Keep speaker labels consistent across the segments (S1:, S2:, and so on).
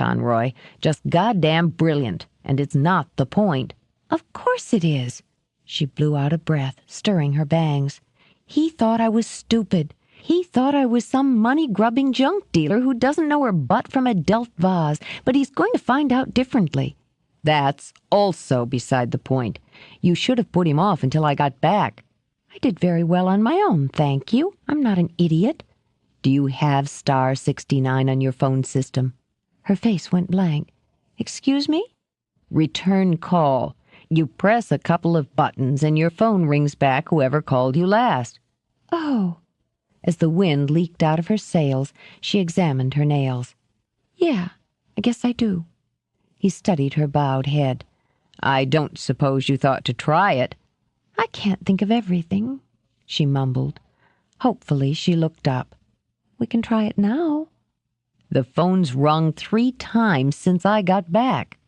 S1: Conroy. Just goddamn brilliant, and it's not the point." "Of course it is." She blew out a breath, stirring her bangs. "He thought I was stupid. He thought I was some money-grubbing junk dealer who doesn't know her butt from a Delft vase, but he's going to find out differently." "That's also beside the point. You should have put him off until I got back." "I did very well on my own, thank you. I'm not an idiot." "Do you have star 69 on your phone system?" Her face went blank. "Excuse me?" "Return call. You press a couple of buttons and your phone rings back whoever called you last."
S2: "Oh."
S1: As the wind leaked out of her sails, she examined her nails.
S2: "Yeah, I guess I do."
S1: He studied her bowed head. "I don't suppose you thought to try it."
S2: "I can't think of everything," she mumbled.
S1: Hopefully she looked up.
S2: "We can try it now."
S1: "The phone's rung 3 times since I got back."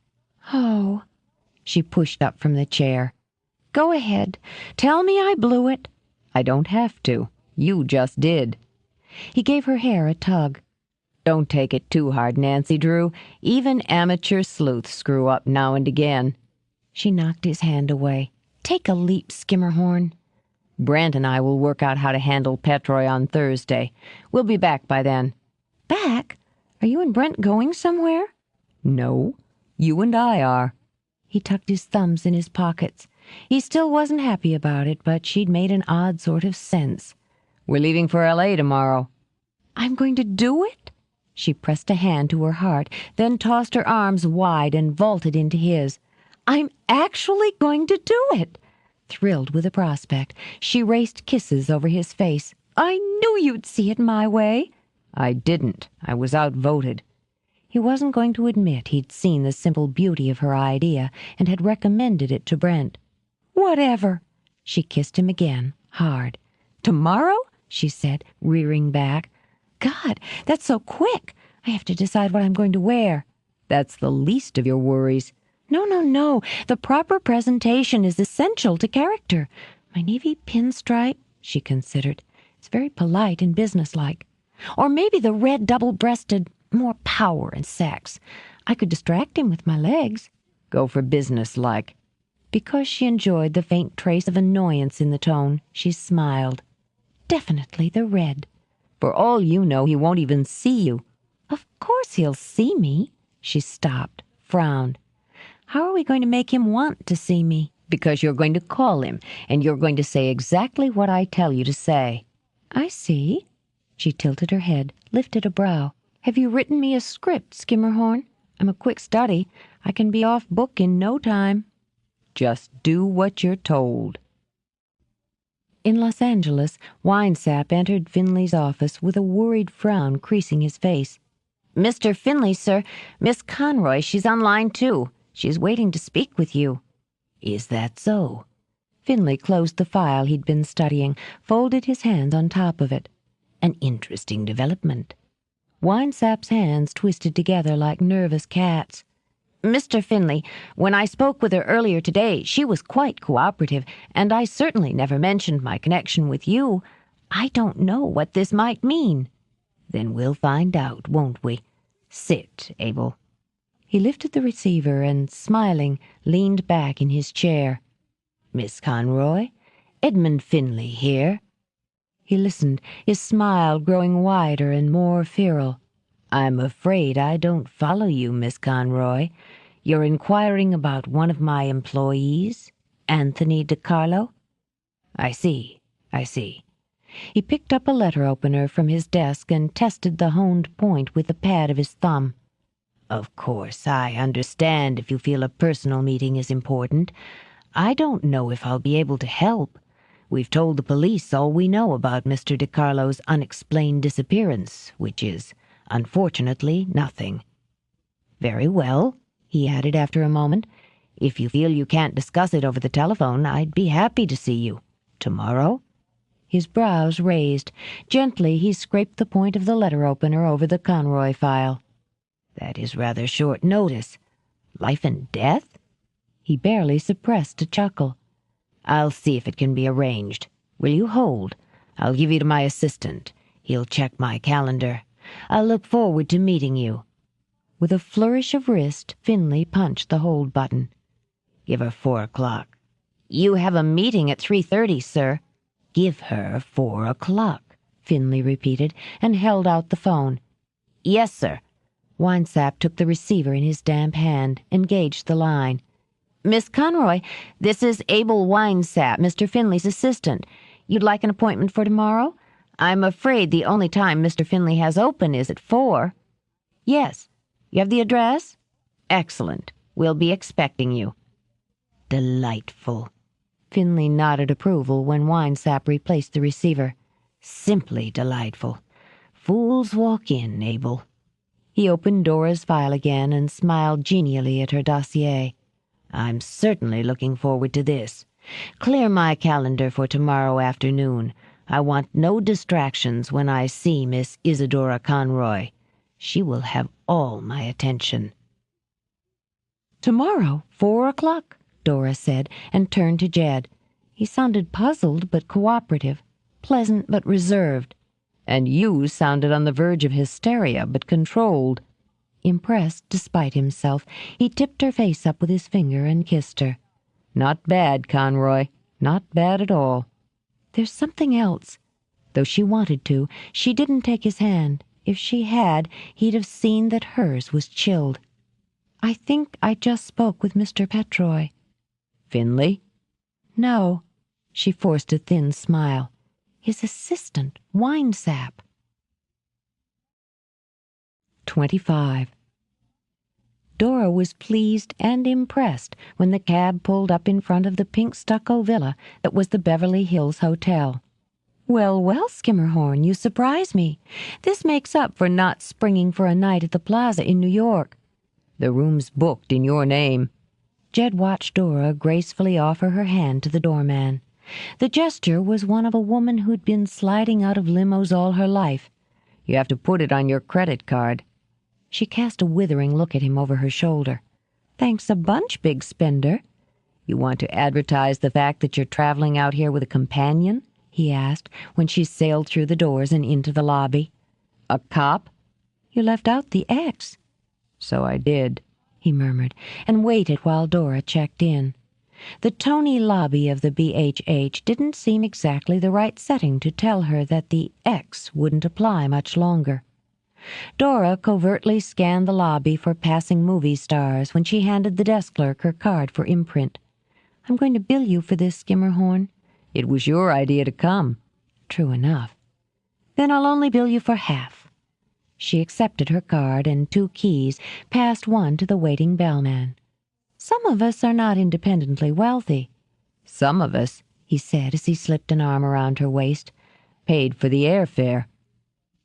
S2: "Oh."
S1: She pushed up from the chair.
S2: "Go ahead. Tell me I blew it."
S1: "I don't have to. You just did." He gave her hair a tug. "Don't take it too hard, Nancy Drew. Even amateur sleuths screw up now and again."
S2: She knocked his hand away. "Take a leap, Skimmerhorn."
S1: "Brent and I will work out how to handle Petroy on Thursday. We'll be back by then."
S2: "Back? Are you and Brent going somewhere?"
S1: "No, you and I are."
S2: He tucked his thumbs in his pockets. He still wasn't happy about it, but she'd made an odd sort of sense.
S1: "We're leaving for L.A. tomorrow."
S2: "I'm going to do it?" She pressed a hand to her heart, then tossed her arms wide and vaulted into his. "I'm actually going to do it!" Thrilled with the prospect, she raced kisses over his face. "I knew you'd see it my way."
S1: "I didn't. I was outvoted."
S2: He wasn't going to admit he'd seen the simple beauty of her idea and had recommended it to Brent. "Whatever." She kissed him again, hard. "Tomorrow?" she said, rearing back. "God, that's so quick. I have to decide what I'm going to wear."
S1: "That's the least of your worries."
S2: No. The proper presentation is essential to character. My navy pinstripe," she considered. "It's very polite and businesslike. Or maybe the red double-breasted, more power and sex. I could distract him with my legs."
S1: "Go for businesslike."
S2: Because she enjoyed the faint trace of annoyance in the tone, she smiled. "Definitely the red."
S1: "For all you know, he won't even see you."
S2: "Of course he'll see me." She stopped, frowned. "How are we going to make him want to see me?"
S1: "Because you're going to call him, and you're going to say exactly what I tell you to say."
S2: "I see." She tilted her head, lifted a brow. "Have you written me a script, Skimmerhorn? I'm a quick study. I can be off book in no time."
S1: "Just do what you're told."
S2: In Los Angeles, Winesap entered Finley's office with a worried frown creasing his face.
S3: "Mr. Finley, sir. Miss Conroy, she's on line 2. She's waiting to speak with you."
S1: "Is that so?"
S2: Finley closed the file he'd been studying, folded his hands on top of it.
S1: "An interesting development."
S2: Winesap's hands twisted together like nervous cats.
S3: "Mr. Finley, when I spoke with her earlier today, she was quite cooperative, and I certainly never mentioned my connection with you. I don't know what this might mean."
S1: "Then we'll find out, won't we? Sit, Abel."
S2: He lifted the receiver and, smiling, leaned back in his chair.
S1: "Miss Conroy, Edmund Finley here."
S2: He listened, his smile growing wider and more feral.
S1: "I'm afraid I don't follow you, Miss Conroy. You're inquiring about one of my employees, Anthony DiCarlo?" I see.
S2: He picked up a letter opener from his desk and tested the honed point with the pad of his thumb.
S1: "Of course, I understand if you feel a personal meeting is important. I don't know if I'll be able to help. We've told the police all we know about Mr. DiCarlo's unexplained disappearance, which is, unfortunately, nothing." "Very well," he added after a moment. "If you feel you can't discuss it over the telephone, I'd be happy to see you. Tomorrow?" His brows raised. Gently he scraped the point of the letter opener over the Conroy file. "That is rather short notice. Life and death?" He barely suppressed a chuckle. "I'll see if it can be arranged. Will you hold? I'll give you to my assistant. He'll check my calendar. I'll look forward to meeting you."
S2: With a flourish of wrist, Finley punched the hold button.
S1: Give her 4 o'clock.
S3: You have a meeting at 3:30, sir.
S1: Give her 4 o'clock,
S2: Finley repeated, and held out the phone.
S3: Yes, sir.
S2: Winesap took the receiver in his damp hand, engaged the line.
S3: Miss Conroy, this is Abel Winesap, Mr. Finley's assistant. You'd like an appointment for tomorrow? I'm afraid the only time Mr. Finley has open is at 4. Yes. You have the address? Excellent. We'll be expecting you.
S1: Delightful.
S2: Finley nodded approval when Winesap replaced the receiver.
S1: Simply delightful. Fools walk in, Abel.
S2: He opened Dora's file again and smiled genially at her dossier.
S1: I'm certainly looking forward to this. Clear my calendar for tomorrow afternoon. I want no distractions when I see Miss Isadora Conroy. She will have all my attention.
S2: Tomorrow, 4 o'clock, Dora said, and turned to Jed. He sounded puzzled but cooperative, pleasant but reserved.
S3: And you sounded on the verge of hysteria, but controlled.
S2: Impressed despite himself, he tipped her face up with his finger and kissed her.
S3: Not bad, Conroy. Not bad at all.
S2: There's something else. Though she wanted to, she didn't take his hand. If she had, he'd have seen that hers was chilled. I think I just spoke with Mr. Petroy.
S3: Finley?
S2: No. She forced a thin smile. His assistant, Winesap. 25. Dora was pleased and impressed when the cab pulled up in front of the pink stucco villa that was the Beverly Hills Hotel. Well, well, Skimmerhorn, you surprise me. This makes up for not springing for a night at the plaza in New York.
S3: The room's booked in your name.
S2: Jed watched Dora gracefully offer her hand to the doorman. The gesture was one of a woman who'd been sliding out of limos all her life.
S3: You have to put it on your credit card.
S2: She cast a withering look at him over her shoulder. Thanks a bunch, big spender.
S3: You want to advertise the fact that you're traveling out here with a companion?
S2: He asked when she sailed through the doors and into the lobby.
S3: A cop?
S2: You left out the X.
S3: So I did,
S2: he murmured, and waited while Dora checked in. The Tony lobby of the BHH didn't seem exactly the right setting to tell her that the X wouldn't apply much longer. Dora covertly scanned the lobby for passing movie stars when she handed the desk clerk her card for imprint. I'm going to bill you for this, Skimmerhorn.
S3: It was your idea to come.
S2: True enough. Then I'll only bill you for half. She accepted her card and 2 keys, passed one to the waiting bellman. Some of us are not independently wealthy.
S3: Some of us,
S2: he said as he slipped an arm around her waist,
S3: paid for the airfare.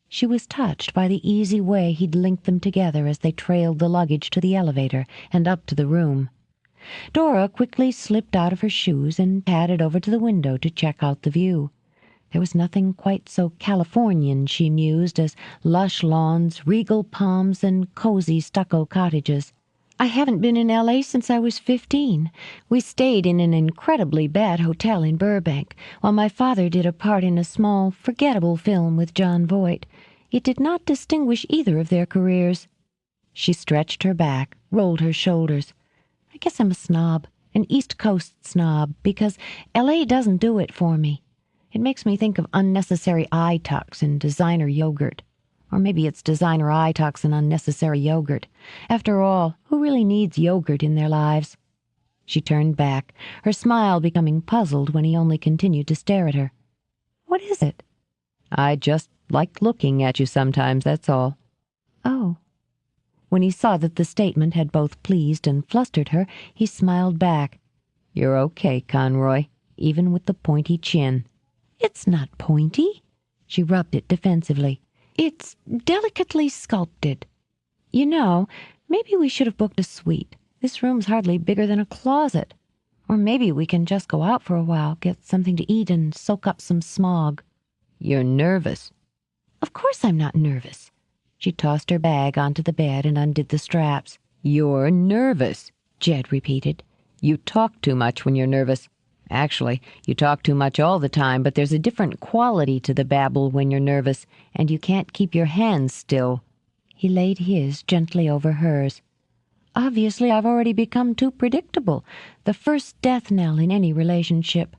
S2: She was touched by the easy way he'd linked them together as they trailed the luggage to the elevator and up to the room. Dora quickly slipped out of her shoes and padded over to the window to check out the view. There was nothing quite so Californian, she mused, as lush lawns, regal palms, and cozy stucco cottages. I haven't been in L.A. since I was 15. We stayed in an incredibly bad hotel in Burbank, while my father did a part in a small, forgettable film with John Voight. It did not distinguish either of their careers. She stretched her back, rolled her shoulders. I guess I'm a snob, an East Coast snob, because L.A. doesn't do it for me. It makes me think of unnecessary eye tucks and designer yogurt. Or maybe it's designer eye tucks and unnecessary yogurt. After all, who really needs yogurt in their lives? She turned back, her smile becoming puzzled when he only continued to stare at her. What is it?
S3: I just like looking at you sometimes, that's all.
S2: Oh. When he saw that the statement had both pleased and flustered her, he smiled back.
S3: You're okay, Conroy, even with the pointy chin.
S2: It's not pointy. She rubbed it defensively. It's delicately sculpted. You know, maybe we should have booked a suite. This room's hardly bigger than a closet. Or maybe we can just go out for a while, get something to eat, and soak up some smog.
S3: You're nervous.
S2: Of course I'm not nervous. She tossed her bag onto the bed and undid the straps.
S3: You're nervous,
S2: Jed repeated.
S3: You talk too much when you're nervous. Actually, you talk too much all the time, but there's a different quality to the babble when you're nervous, and you can't keep your hands still.
S2: He laid his gently over hers. Obviously, I've already become too predictable, the first death knell in any relationship.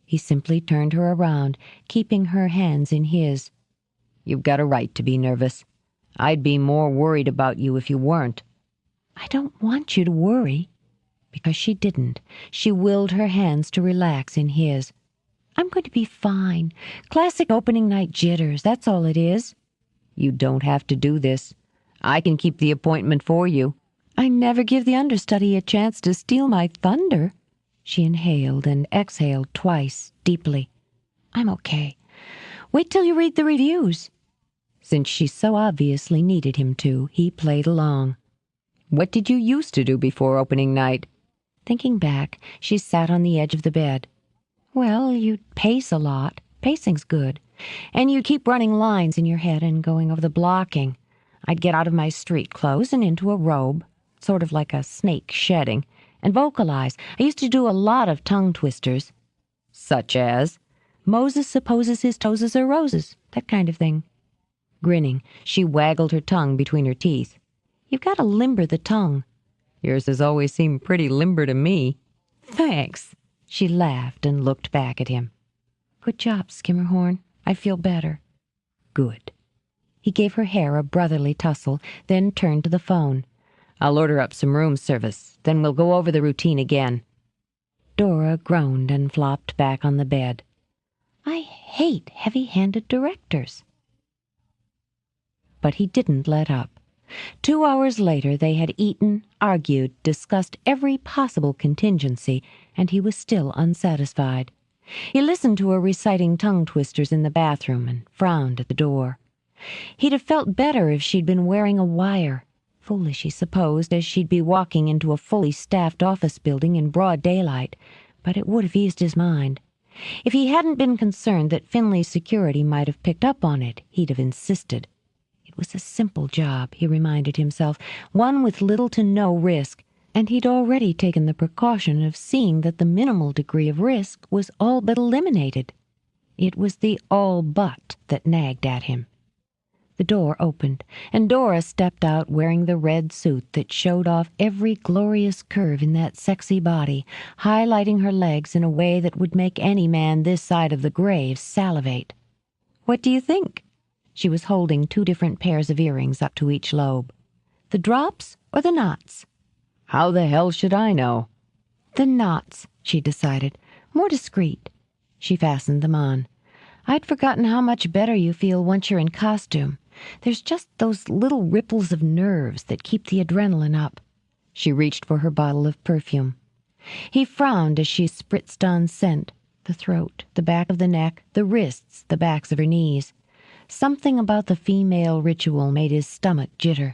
S2: He simply turned her around, keeping her hands in his.
S3: You've got a right to be nervous. I'd be more worried about you if you weren't.
S2: I don't want you to worry. Because she didn't, she willed her hands to relax in his. I'm going to be fine. Classic opening night jitters, that's all it is.
S3: You don't have to do this. I can keep the appointment for you.
S2: I never give the understudy a chance to steal my thunder. She inhaled and exhaled twice, deeply. I'm okay. Wait till you read the reviews. Since she so obviously needed him to, he played along.
S3: What did you used to do before opening night?
S2: Thinking back, she sat on the edge of the bed. Well, you'd pace a lot. Pacing's good. And you'd keep running lines in your head and going over the blocking. I'd get out of my street clothes and into a robe, sort of like a snake shedding, and vocalize. I used to do a lot of tongue twisters.
S3: Such as?
S2: Moses supposes his toes are roses, that kind of thing. Grinning, she waggled her tongue between her teeth. You've got to limber the tongue.
S3: Yours has always seemed pretty limber to me.
S2: Thanks. She laughed and looked back at him. Good job, Skimmerhorn. I feel better. Good. He gave her hair a brotherly tussle, then turned to the phone.
S3: I'll order up some room service. Then we'll go over the routine again.
S2: Dora groaned and flopped back on the bed. I hate heavy-handed directors. But he didn't let up. 2 hours later they had eaten, argued, discussed every possible contingency, and he was still unsatisfied. He listened to her reciting tongue twisters in the bathroom and frowned at the door. He'd have felt better if she'd been wearing a wire. Foolish, he supposed, as she'd be walking into a fully staffed office building in broad daylight, but it would have eased his mind. If he hadn't been concerned that Finley's security might have picked up on it, he'd have insisted. It was a simple job, he reminded himself, one with little to no risk, and he'd already taken the precaution of seeing that the minimal degree of risk was all but eliminated. It was the all but that nagged at him. The door opened, and Dora stepped out wearing the red suit that showed off every glorious curve in that sexy body, highlighting her legs in a way that would make any man this side of the grave salivate. What do you think? She was holding 2 different pairs of earrings up to each lobe. The drops or the knots?
S3: How the hell should I know?
S2: The knots, she decided. More discreet. She fastened them on. I'd forgotten how much better you feel once you're in costume. There's just those little ripples of nerves that keep the adrenaline up. She reached for her bottle of perfume. He frowned as she spritzed on scent, the throat, the back of the neck, the wrists, the backs of her knees. Something about the female ritual made his stomach jitter.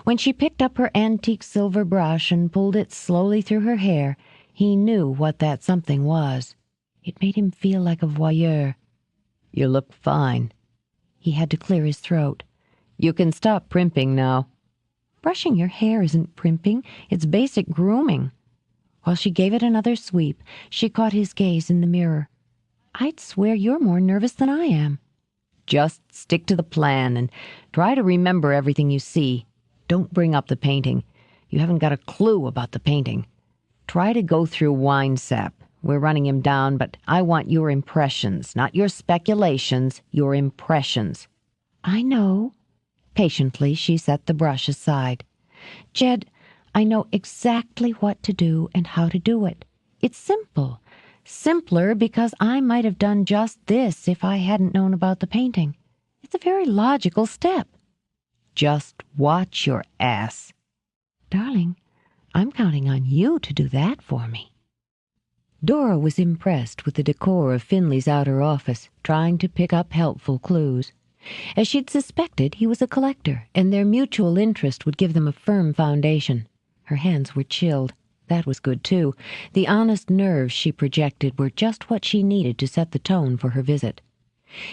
S2: When she picked up her antique silver brush and pulled it slowly through her hair, he knew what that something was. It made him feel like a voyeur.
S3: You look fine.
S2: He had to clear his throat.
S3: You can stop primping now.
S2: Brushing your hair isn't primping, it's basic grooming. While she gave it another sweep, she caught his gaze in the mirror. I'd swear you're more nervous than I am.
S3: Just stick to the plan and try to remember everything you see. Don't bring up the painting. You haven't got a clue about the painting. Try to go through Winesap. We're running him down, but I want your impressions, not your speculations, your impressions.
S2: I know. Patiently, she set the brush aside. Jed, I know exactly what to do and how to do it. It's simple. Simpler because I might have done just this if I hadn't known about the painting. It's a very logical step.
S3: Just watch your ass.
S2: Darling, I'm counting on you to do that for me. Dora was impressed with the decor of Finley's outer office, trying to pick up helpful clues. As she'd suspected, he was a collector, and their mutual interest would give them a firm foundation. Her hands were chilled. That was good, too. The honest nerves she projected were just what she needed to set the tone for her visit.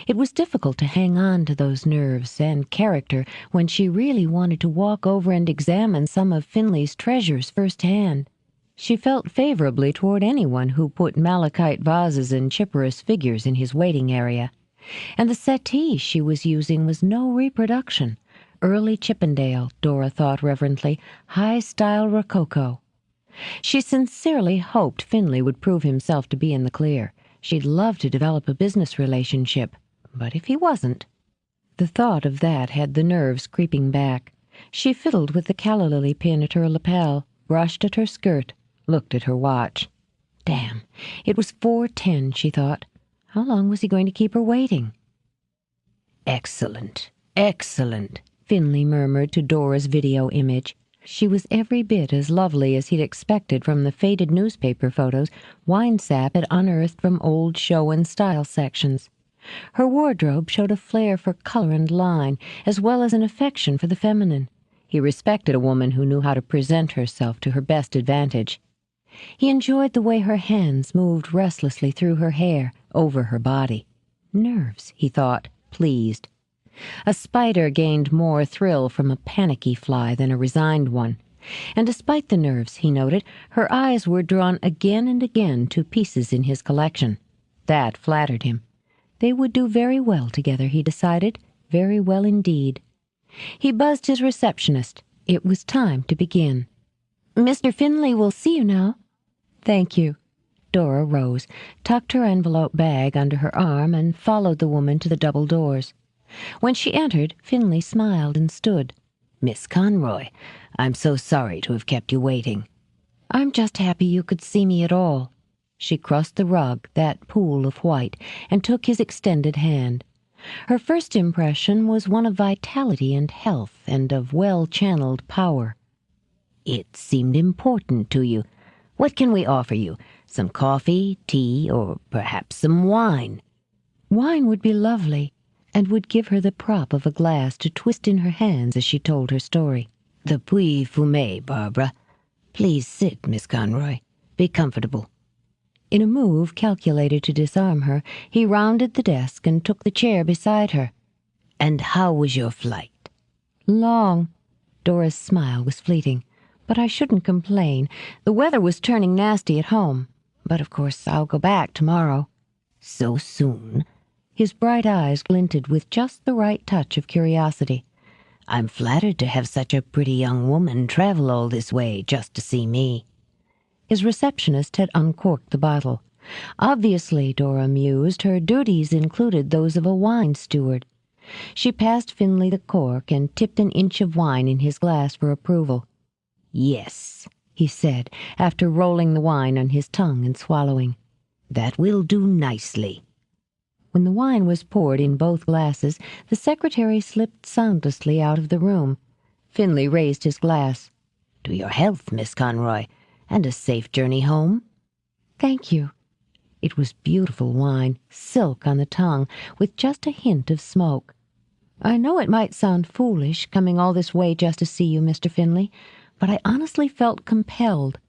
S2: It was difficult to hang on to those nerves and character when she really wanted to walk over and examine some of Finley's treasures firsthand. She felt favorably toward anyone who put malachite vases and chipperous figures in his waiting area. And the settee she was using was no reproduction. Early Chippendale, Dora thought reverently, high-style Rococo. She sincerely hoped Finley would prove himself to be in the clear. She'd love to develop a business relationship, but if he wasn't... The thought of that had the nerves creeping back. She fiddled with the calla lily pin at her lapel, brushed at her skirt, looked at her watch. Damn, it was 4:10, she thought. How long was he going to keep her waiting?
S1: Excellent, excellent,
S2: Finley murmured to Dora's video image. She was every bit as lovely as he'd expected from the faded newspaper photos Winesap had unearthed from old show and style sections. Her wardrobe showed a flair for color and line, as well as an affection for the feminine. He respected a woman who knew how to present herself to her best advantage. He enjoyed the way her hands moved restlessly through her hair, over her body. Nerves, he thought, pleased. A spider gained more thrill from a panicky fly than a resigned one. And despite the nerves, he noted, her eyes were drawn again and again to pieces in his collection. That flattered him. They would do very well together, he decided, very well indeed. He buzzed his receptionist. It was time to begin.
S3: Mr. Finley will see you now.
S2: Thank you. Dora rose, tucked her envelope bag under her arm, and followed the woman to the double doors. When she entered, Finley smiled and stood.
S1: Miss Conroy, I'm so sorry to have kept you waiting.
S2: I'm just happy you could see me at all. She crossed the rug, that pool of white, and took his extended hand. Her first impression was one of vitality and health and of well-channeled power.
S1: It seemed important to you. What can we offer you? Some coffee, tea, or perhaps some wine?
S2: Wine would be lovely, and would give her the prop of a glass to twist in her hands as she told her story.
S1: The Puy Fumé, Barbara. Please sit, Miss Conroy. Be comfortable.
S2: In a move calculated to disarm her, he rounded the desk and took the chair beside her.
S1: And how was your flight?
S2: Long. Dora's smile was fleeting. But I shouldn't complain. The weather was turning nasty at home. But of course I'll go back tomorrow.
S1: So soon?
S2: His bright eyes glinted with just the right touch of curiosity.
S1: I'm flattered to have such a pretty young woman travel all this way just to see me.
S2: His receptionist had uncorked the bottle. Obviously, Dora mused, her duties included those of a wine steward. She passed Finley the cork and tipped an inch of wine in his glass for approval.
S1: Yes,
S2: he said, after rolling the wine on his tongue and swallowing.
S1: That will do nicely.
S2: When the wine was poured in both glasses, the secretary slipped soundlessly out of the room. Finley raised his glass.
S1: To your health, Miss Conroy, and a safe journey home.
S2: Thank you. It was beautiful wine, silk on the tongue, with just a hint of smoke. I know it might sound foolish, coming all this way just to see you, Mr. Finley, but I honestly felt compelled.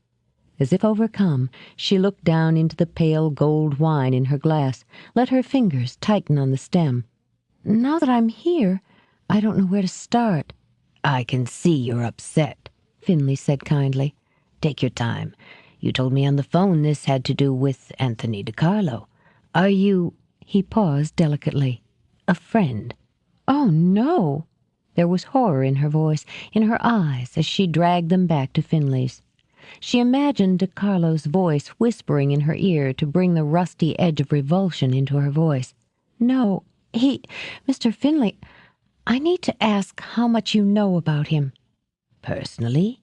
S2: As if overcome, she looked down into the pale gold wine in her glass, let her fingers tighten on the stem. Now that I'm here, I don't know where to start.
S1: I can see you're upset, Finley said kindly. Take your time. You told me on the phone this had to do with Anthony DiCarlo. Are you...
S2: He paused delicately.
S1: A friend?
S2: Oh, no. There was horror in her voice, in her eyes, as she dragged them back to Finley's. She imagined DiCarlo's voice whispering in her ear to bring the rusty edge of revulsion into her voice. No, Mr. Finley, I need to ask how much you know about him.
S1: Personally?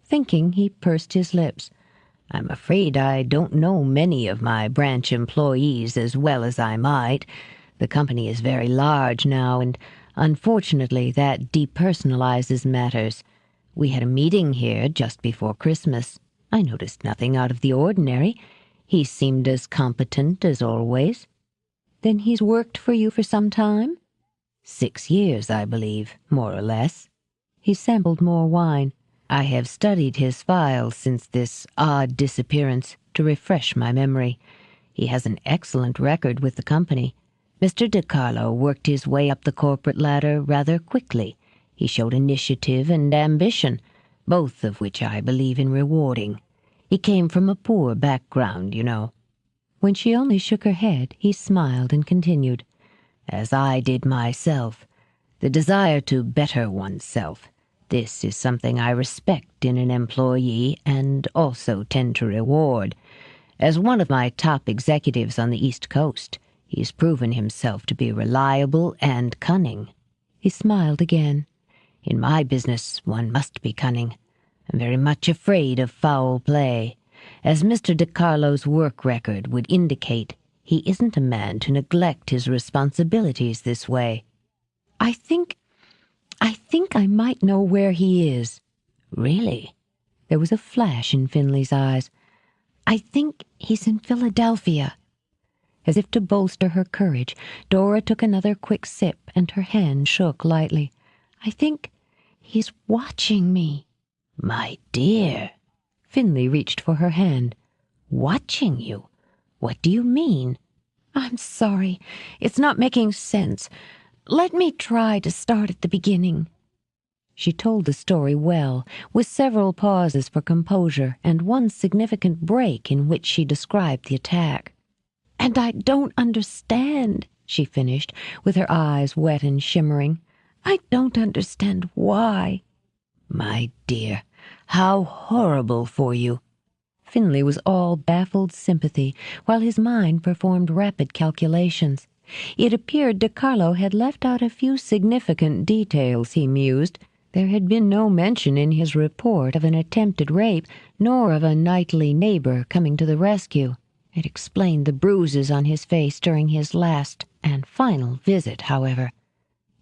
S2: Thinking, he pursed his lips.
S1: I'm afraid I don't know many of my branch employees as well as I might. The company is very large now, and unfortunately that depersonalizes matters. We had a meeting here just before Christmas. I noticed nothing out of the ordinary. He seemed as competent as always.
S2: Then he's worked for you for some time?
S1: 6 years, I believe, more or less.
S2: He sampled more wine.
S1: I have studied his files since this odd disappearance to refresh my memory. He has an excellent record with the company. Mr. DiCarlo worked his way up the corporate ladder rather quickly. He showed initiative and ambition, both of which I believe in rewarding. He came from a poor background, you know.
S2: When she only shook her head, he smiled and continued.
S1: As I did myself. The desire to better oneself. This is something I respect in an employee and also tend to reward. As one of my top executives on the East Coast, he's proven himself to be reliable and cunning.
S2: He smiled again.
S1: In my business, one must be cunning. I'm very much afraid of foul play. As Mr. DiCarlo's work record would indicate, he isn't a man to neglect his responsibilities this way.
S2: I think I might know where he is.
S1: Really?
S2: There was a flash in Finley's eyes. I think he's in Philadelphia. As if to bolster her courage, Dora took another quick sip and her hand shook lightly. I think he's watching me.
S1: My dear.
S2: Finley reached for her hand.
S1: Watching you? What do you mean?
S2: I'm sorry. It's not making sense. Let me try to start at the beginning. She told the story well, with several pauses for composure and one significant break in which she described the attack. And I don't understand, she finished, with her eyes wet and shimmering. I don't understand why.
S1: My dear, how horrible for you.
S2: Finley was all baffled sympathy, while his mind performed rapid calculations. It appeared DiCarlo had left out a few significant details, he mused. There had been no mention in his report of an attempted rape, nor of a nightly neighbor coming to the rescue. It explained the bruises on his face during his last and final visit, however.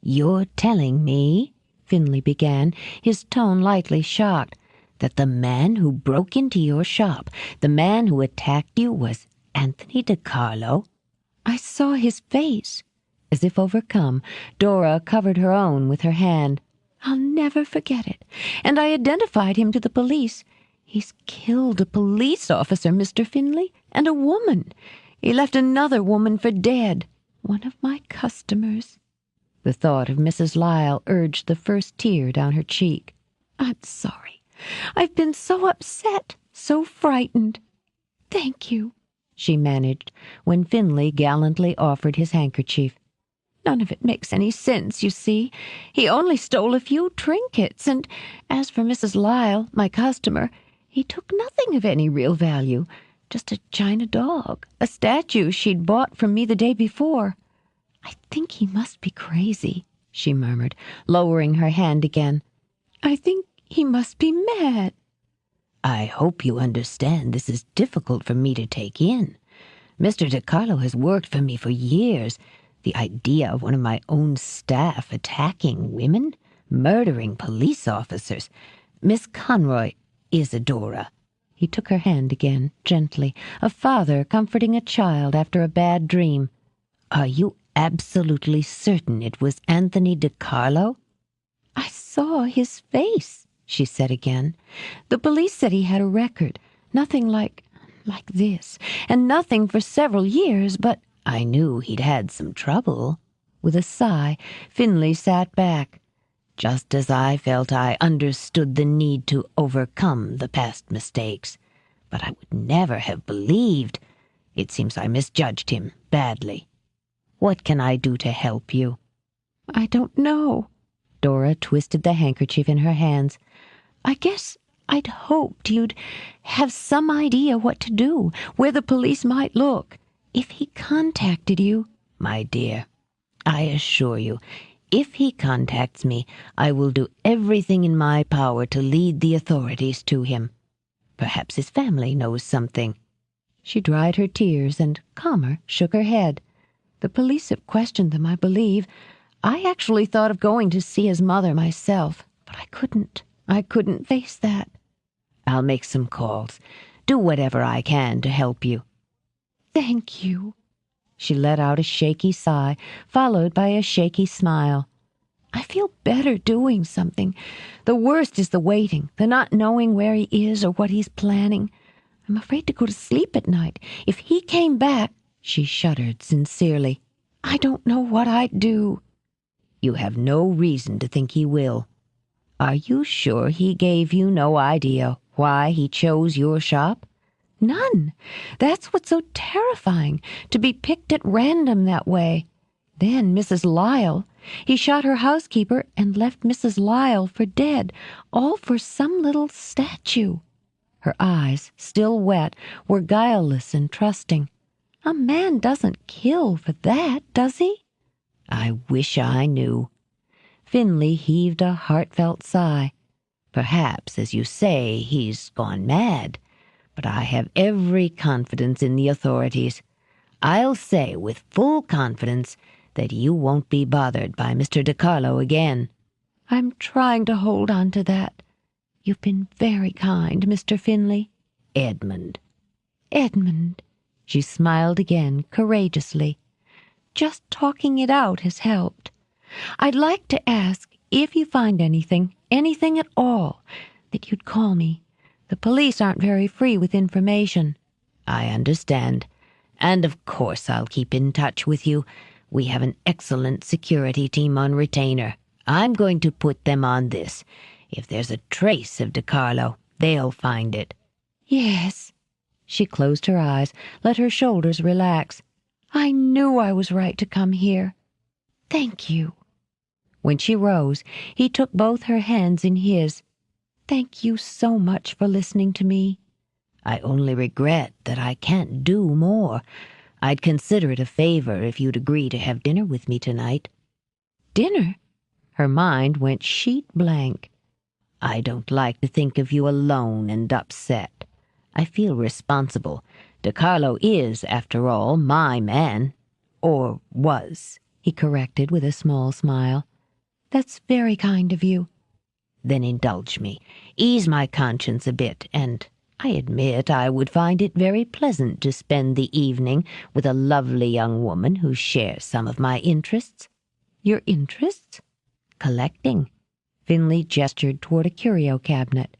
S1: You're telling me, Finley began, his tone lightly shocked, that the man who broke into your shop, the man who attacked you, was Anthony DiCarlo?
S2: I saw his face. As if overcome, Dora covered her own with her hand. I'll never forget it. And I identified him to the police. He's killed a police officer, Mr. Finley, and a woman. He left another woman for dead, one of my customers. The thought of Mrs. Lyle urged the first tear down her cheek. I'm sorry. I've been so upset, so frightened. Thank you, she managed, when Finley gallantly offered his handkerchief. None of it makes any sense, you see. He only stole a few trinkets, and as for Mrs. Lyle, my customer, he took nothing of any real value, just a china dog, a statue she'd bought from me the day before. I think he must be crazy, she murmured, lowering her hand again. I think he must be mad.
S1: I hope you understand this is difficult for me to take in. Mr. DiCarlo has worked for me for years. The idea of one of my own staff attacking women, murdering police officers. Miss Conroy, Isadora. He took her hand again, gently, a father comforting a child after a bad dream. Are you absolutely certain it was Anthony DiCarlo?
S2: I saw his face, she said again. The police said he had a record, nothing like this, and nothing for several years, but
S1: I knew he'd had some trouble.
S2: With a sigh, Finley sat back.
S1: Just as I felt I understood the need to overcome the past mistakes. But I would never have believed. It seems I misjudged him badly. What can I do to help you?
S2: I don't know. Dora twisted the handkerchief in her hands. I guess I'd hoped you'd have some idea what to do, where the police might look. If he contacted you...
S1: My dear, I assure you, if he contacts me, I will do everything in my power to lead the authorities to him. Perhaps his family knows something.
S2: She dried her tears and, calmer, shook her head. The police have questioned them, I believe. I actually thought of going to see his mother myself, but I couldn't. I couldn't face that.
S1: I'll make some calls. Do whatever I can to help you.
S2: Thank you. She let out a shaky sigh, followed by a shaky smile. I feel better doing something. The worst is the waiting, the not knowing where he is or what he's planning. I'm afraid to go to sleep at night. If he came back, she shuddered sincerely, I don't know what I'd do.
S1: You have no reason to think he will. Are you sure he gave you no idea why he chose your shop?
S2: None. That's what's so terrifying, to be picked at random that way. Then Mrs. Lyle, He shot her housekeeper and left Mrs. Lyle for dead, all for some little statue. Her eyes, still wet, were guileless and trusting. A man doesn't kill for that, does he?
S1: I wish I knew.
S2: Finley heaved a heartfelt sigh.
S1: Perhaps, as you say, he's gone mad, but I have every confidence in the authorities. I'll say with full confidence that you won't be bothered by Mr. DiCarlo again.
S2: I'm trying to hold on to that. You've been very kind, Mr. Finley.
S1: Edmund.
S2: Edmund. She smiled again, courageously. Just talking it out has helped. I'd like to ask, if you find anything at all, that you'd call me. The police aren't very free with information.
S1: I understand. And of course I'll keep in touch with you. We have an excellent security team on retainer. I'm going to put them on this. If there's a trace of DiCarlo, they'll find it.
S2: Yes. She closed her eyes, let her shoulders relax. I knew I was right to come here. Thank you. When she rose, he took both her hands in his. Thank you so much for listening to me.
S1: I only regret that I can't do more. I'd consider it a favor if you'd agree to have dinner with me tonight.
S2: Dinner? Her mind went sheet blank.
S1: I don't like to think of you alone and upset. I feel responsible. DiCarlo is, after all, my man. Or was,
S2: he corrected with a small smile. That's very kind of you.
S1: Then indulge me. Ease my conscience a bit, and I admit I would find it very pleasant to spend the evening with a lovely young woman who shares some of my interests.
S2: Your interests?
S1: Collecting.
S2: Finley gestured toward a curio cabinet.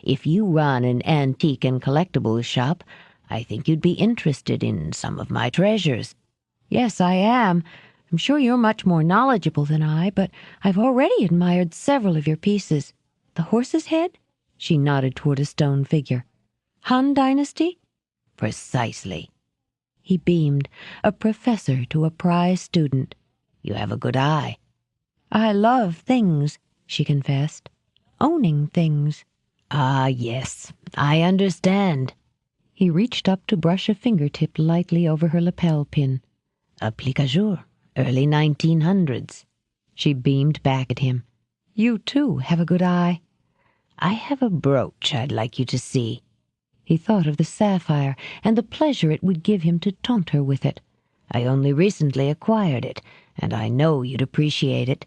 S1: If you run an antique and collectibles shop, I think you'd be interested in some of my treasures.
S2: Yes, I am. I'm sure you're much more knowledgeable than I, but I've already admired several of your pieces. The horse's head? She nodded toward a stone figure. Han Dynasty?
S1: Precisely.
S2: He beamed, a professor to a prize student.
S1: You have a good eye.
S2: I love things, she confessed. Owning things.
S1: Ah, yes, I understand.
S2: He reached up to brush a fingertip lightly over her lapel pin.
S1: Applique à jour, early 1900s.
S2: She beamed back at him. You, too, have a good eye.
S1: I have a brooch I'd like you to see.
S2: He thought of the sapphire and the pleasure it would give him to taunt her with it.
S1: I only recently acquired it, and I know you'd appreciate it.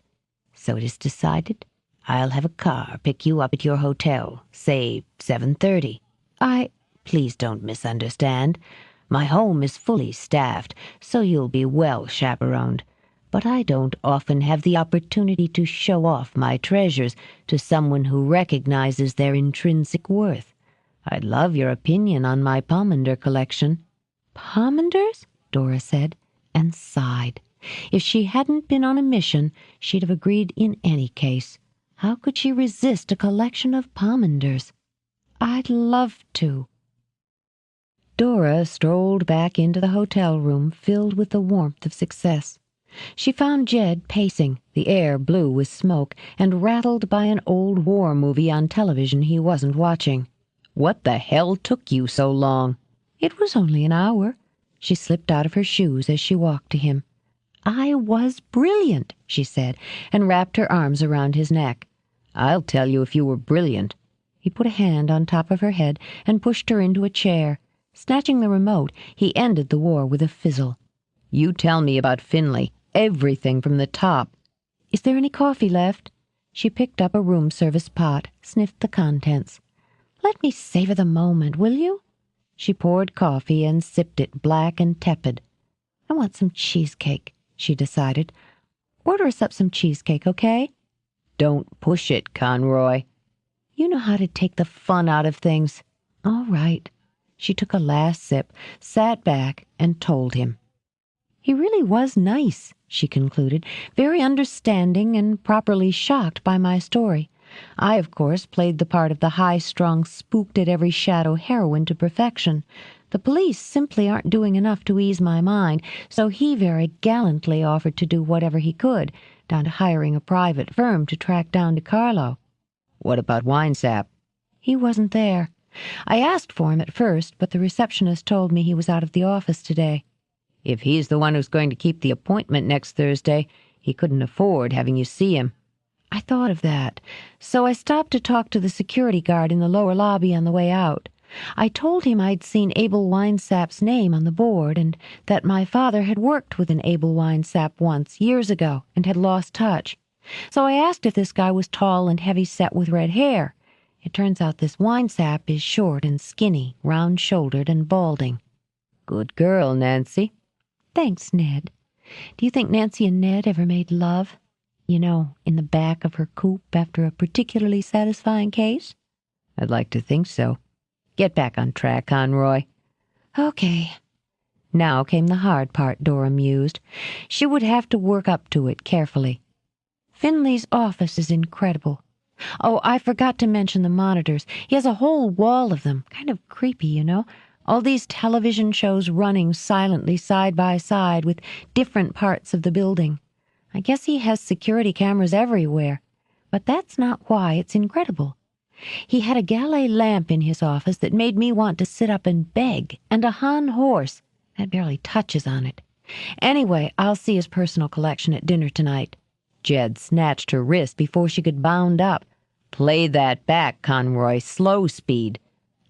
S1: So it is decided. I'll have a car pick you up at your hotel, say 7:30. Please don't misunderstand. My home is fully staffed, so you'll be well chaperoned. But I don't often have the opportunity to show off my treasures to someone who recognizes their intrinsic worth. I'd love your opinion on my pomander collection.
S2: Pomanders? Dora said, and sighed. If she hadn't been on a mission, she'd have agreed in any case. How could she resist a collection of pomanders? I'd love to. Dora strolled back into the hotel room filled with the warmth of success. She found Jed pacing, the air blue with smoke, and rattled by an old war movie on television he wasn't watching.
S1: What the hell took you so long?
S2: It was only an hour. She slipped out of her shoes as she walked to him. I was brilliant, she said, and wrapped her arms around his neck.
S1: I'll tell you if you were brilliant.
S2: He put a hand on top of her head and pushed her into a chair. Snatching the remote, he ended the war with a fizzle.
S1: You tell me about Finley, everything from the top.
S2: Is there any coffee left? She picked up a room service pot, sniffed the contents. Let me savor the moment, will you? She poured coffee and sipped it black and tepid. I want some cheesecake, she decided. Order us up some cheesecake, okay?
S1: Don't push it, Conroy.
S2: You know how to take the fun out of things. All right. She took a last sip, sat back, and told him. He really was nice, she concluded, very understanding and properly shocked by my story. I, of course, played the part of the high-strung, spooked-at-every-shadow heroine to perfection. The police simply aren't doing enough to ease my mind, so he very gallantly offered to do whatever he could, down to hiring a private firm to track down DiCarlo.
S3: What about Winesap?
S2: He wasn't there. I asked for him at first, but the receptionist told me he was out of the office today.
S3: If he's the one who's going to keep the appointment next Thursday, he couldn't afford having you see him.
S2: I thought of that, so I stopped to talk to the security guard in the lower lobby on the way out. I told him I'd seen Abel Winesap's name on the board and that my father had worked with an Abel Winesap once, years ago, and had lost touch. So I asked if this guy was tall and heavy-set with red hair. It turns out this Winesap is short and skinny, round-shouldered and balding.
S3: Good girl, Nancy.
S2: Thanks, Ned. Do you think Nancy and Ned ever made love? You know, in the back of her coupe after a particularly satisfying case?
S3: I'd like to think so. Get back on track, Conroy.
S2: Okay.
S3: Now came the hard part, Dora mused. She would have to work up to it carefully.
S2: Finley's office is incredible. Oh, I forgot to mention the monitors. He has a whole wall of them. Kind of creepy, you know. All these television shows running silently side by side with different parts of the building. I guess he has security cameras everywhere. But that's not why it's incredible. He had a Gallet lamp in his office that made me want to sit up and beg, and a Han horse. That barely touches on it. Anyway, I'll see his personal collection at dinner tonight.
S3: Jed snatched her wrist before she could bound up. Play that back, Conroy. Slow speed.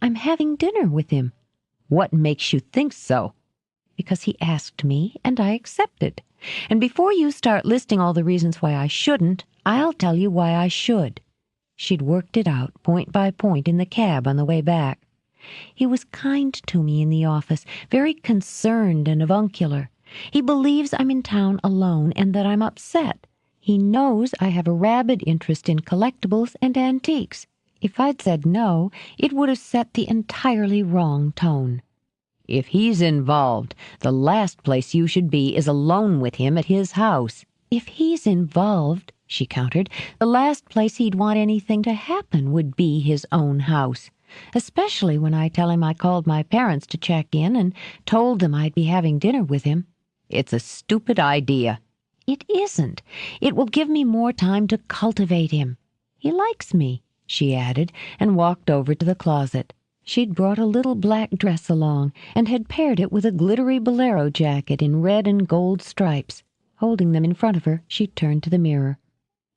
S2: I'm having dinner with him.
S3: What makes you think so?
S2: Because he asked me, and I accepted. And before you start listing all the reasons why I shouldn't, I'll tell you why I should. She'd worked it out, point by point, in the cab on the way back. He was kind to me in the office, very concerned and avuncular. He believes I'm in town alone and that I'm upset. He knows I have a rabid interest in collectibles and antiques. If I'd said no, it would have set the entirely wrong tone.
S3: If he's involved, the last place you should be is alone with him at his house.
S2: If he's involved, she countered, the last place he'd want anything to happen would be his own house, especially when I tell him I called my parents to check in and told them I'd be having dinner with him.
S3: It's a stupid idea.
S2: It isn't. It will give me more time to cultivate him. He likes me, she added, and walked over to the closet. She'd brought a little black dress along and had paired it with a glittery bolero jacket in red and gold stripes. Holding them in front of her, she turned to the mirror.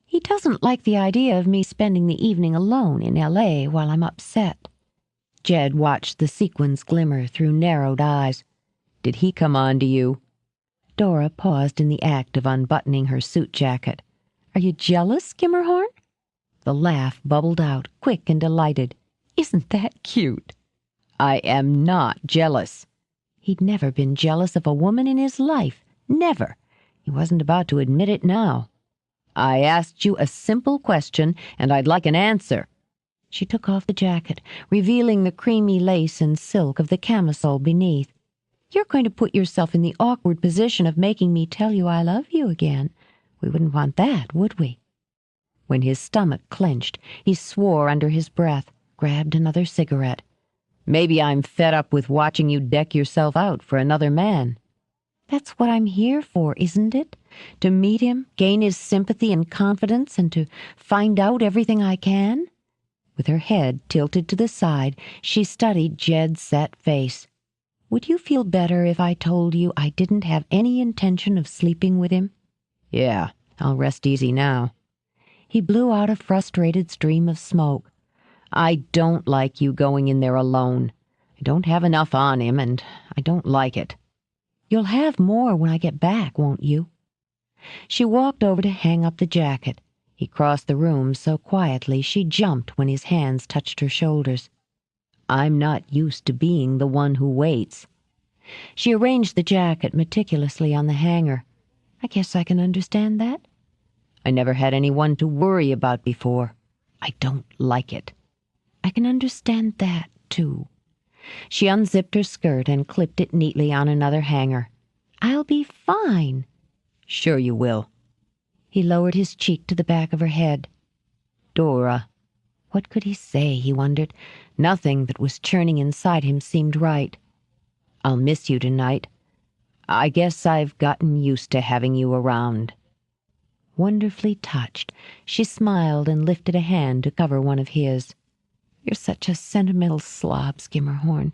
S2: He doesn't like the idea of me spending the evening alone in L.A. while I'm upset.
S3: Jed watched the sequins glimmer through narrowed eyes. Did he come on to you?
S2: Dora paused in the act of unbuttoning her suit jacket. Are you jealous, Skimmerhorn? The laugh bubbled out, quick and delighted. Isn't that cute?
S3: I am not jealous.
S2: He'd never been jealous of a woman in his life. Never. He wasn't about to admit it now.
S3: I asked you a simple question, and I'd like an answer.
S2: She took off the jacket, revealing the creamy lace and silk of the camisole beneath. You're going to put yourself in the awkward position of making me tell you I love you again. We wouldn't want that, would we? When his stomach clenched, he swore under his breath, grabbed another cigarette.
S3: Maybe I'm fed up with watching you deck yourself out for another man.
S2: That's what I'm here for, isn't it? To meet him, gain his sympathy and confidence, and to find out everything I can? With her head tilted to the side, she studied Jed's set face. Would you feel better if I told you I didn't have any intention of sleeping with him?
S3: Yeah, I'll rest easy now.
S2: He blew out a frustrated stream of smoke.
S3: I don't like you going in there alone. I don't have enough on him, and I don't like it.
S2: You'll have more when I get back, won't you? She walked over to hang up the jacket. He crossed the room so quietly she jumped when his hands touched her shoulders.
S3: I'm not used to being the one who waits.
S2: She arranged the jacket meticulously on the hanger. I guess I can understand that.
S3: I never had anyone to worry about before. I don't like it.
S2: I can understand that, too. She unzipped her skirt and clipped it neatly on another hanger. I'll be fine.
S3: Sure you will.
S2: He lowered his cheek to the back of her head.
S3: Dora.
S2: What could he say, he wondered? Nothing that was churning inside him seemed right.
S3: I'll miss you tonight. I guess I've gotten used to having you around.
S2: Wonderfully touched, she smiled and lifted a hand to cover one of his. "You're such a sentimental slob, Skimmerhorn.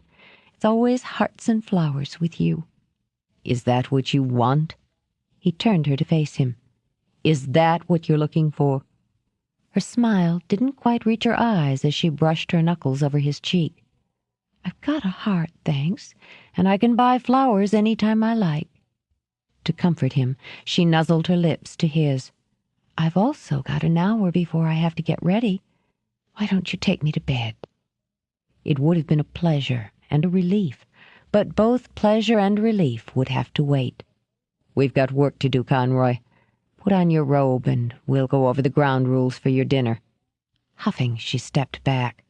S2: It's always hearts and flowers with you."
S3: "Is that what you want?"
S2: He turned her to face him.
S3: "Is that what you're looking for?"
S2: Her smile didn't quite reach her eyes as she brushed her knuckles over his cheek. "I've got a heart, thanks, and I can buy flowers any time I like." To comfort him, she nuzzled her lips to his. "I've also got an hour before I have to get ready. Why don't you take me to bed?"
S3: It would have been a pleasure and a relief, but both pleasure and relief would have to wait. "We've got work to do, Conroy. Put on your robe and we'll go over the ground rules for your dinner."
S2: Huffing, she stepped back.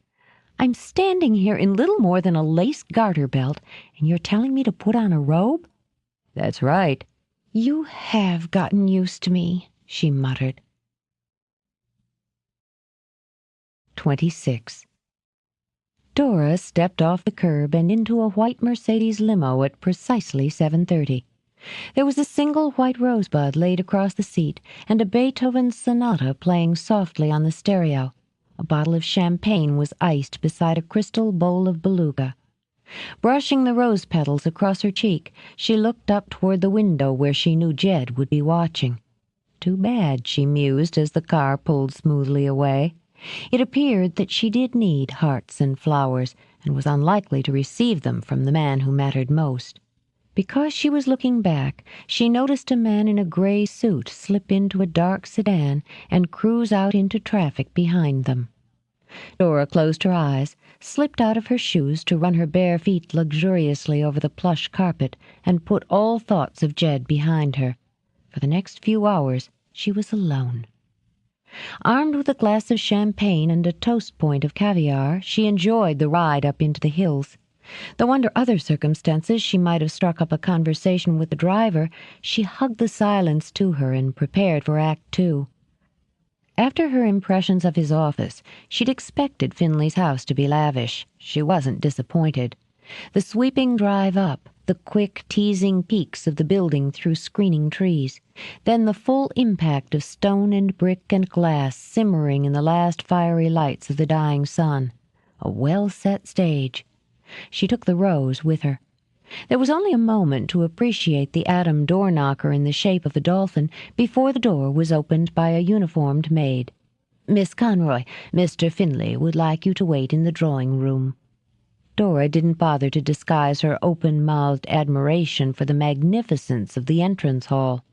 S2: "I'm standing here in little more than a lace garter belt, and you're telling me to put on a robe?"
S3: "That's right."
S2: "You have gotten used to me," she muttered.
S3: 26.
S2: Dora stepped off the curb and into a white Mercedes limo at precisely 7:30. There was a single white rosebud laid across the seat and a Beethoven sonata playing softly on the stereo. A bottle of champagne was iced beside a crystal bowl of beluga. Brushing the rose petals across her cheek, she looked up toward the window where she knew Jed would be watching. Too bad, she mused as the car pulled smoothly away. It appeared that she did need hearts and flowers, and was unlikely to receive them from the man who mattered most. Because she was looking back, she noticed a man in a gray suit slip into a dark sedan and cruise out into traffic behind them. Dora closed her eyes, slipped out of her shoes to run her bare feet luxuriously over the plush carpet, and put all thoughts of Jed behind her. For the next few hours, she was alone. Armed with a glass of champagne and a toast point of caviar, she enjoyed the ride up into the hills. Though under other circumstances she might have struck up a conversation with the driver, she hugged the silence to her and prepared for Act Two. After her impressions of his office, she'd expected Finley's house to be lavish. She wasn't disappointed. The sweeping drive up, the quick, teasing peeks of the building through screening trees, then the full impact of stone and brick and glass simmering in the last fiery lights of the dying sun. A well-set stage. She took the rose with her. There was only a moment to appreciate the atom door knocker in the shape of a dolphin before the door was opened by a uniformed maid. "Miss Conroy, Mr. Finley would like you to wait in the drawing-room." Dora didn't bother to disguise her open-mouthed admiration for the magnificence of the entrance hall.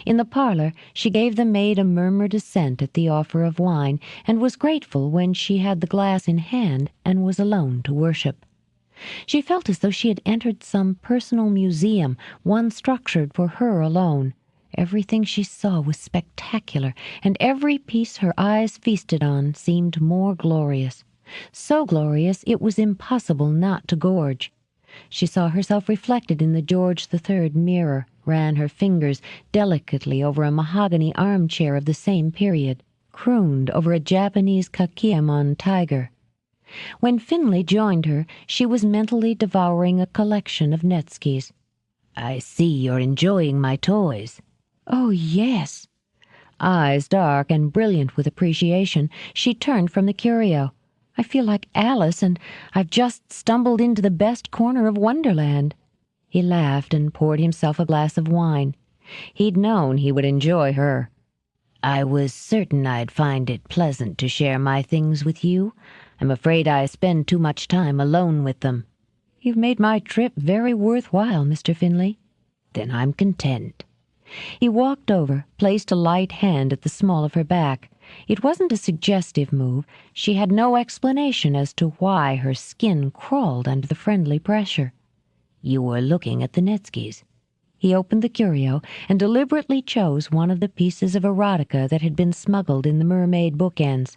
S2: In the parlor, she gave the maid a murmured assent at the offer of wine, and was grateful when she had the glass in hand and was alone to worship. She felt as though she had entered some personal museum, one structured for her alone. Everything she saw was spectacular, and every piece her eyes feasted on seemed more glorious. So glorious it was impossible not to gorge. She saw herself reflected in the George III mirror, ran her fingers delicately over a mahogany armchair of the same period, crooned over a Japanese Kakemon tiger. When Finley joined her, she was mentally devouring a collection of Netskis.
S1: "I see you're enjoying my toys."
S2: "Oh, yes." Eyes dark and brilliant with appreciation, she turned from the curio. "I feel like Alice, and I've just stumbled into the best corner of Wonderland." He laughed and poured himself a glass of wine. He'd known he would enjoy her.
S1: "I was certain I'd find it pleasant to share my things with you. I'm afraid I spend too much time alone with them."
S2: "You've made my trip very worthwhile, Mr. Finley."
S1: "Then I'm content."
S2: He walked over, placed a light hand at the small of her back. It wasn't a suggestive move. She had no explanation as to why her skin crawled under the friendly pressure.
S1: "You were looking at the Netskis."
S2: He opened the curio and deliberately chose one of the pieces of erotica that had been smuggled in the mermaid bookends.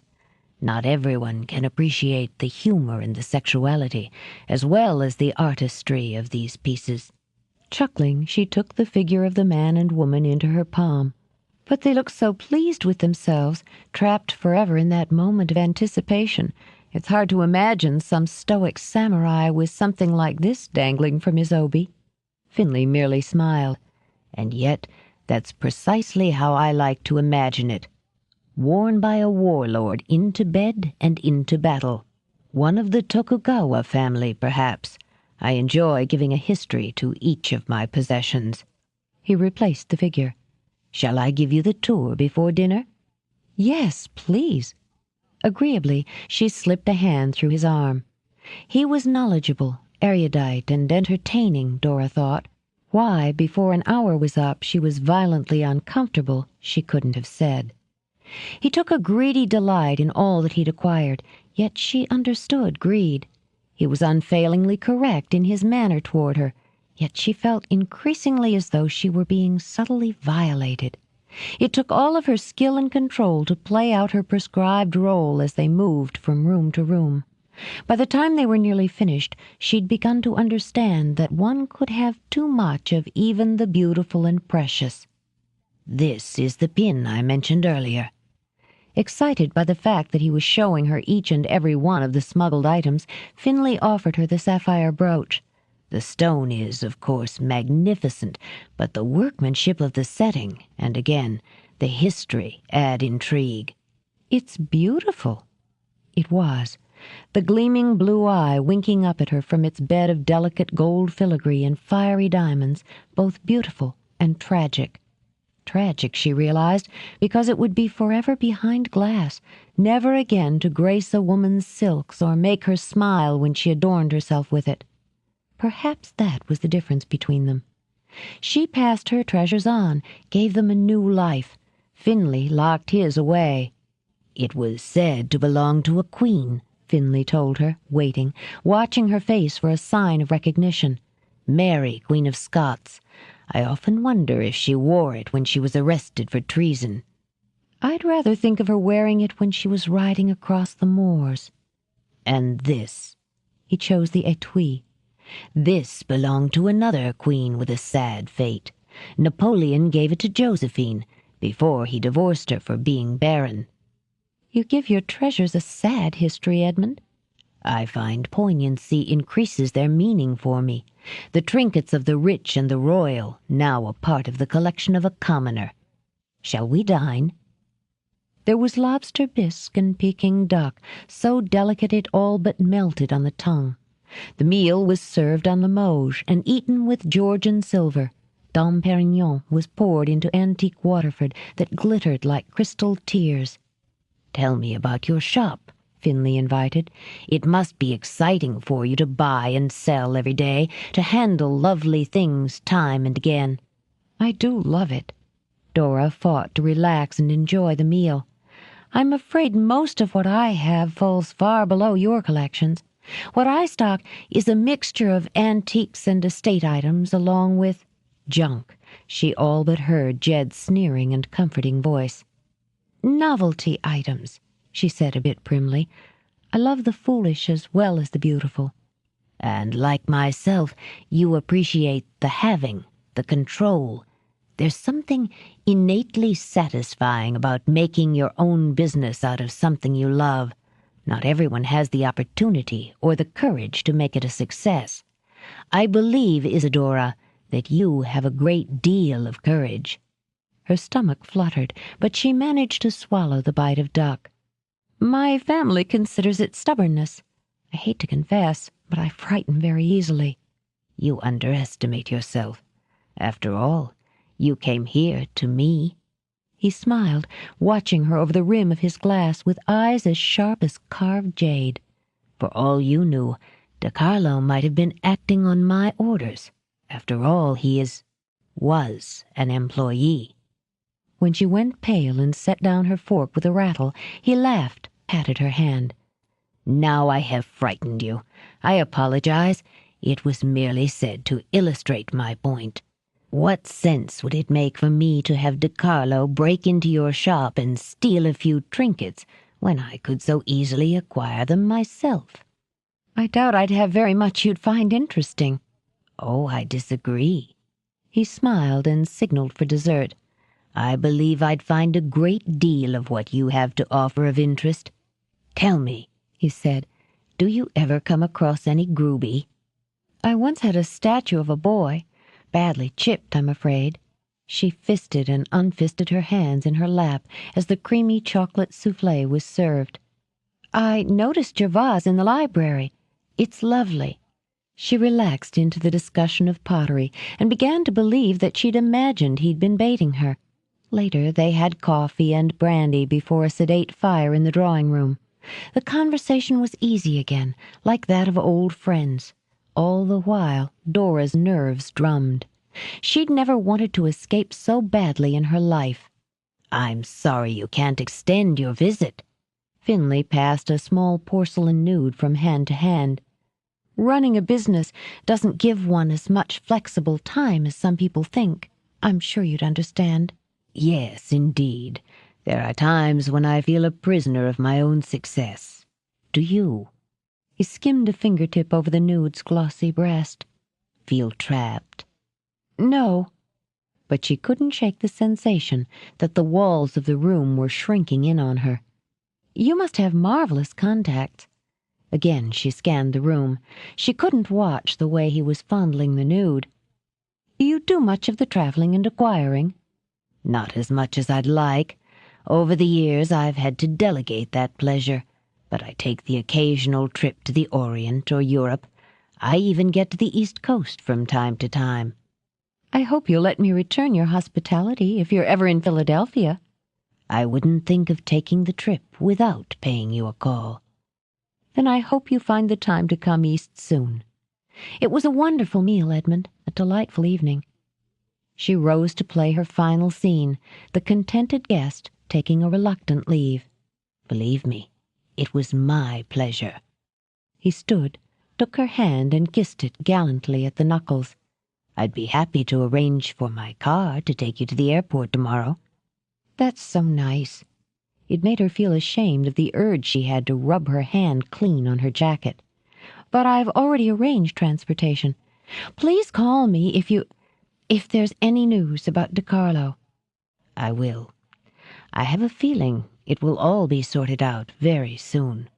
S1: Not everyone can appreciate the humor and the sexuality, as well as the artistry of these pieces.
S2: Chuckling, she took the figure of the man and woman into her palm. But they looked so pleased with themselves, trapped forever in that moment of anticipation. It's hard to imagine some stoic samurai with something like this dangling from his obi. Finley merely smiled.
S1: "And yet, That's precisely how I like to imagine it. Worn by a warlord into bed and into battle. One of the Tokugawa family, perhaps. I enjoy giving a history to each of my possessions."
S2: He replaced the figure.
S1: "Shall I give you the tour before dinner?"
S2: "Yes, please." Agreeably, she slipped a hand through his arm. He was knowledgeable, erudite, and entertaining, Dora thought. Why, before an hour was up, she was violently uncomfortable, she couldn't have said. He took a greedy delight in all that he'd acquired, yet she understood greed. He was unfailingly correct in his manner toward her, yet she felt increasingly as though she were being subtly violated. It took all of her skill and control to play out her prescribed role as they moved from room to room. By the time they were nearly finished, she'd begun to understand that one could have too much of even the beautiful and precious.
S1: "This is the pin I mentioned earlier."
S2: Excited by the fact that he was showing her each and every one of the smuggled items, Finley offered her the sapphire brooch.
S1: "The stone is, of course, magnificent, but the workmanship of the setting, and again, the history add intrigue."
S2: "It's beautiful." It was. The gleaming blue eye winking up at her from its bed of delicate gold filigree and fiery diamonds, both beautiful and tragic. Tragic, she realized, because it would be forever behind glass, never again to grace a woman's silks or make her smile when she adorned herself with it. Perhaps that was the difference between them. She passed her treasures on, gave them a new life. Finley locked his away.
S1: "It was said to belong to a queen,"
S2: Finley told her, waiting, watching her face for a sign of recognition.
S1: "Mary, Queen of Scots. I often wonder if she wore it when she was arrested for treason."
S2: "I'd rather think of her wearing it when she was riding across the moors."
S1: "And this?"
S2: He chose the etui.
S1: "This belonged to another queen with a sad fate. Napoleon gave it to Josephine before he divorced her for being barren."
S2: "You give your treasures a sad history, Edmund."
S1: "I find poignancy increases their meaning for me. The trinkets of the rich and the royal, now a part of the collection of a commoner. Shall we dine?"
S2: There was lobster bisque and Peking duck, so delicate it all but melted on the tongue. The meal was served on Limoges and eaten with Georgian silver. Dom Perignon was poured into antique Waterford that glittered like crystal tears.
S1: "Tell me about your shop," Finley invited. "It must be exciting for you to buy and sell every day, to handle lovely things time and again."
S2: "I do love it." Dora fought to relax and enjoy the meal. "I'm afraid most of what I have falls far below your collections. What I stock is a mixture of antiques and estate items along with—"
S1: "Junk,"
S2: she all but heard Jed's sneering and comforting voice. "Novelty items," she said a bit primly. "I love the foolish as well as the beautiful."
S1: "And like myself, you appreciate the having, the control. There's something innately satisfying about making your own business out of something you love. Not everyone has the opportunity or the courage to make it a success. I believe, Isadora, that you have a great deal of courage."
S2: Her stomach fluttered, but she managed to swallow the bite of duck. "My family considers it stubbornness. I hate to confess, but I frighten very easily."
S1: "You underestimate yourself. After all, you came here to me."
S2: He smiled, watching her over the rim of his glass with eyes as sharp as carved jade.
S1: "For all you knew, De Carlo might have been acting on my orders. After all, he was an employee."
S2: When she went pale and set down her fork with a rattle, he laughed, patted her hand.
S1: "Now I have frightened you. I apologize. It was merely said to illustrate my point. What sense would it make for me to have De Carlo break into your shop and steal a few trinkets when I could so easily acquire them myself?"
S2: "I doubt I'd have very much you'd find interesting."
S1: "Oh, I disagree."
S2: He smiled and signaled for dessert.
S1: "I believe I'd find a great deal of what you have to offer of interest. Tell me," he said, "do you ever come across any Gruby?"
S2: "I once had a statue of a boy. Badly chipped, I'm afraid." She fisted and unfisted her hands in her lap as the creamy chocolate soufflé was served. "I noticed your vase in the library. It's lovely." She relaxed into the discussion of pottery and began to believe that she'd imagined he'd been baiting her. Later they had coffee and brandy before a sedate fire in the drawing room. The conversation was easy again, like that of old friends. All the while, Dora's nerves drummed. She'd never wanted to escape so badly in her life.
S1: "I'm sorry you can't extend your visit."
S2: Finley passed a small porcelain nude from hand to hand. "Running a business doesn't give one as much flexible time as some people think. I'm sure you'd understand."
S1: "Yes, indeed. There are times when I feel a prisoner of my own success. Do you?"
S2: He skimmed a fingertip over the nude's glossy breast.
S1: "Feel trapped?"
S2: "No." But she couldn't shake the sensation that the walls of the room were shrinking in on her. "You must have marvelous contacts." Again she scanned the room. She couldn't watch the way he was fondling the nude. "You do much of the traveling and acquiring?"
S1: "Not as much as I'd like. Over the years I've had to delegate that pleasure, but I take the occasional trip to the Orient or Europe. I even get to the East Coast from time to time."
S2: "I hope you'll let me return your hospitality if you're ever in Philadelphia."
S1: "I wouldn't think of taking the trip without paying you a call."
S2: "Then I hope you find the time to come east soon. It was a wonderful meal, Edmund, a delightful evening." She rose to play her final scene, the contented guest taking a reluctant leave.
S1: "Believe me, it was my pleasure."
S2: He stood, took her hand and kissed it gallantly at the knuckles.
S1: "I'd be happy to arrange for my car to take you to the airport tomorrow."
S2: "That's so nice." It made her feel ashamed of the urge she had to rub her hand clean on her jacket. "But I've already arranged transportation. Please call me if there's any news about DiCarlo."
S1: "I will. I have a feeling it will all be sorted out very soon."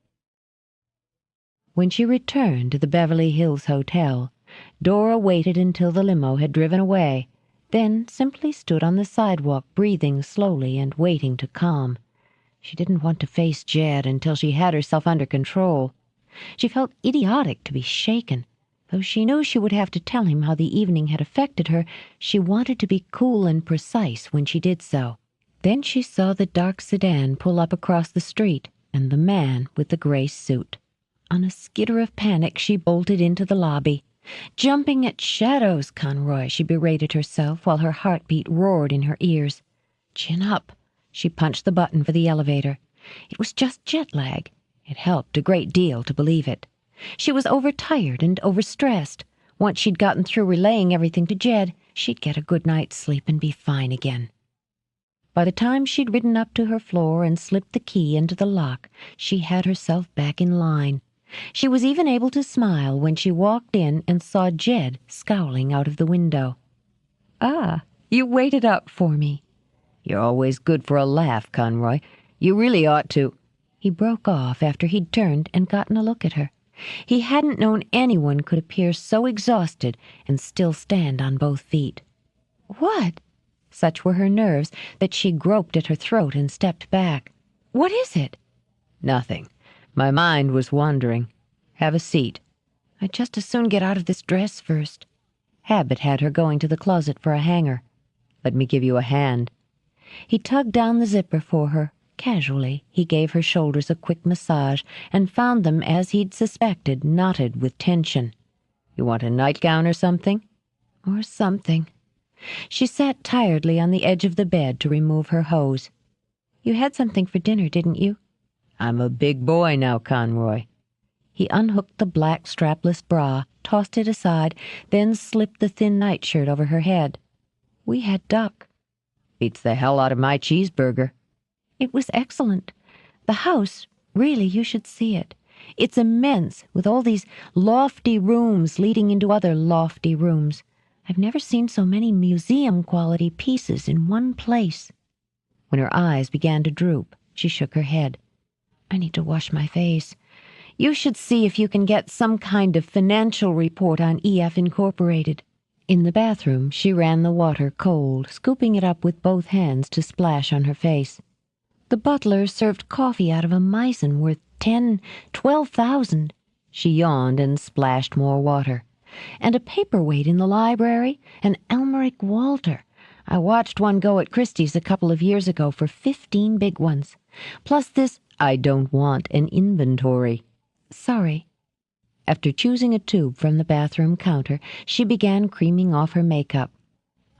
S2: When she returned to the Beverly Hills Hotel, Dora waited until the limo had driven away, then simply stood on the sidewalk breathing slowly and waiting to calm. She didn't want to face Jed until she had herself under control. She felt idiotic to be shaken. Though she knew she would have to tell him how the evening had affected her, she wanted to be cool and precise when she did so. Then she saw the dark sedan pull up across the street, and the man with the gray suit. On a skitter of panic, she bolted into the lobby. "Jumping at shadows, Conroy," she berated herself while her heartbeat roared in her ears. Chin up. She punched the button for the elevator. It was just jet lag. It helped a great deal to believe it. She was overtired and overstressed. Once she'd gotten through relaying everything to Jed, she'd get a good night's sleep and be fine again. By the time she'd ridden up to her floor and slipped the key into the lock, she had herself back in line. She was even able to smile when she walked in and saw Jed scowling out of the window. "Ah, you waited up for me."
S1: "You're always good for a laugh, Conroy. You really ought to—"
S2: He broke off after he'd turned and gotten a look at her. He hadn't known anyone could appear so exhausted and still stand on both feet. "What?" Such were her nerves that she groped at her throat and stepped back. "What is it?"
S1: "Nothing. My mind was wandering. Have a seat."
S2: "I'd just as soon get out of this dress first." Habit had her going to the closet for a hanger.
S1: "Let me give you a hand."
S2: He tugged down the zipper for her. Casually, he gave her shoulders a quick massage and found them, as he'd suspected, knotted with tension.
S1: "You want a nightgown or something?"
S2: "Or something." She sat tiredly on the edge of the bed to remove her hose. "You had something for dinner, didn't you?"
S1: "I'm a big boy now, Conroy."
S2: He unhooked the black strapless bra, tossed it aside, then slipped the thin nightshirt over her head. "We had duck."
S1: "Beats the hell out of my cheeseburger."
S2: "It was excellent. The house, really, you should see it. It's immense, with all these lofty rooms leading into other lofty rooms. I've never seen so many museum-quality pieces in one place." When her eyes began to droop, she shook her head. "I need to wash my face. You should see if you can get some kind of financial report on EF Incorporated. In the bathroom, she ran the water cold, scooping it up with both hands to splash on her face. The butler served coffee out of a Meissen worth 12,000. She yawned and splashed more water. And a paperweight in the library, an Elmerick Walter. I watched one go at Christie's a couple of years ago for 15 big ones. Plus this, I don't want an inventory. Sorry. After choosing a tube from the bathroom counter, she began creaming off her makeup.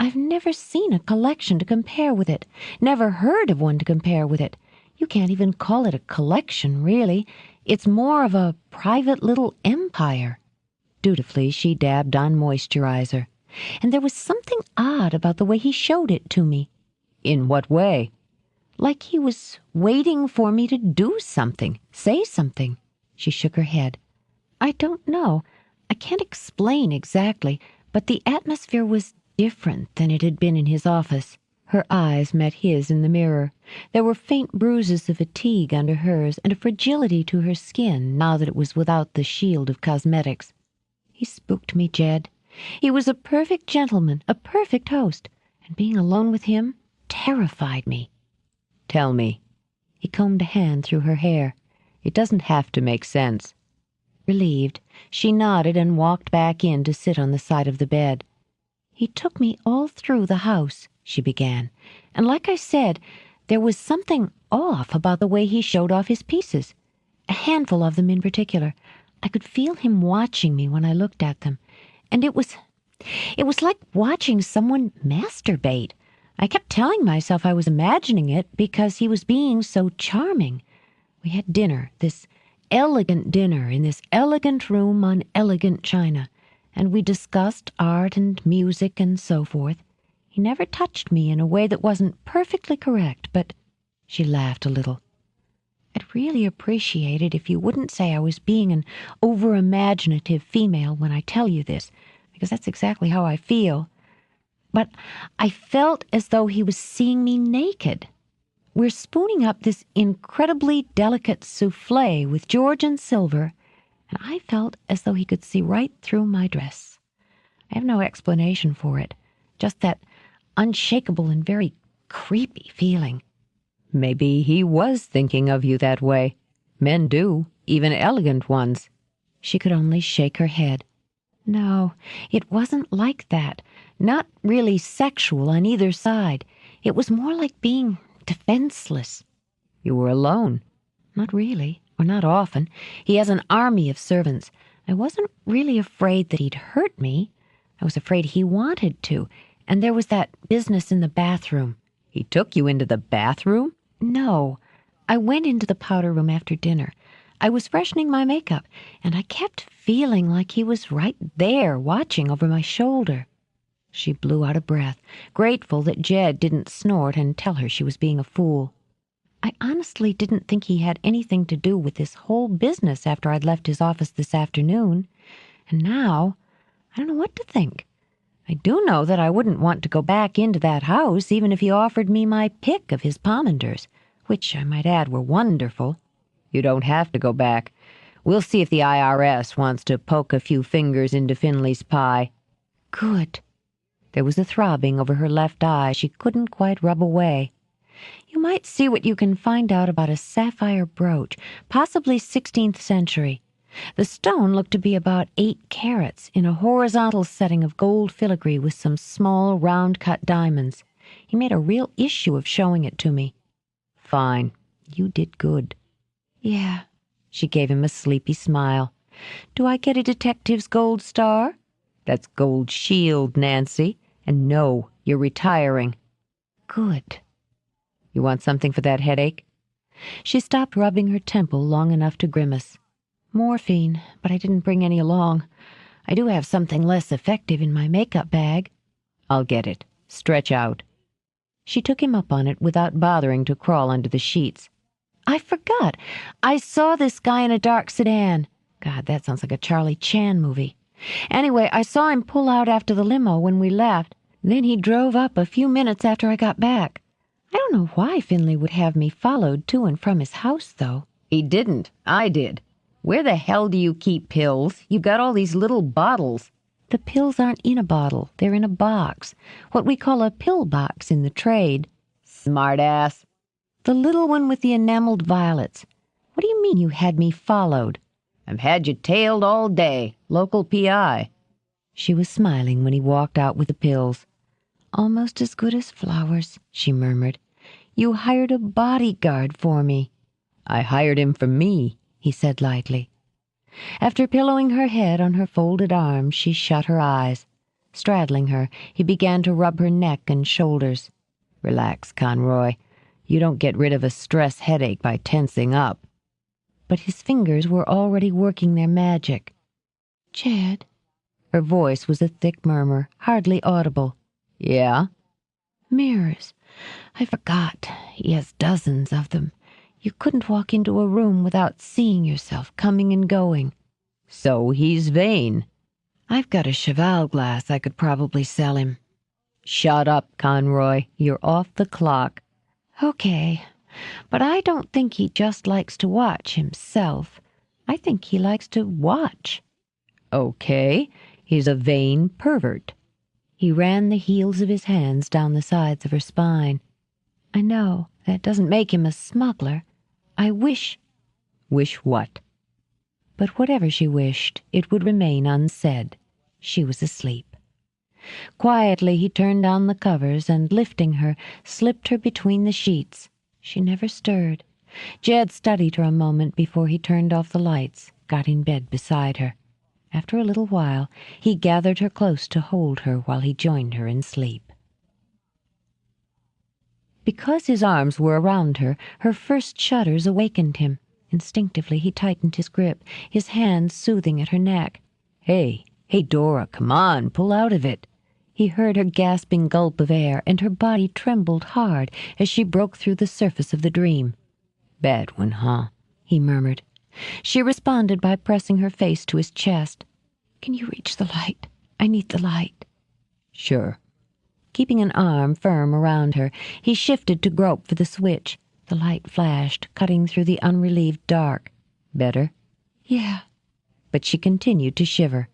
S2: I've never seen a collection to compare with it, never heard of one to compare with it. You can't even call it a collection, really. It's more of a private little empire. Dutifully, she dabbed on moisturizer. And there was something odd about the way he showed it to me.
S1: In what way?
S2: Like he was waiting for me to do something, say something. She shook her head. I don't know. I can't explain exactly, but the atmosphere was different than it had been in his office. Her eyes met his in the mirror. There were faint bruises of fatigue under hers and a fragility to her skin now that it was without the shield of cosmetics. He spooked me, Jed. He was a perfect gentleman, a perfect host, and being alone with him terrified me.
S1: Tell me.
S2: He combed a hand through her hair.
S1: It doesn't have to make sense.
S2: Relieved, she nodded and walked back in to sit on the side of the bed. He took me all through the house, she began, and like I said, there was something off about the way he showed off his pieces. A handful of them in particular. I could feel him watching me when I looked at them, and it was like watching someone masturbate. I kept telling myself I was imagining it because he was being so charming. We had dinner, this elegant dinner in this elegant room on elegant china, and we discussed art and music and so forth. He never touched me in a way that wasn't perfectly correct, but she laughed a little. I'd really appreciate it if you wouldn't say I was being an over-imaginative female when I tell you this, because that's exactly how I feel. But I felt as though he was seeing me naked. We're spooning up this incredibly delicate souffle with Georgian silver, and I felt as though he could see right through my dress. I have no explanation for it, just that unshakable and very creepy feeling.
S1: Maybe he was thinking of you that way. Men do, even elegant ones.
S2: She could only shake her head. No, it wasn't like that. Not really sexual on either side. It was more like being defenseless.
S1: You were alone.
S2: Not really, or not often. He has an army of servants. I wasn't really afraid that he'd hurt me. I was afraid he wanted to, and there was that business in the bathroom.
S1: He took you into the bathroom?
S2: No. I went into the powder room after dinner. I was freshening my makeup, and I kept feeling like he was right there, watching over my shoulder. She blew out a breath, grateful that Jed didn't snort and tell her she was being a fool. I honestly didn't think he had anything to do with this whole business after I'd left his office this afternoon. And now, I don't know what to think. I do know that I wouldn't want to go back into that house even if he offered me my pick of his pomanders, which, I might add, were wonderful.
S1: You don't have to go back. We'll see if the IRS wants to poke a few fingers into Finley's pie.
S2: Good.
S1: There was a throbbing over her left eye she couldn't quite rub away.
S2: You might see what you can find out about a sapphire brooch, possibly 16th century. The stone looked to be about 8 carats in a horizontal setting of gold filigree with some small round-cut diamonds. He made a real issue of showing it to me.
S1: Fine. You did good.
S2: Yeah.
S1: She gave him a sleepy smile.
S2: Do I get a detective's gold star?
S1: That's gold shield, Nancy. And no, you're retiring.
S2: Good.
S1: You want something for that headache?
S2: She stopped rubbing her temple long enough to grimace. Morphine, but I didn't bring any along. I do have something less effective in my makeup bag.
S1: I'll get it. Stretch out.
S2: She took him up on it without bothering to crawl under the sheets. I forgot. I saw this guy in a dark sedan. God, that sounds like a Charlie Chan movie. Anyway, I saw him pull out after the limo when we left. Then he drove up a few minutes after I got back. I don't know why Finley would have me followed to and from his house, though.
S1: He didn't. I did. Where the hell do you keep pills? You've got all these little bottles.
S2: The pills aren't in a bottle. They're in a box. What we call a pill box in the trade.
S3: Smartass.
S2: The little one with the enameled violets. What do you mean you had me followed?
S3: I've had you tailed all day. Local PI.
S2: She was smiling when he walked out with the pills. Almost as good as flowers, she murmured. You hired a bodyguard for me.
S3: I hired him for me,
S2: he said lightly. After pillowing her head on her folded arms, she shut her eyes. Straddling her, he began to rub her neck and shoulders.
S3: Relax, Conroy. You don't get rid of a stress headache by tensing up.
S2: But his fingers were already working their magic. Jed. Her voice was a thick murmur, hardly audible.
S3: Yeah?
S2: Mirrors. I forgot. He has dozens of them. You couldn't walk into a room without seeing yourself coming and going.
S3: So he's vain.
S2: I've got a cheval glass I could probably sell him.
S3: Shut up, Conroy. You're off the clock.
S2: Okay, but I don't think he just likes to watch himself. I think he likes to watch.
S3: Okay, he's a vain pervert.
S2: He ran the heels of his hands down the sides of her spine. I know, that doesn't make him a smuggler. I wish...
S3: Wish what?
S2: But whatever she wished, it would remain unsaid. She was asleep. Quietly he turned down the covers and, lifting her, slipped her between the sheets. She never stirred. Jed studied her a moment before he turned off the lights, got in bed beside her. After a little while, he gathered her close to hold her while he joined her in sleep. Because his arms were around her, her first shudders awakened him. Instinctively he tightened his grip, his hands soothing at her neck.
S3: Hey, Dora, come on, pull out of it.
S2: He heard her gasping gulp of air, and her body trembled hard as she broke through the surface of the dream.
S3: Bad one, huh?
S2: He murmured. She responded by pressing her face to his chest. Can you reach the light? I need the light.
S3: Sure.
S2: Keeping an arm firm around her, he shifted to grope for the switch. The light flashed, cutting through the unrelieved dark.
S3: Better?
S2: Yeah.
S3: But she continued to shiver.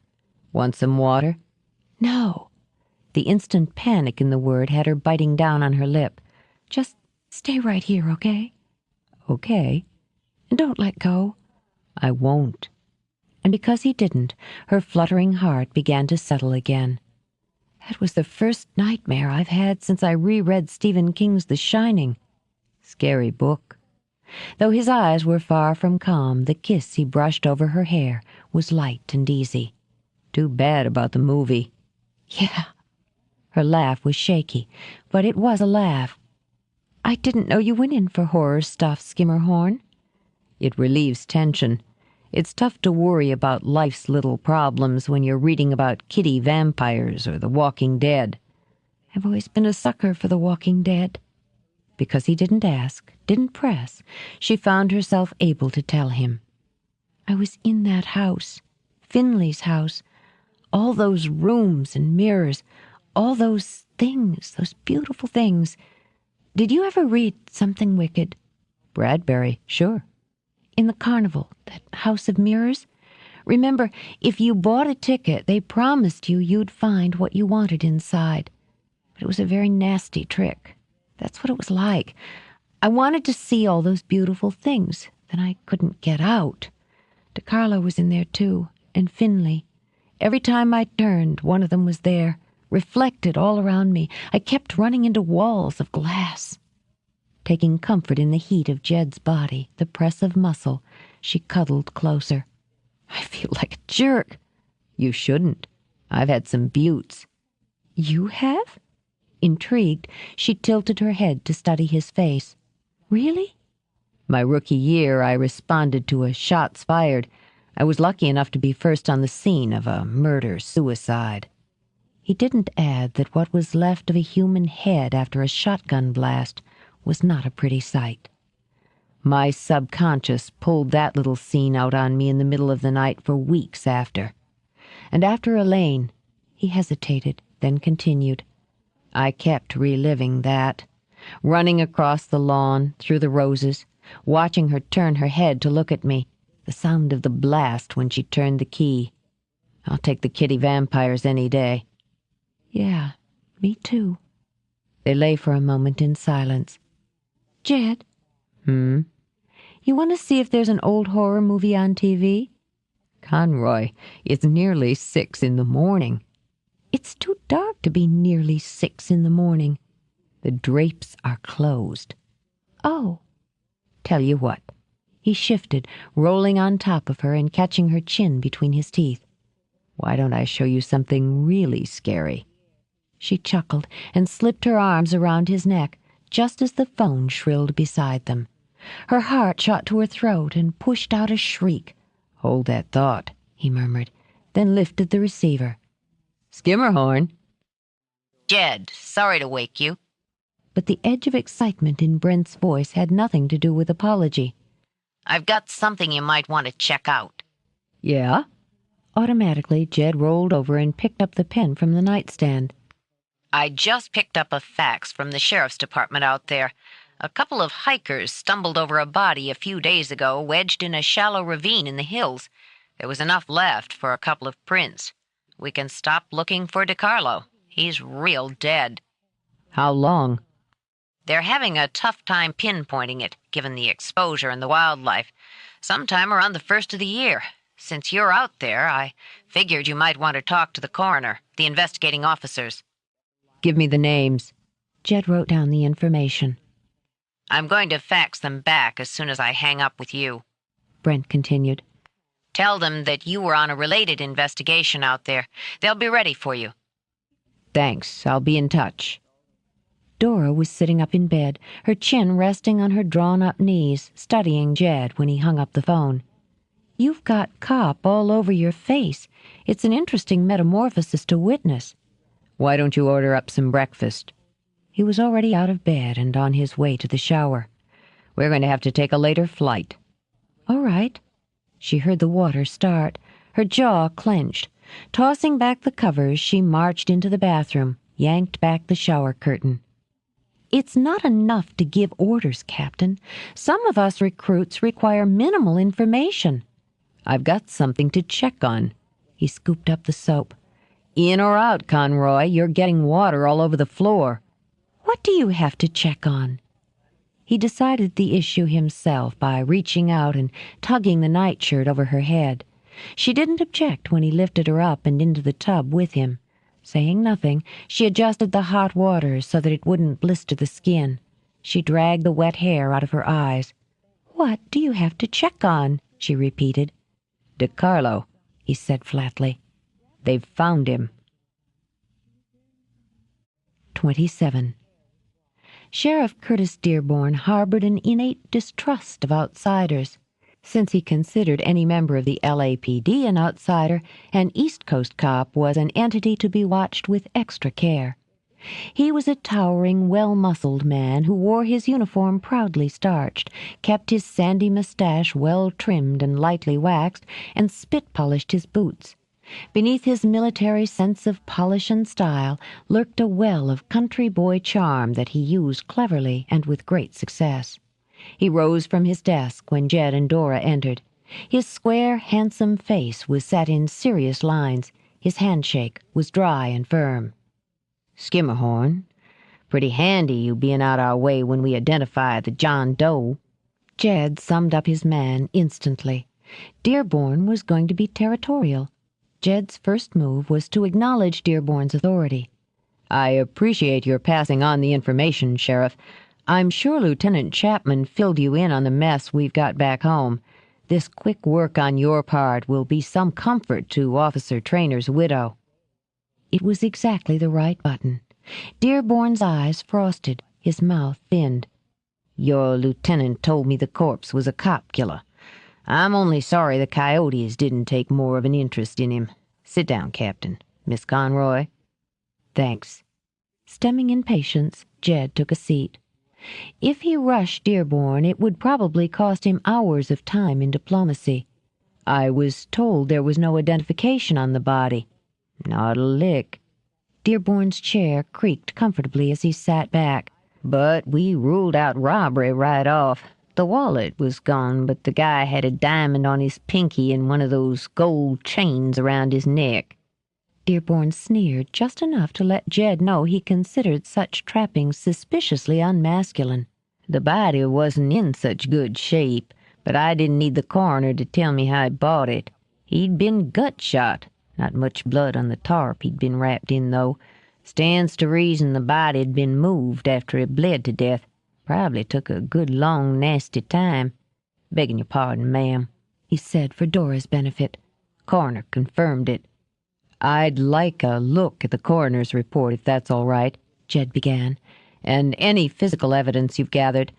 S3: Want some water?
S2: No.
S3: The instant panic in the word had her biting down on her lip.
S2: Just stay right here, okay?
S3: Okay.
S2: And don't let go.
S3: I won't.
S2: And because he didn't, her fluttering heart began to settle again. That was the first nightmare I've had since I reread Stephen King's The Shining.
S3: Scary book.
S2: Though his eyes were far from calm, the kiss he brushed over her hair was light and easy.
S3: Too bad about the movie.
S2: Yeah. Her laugh was shaky, but it was a laugh. I didn't know you went in for horror stuff, Skimmerhorn.
S3: It relieves tension. It's tough to worry about life's little problems when you're reading about kitty vampires or The Walking Dead.
S2: I've always been a sucker for The Walking Dead. Because he didn't ask, didn't press, she found herself able to tell him. I was in that house, Finley's house, all those rooms and mirrors, all those things, those beautiful things. Did you ever read Something Wicked?
S3: Bradbury, sure.
S2: In the carnival, that house of mirrors? Remember, if you bought a ticket, they promised you'd find what you wanted inside. But it was a very nasty trick. That's what it was like. I wanted to see all those beautiful things. Then I couldn't get out. DiCarlo was in there too, and Finley. Every time I turned, one of them was there, reflected all around me. I kept running into walls of glass. Taking comfort in the heat of Jed's body, the press of muscle, she cuddled closer. I feel like a jerk.
S3: You shouldn't. I've had some buttes.
S2: You have? Intrigued, she tilted her head to study his face. Really?
S3: My rookie year, I responded to a shots fired. I was lucky enough to be first on the scene of a murder-suicide.
S2: He didn't add that what was left of a human head after a shotgun blast was not a pretty sight.
S3: My subconscious pulled that little scene out on me in the middle of the night for weeks after. And after Elaine,
S2: he hesitated, then continued.
S3: I kept reliving that, running across the lawn, through the roses, watching her turn her head to look at me, the sound of the blast when she turned the key. I'll take the kitty vampires any day.
S2: Yeah, me too. They lay for a moment in silence. Jed? You want to see if there's an old horror movie on TV?
S3: Conroy, it's nearly 6 in the morning.
S2: It's too dark to be nearly 6 in the morning.
S3: The drapes are closed.
S2: Oh.
S3: Tell you what.
S2: He shifted, rolling on top of her and catching her chin between his teeth.
S3: Why don't I show you something really scary?
S2: She chuckled and slipped her arms around his neck just as the phone shrilled beside them. Her heart shot to her throat and pushed out a shriek.
S3: Hold that thought,
S2: he murmured, then lifted the receiver.
S3: Skimmerhorn.
S1: Jed, sorry to wake you.
S2: But the edge of excitement in Brent's voice had nothing to do with apology.
S1: I've got something you might want to check out.
S3: Yeah?
S2: Automatically, Jed rolled over and picked up the pen from the nightstand.
S1: I just picked up a fax from the sheriff's department out there. A couple of hikers stumbled over a body a few days ago wedged in a shallow ravine in the hills. There was enough left for a couple of prints. We can stop looking for DiCarlo. He's real dead.
S3: How long?
S1: They're having a tough time pinpointing it, given the exposure and the wildlife. Sometime around the 1st of the year. Since you're out there, I figured you might want to talk to the coroner, the investigating officers.
S3: Give me the names.
S2: Jed wrote down the information.
S1: I'm going to fax them back as soon as I hang up with you.
S2: Brent continued.
S1: Tell them that you were on a related investigation out there. They'll be ready for you.
S3: Thanks. I'll be in touch.
S2: Dora was sitting up in bed, her chin resting on her drawn-up knees, studying Jed when he hung up the phone. You've got cop all over your face. It's an interesting metamorphosis to witness.
S3: Why don't you order up some breakfast?
S2: He was already out of bed and on his way to the shower.
S3: We're going to have to take a later flight.
S2: All right. She heard the water start. Her jaw clenched. Tossing back the covers, she marched into the bathroom, yanked back the shower curtain. It's not enough to give orders, Captain. Some of us recruits require minimal information.
S3: I've got something to check on.
S2: He scooped up the soap.
S3: In or out, Conroy? You're getting water all over the floor.
S2: What do you have to check on? He decided the issue himself by reaching out and tugging the nightshirt over her head. She didn't object when he lifted her up and into the tub with him. Saying nothing, she adjusted the hot water so that it wouldn't blister the skin. She dragged the wet hair out of her eyes. What do you have to check on? She repeated.
S3: DiCarlo,
S2: he said flatly.
S3: They've found him.
S2: 27. Sheriff Curtis Dearborn harbored an innate distrust of outsiders. Since he considered any member of the LAPD an outsider, an East Coast cop was an entity to be watched with extra care. He was a towering, well-muscled man who wore his uniform proudly starched, kept his sandy mustache well trimmed and lightly waxed, and spit-polished his boots. Beneath his military sense of polish and style lurked a well of country boy charm that he used cleverly and with great success. He rose from his desk when Jed and Dora entered. His square, handsome face was set in serious lines. His handshake was dry and firm.
S3: Skimmerhorn, pretty handy you being out our way when we identify the John Doe.
S2: Jed summed up his man instantly. Dearborn was going to be territorial. Jed's first move was to acknowledge Dearborn's authority.
S3: I appreciate your passing on the information, Sheriff. I'm sure Lieutenant Chapman filled you in on the mess we've got back home. This quick work on your part will be some comfort to Officer Trainor's widow.
S2: It was exactly the right button. Dearborn's eyes frosted, his mouth thinned.
S3: Your lieutenant told me the corpse was a cop killer. I'm only sorry the coyotes didn't take more of an interest in him. Sit down, Captain. Miss Conroy.
S2: Thanks. Stemming in patience, Jed took a seat. If he rushed Dearborn, it would probably cost him hours of time in diplomacy.
S3: I was told there was no identification on the body. Not a lick.
S2: Dearborn's chair creaked comfortably as he sat back.
S3: But we ruled out robbery right off. The wallet was gone, but the guy had a diamond on his pinky and one of those gold chains around his neck.
S2: Dearborn sneered just enough to let Jed know he considered such trappings suspiciously unmasculine.
S3: The body wasn't in such good shape, but I didn't need the coroner to tell me how he bought it. He'd been gut shot. Not much blood on the tarp he'd been wrapped in, though. Stands to reason the body'd been moved after it bled to death. Probably took a good long nasty time. Begging your pardon, ma'am,
S2: he said for Dora's benefit.
S3: Coroner confirmed it. I'd like a look at the coroner's report, if that's all right, Jed began, and any physical evidence you've gathered.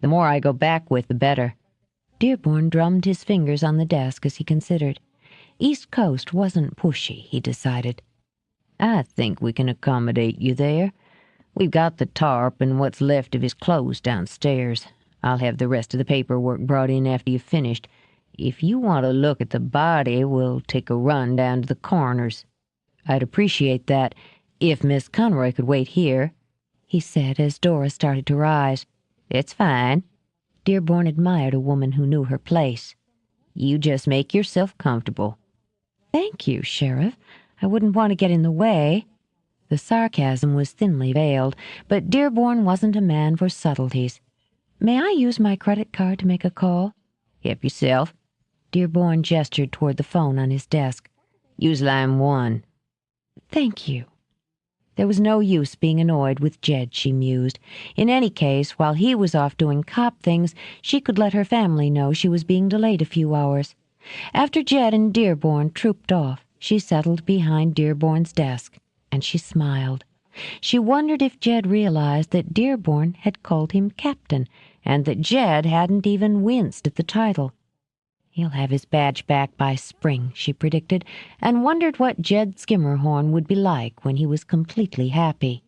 S3: The more I go back with, the better.
S2: Dearborn drummed his fingers on the desk as he considered. East Coast wasn't pushy, he decided.
S3: I think we can accommodate you there. We've got the tarp and what's left of his clothes downstairs. I'll have the rest of the paperwork brought in after you've finished. If you want to look at the body, we'll take a run down to the coroner's. I'd appreciate that if Miss Conroy could wait here,
S2: he said as Dora started to rise.
S3: It's fine.
S2: Dearborn admired a woman who knew her place.
S3: You just make yourself comfortable.
S2: Thank you, Sheriff. I wouldn't want to get in the way. The sarcasm was thinly veiled, but Dearborn wasn't a man for subtleties. May I use my credit card to make a call?
S3: Help yourself.
S2: Dearborn gestured toward the phone on his desk.
S3: Use line 1.
S2: Thank you. There was no use being annoyed with Jed, she mused. In any case, while he was off doing cop things, she could let her family know she was being delayed a few hours. After Jed and Dearborn trooped off, she settled behind Dearborn's desk, and she smiled. She wondered if Jed realized that Dearborn had called him Captain, and that Jed hadn't even winced at the title. He'll have his badge back by spring, she predicted, and wondered what Jed Skimmerhorn would be like when he was completely happy.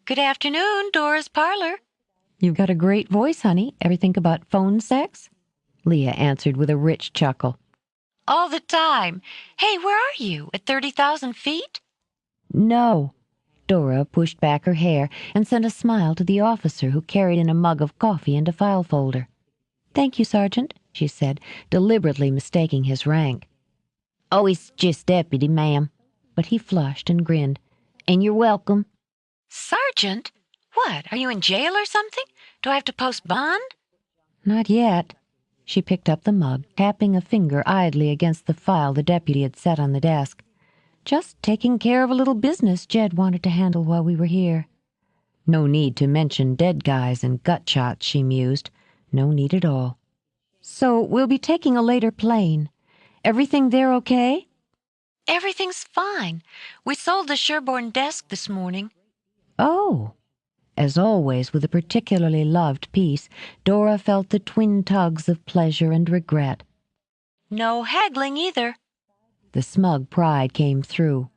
S4: Good afternoon, Dora's parlor.
S2: You've got a great voice, honey. Ever think about phone sex? Leah answered with a rich chuckle.
S4: All the time. Hey, where are you? At 30,000 feet?
S2: No. Dora pushed back her hair and sent a smile to the officer who carried in a mug of coffee and a file folder. Thank you, Sergeant, she said, deliberately mistaking his rank.
S3: Oh, it's just deputy, ma'am.
S2: But he flushed and grinned.
S3: And you're welcome.
S4: Sergeant? What, are you in jail or something? Do I have to post bond?
S2: Not yet. She picked up the mug, tapping a finger idly against the file the deputy had set on the desk. Just taking care of a little business Jed wanted to handle while we were here. No need to mention dead guys and gut shots, she mused. No need at all. So we'll be taking a later plane. Everything there okay?
S4: Everything's fine. We sold the Sherborne desk this morning.
S2: Oh. As always, with a particularly loved piece, Dora felt the twin tugs of pleasure and regret.
S4: No haggling either.
S2: The smug pride came through.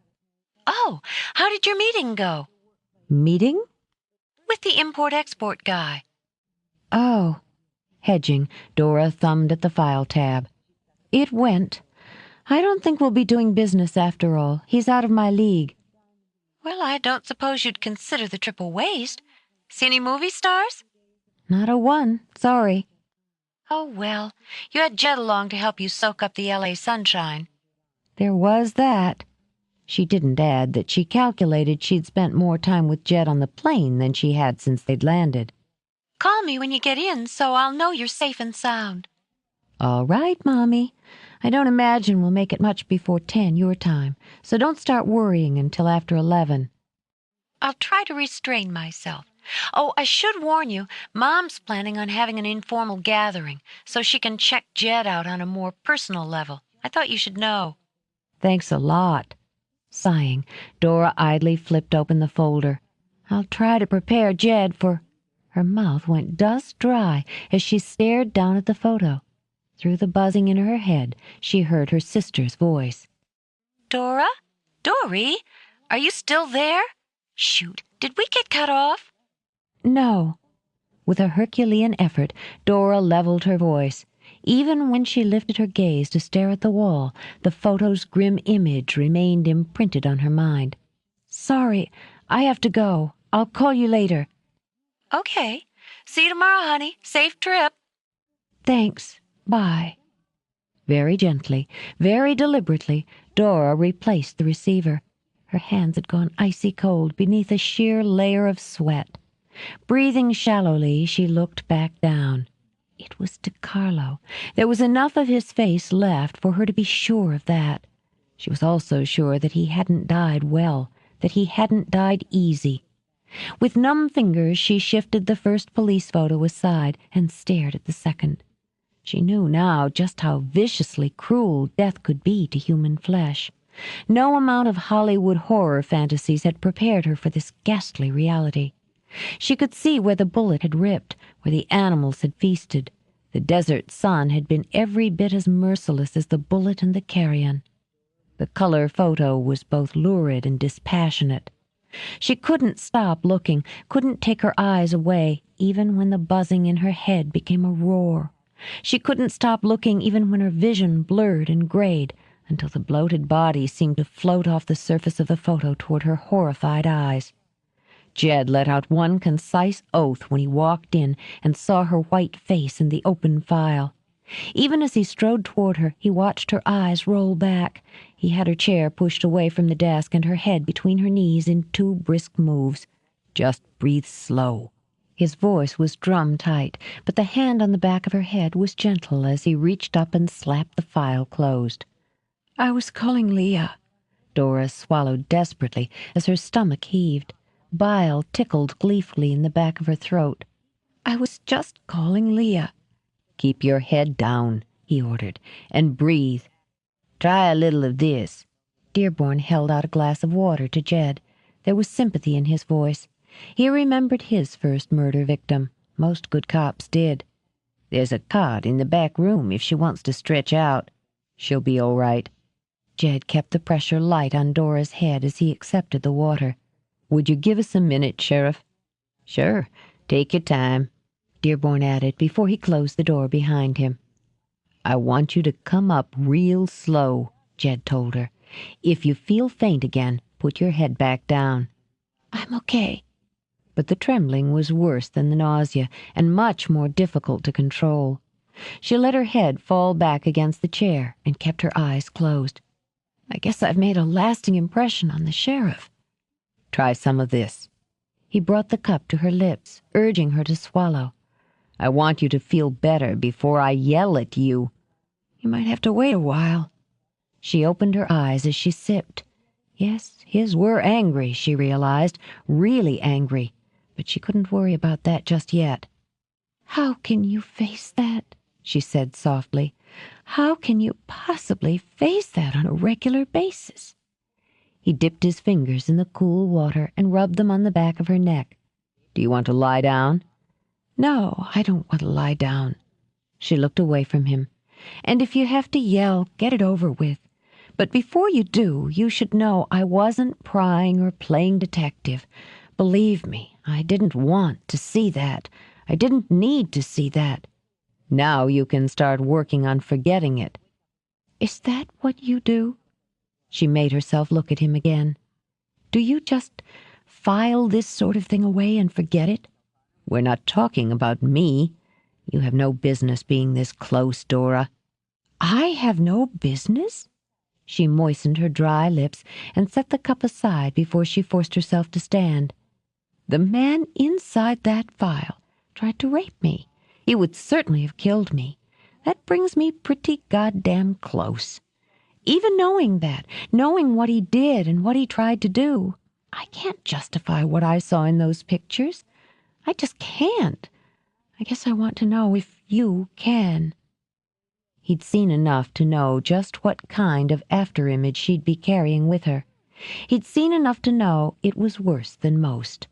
S4: Oh, how did your meeting go?
S2: Meeting?
S4: With the import-export guy.
S2: Oh. Hedging, Dora thumbed at the file tab. It went. I don't think we'll be doing business after all. He's out of my league.
S4: Well, I don't suppose you'd consider the triple waste. See any movie stars?
S2: Not a one, sorry.
S4: Oh, well, you had Jed along to help you soak up the L.A. sunshine.
S2: There was that. She didn't add that she calculated she'd spent more time with Jed on the plane than she had since they'd landed.
S4: Call me when you get in so I'll know you're safe and sound.
S2: All right, Mommy. I don't imagine we'll make it much before 10 your time, so don't start worrying until after 11.
S4: I'll try to restrain myself. Oh, I should warn you, Mom's planning on having an informal gathering so she can check Jed out on a more personal level. I thought you should know.
S2: Thanks a lot. Sighing, Dora idly flipped open the folder. I'll try to prepare Jed for... Her mouth went dust dry as she stared down at the photo. Through the buzzing in her head, she heard her sister's voice.
S4: Dora? Dory? Are you still there? Shoot, did we get cut off?
S2: No. With a Herculean effort, Dora leveled her voice. Even when she lifted her gaze to stare at the wall, the photo's grim image remained imprinted on her mind. Sorry, I have to go. I'll call you later.
S4: Okay. See you tomorrow, honey. Safe trip.
S2: Thanks. Bye. Very gently, very deliberately, Dora replaced the receiver. Her hands had gone icy cold beneath a sheer layer of sweat. Breathing shallowly, she looked back down. It was DiCarlo. There was enough of his face left for her to be sure of that. She was also sure that he hadn't died well, that he hadn't died easy. With numb fingers, she shifted the first police photo aside and stared at the second. She knew now just how viciously cruel death could be to human flesh. No amount of Hollywood horror fantasies had prepared her for this ghastly reality. She could see where the bullet had ripped, where the animals had feasted. The desert sun had been every bit as merciless as the bullet and the carrion. The color photo was both lurid and dispassionate. She couldn't stop looking, couldn't take her eyes away, even when the buzzing in her head became a roar. She couldn't stop looking even when her vision blurred and grayed, until the bloated body seemed to float off the surface of the photo toward her horrified eyes. Jed let out one concise oath when he walked in and saw her white face in the open file. Even as he strode toward her, he watched her eyes roll back. He had her chair pushed away from the desk and her head between her knees in 2 brisk moves. Just breathe slow. His voice was drum-tight, but the hand on the back of her head was gentle as he reached up and slapped the file closed. "I was calling Leah." Dora swallowed desperately as her stomach heaved. Bile tickled gleefully in the back of her throat. "I was just calling Leah." "Keep your head down," he ordered, "and breathe. Try a little of this." Dearborn held out a glass of water to Jed. There was sympathy in his voice. He remembered his first murder victim. Most good cops did. "There's a cot in the back room if she wants to stretch out. She'll be all right." Jed kept the pressure light on Dora's head as he accepted the water. "Would you give us a minute, Sheriff?" "Sure. Take your time," Dearborn added before he closed the door behind him. "I want you to come up real slow," Jed told her. "If you feel faint again, put your head back down." "I'm okay." But the trembling was worse than the nausea and much more difficult to control. She let her head fall back against the chair and kept her eyes closed. "I guess I've made a lasting impression on the sheriff." "Try some of this." He brought the cup to her lips, urging her to swallow. "I want you to feel better before I yell at you." "You might have to wait a while." She opened her eyes as she sipped. Yes, his were angry, she realized, really angry, but she couldn't worry about that just yet. "How can you face that?" she said softly. "How can you possibly face that on a regular basis?" He dipped his fingers in the cool water and rubbed them on the back of her neck. "Do you want to lie down?" "No, I don't want to lie down." She looked away from him. "And if you have to yell, get it over with. But before you do, you should know I wasn't prying or playing detective. Believe me, I didn't want to see that. I didn't need to see that. Now you can start working on forgetting it." "Is that what you do?" She made herself look at him again. "Do you just file this sort of thing away and forget it?" "We're not talking about me. You have no business being this close, Dora." "I have no business?" She moistened her dry lips and set the cup aside before she forced herself to stand. "The man inside that file tried to rape me. He would certainly have killed me. That brings me pretty goddamn close. Even knowing that, knowing what he did and what he tried to do, I can't justify what I saw in those pictures. I just can't. I guess I want to know if you can." He'd seen enough to know just what kind of afterimage she'd be carrying with her. He'd seen enough to know it was worse than most.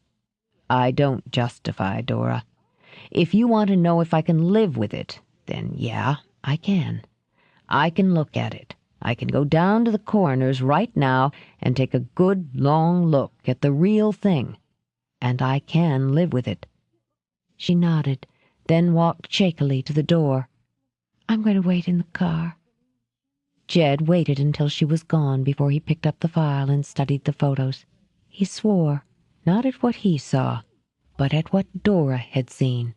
S2: "I don't justify, Dora. If you want to know if I can live with it, then yeah, I can. I can look at it. I can go down to the coroner's right now and take a good long look at the real thing. And I can live with it." She nodded, then walked shakily to the door. "I'm going to wait in the car." Jed waited until she was gone before he picked up the file and studied the photos. He swore, not at what he saw, but at what Dora had seen.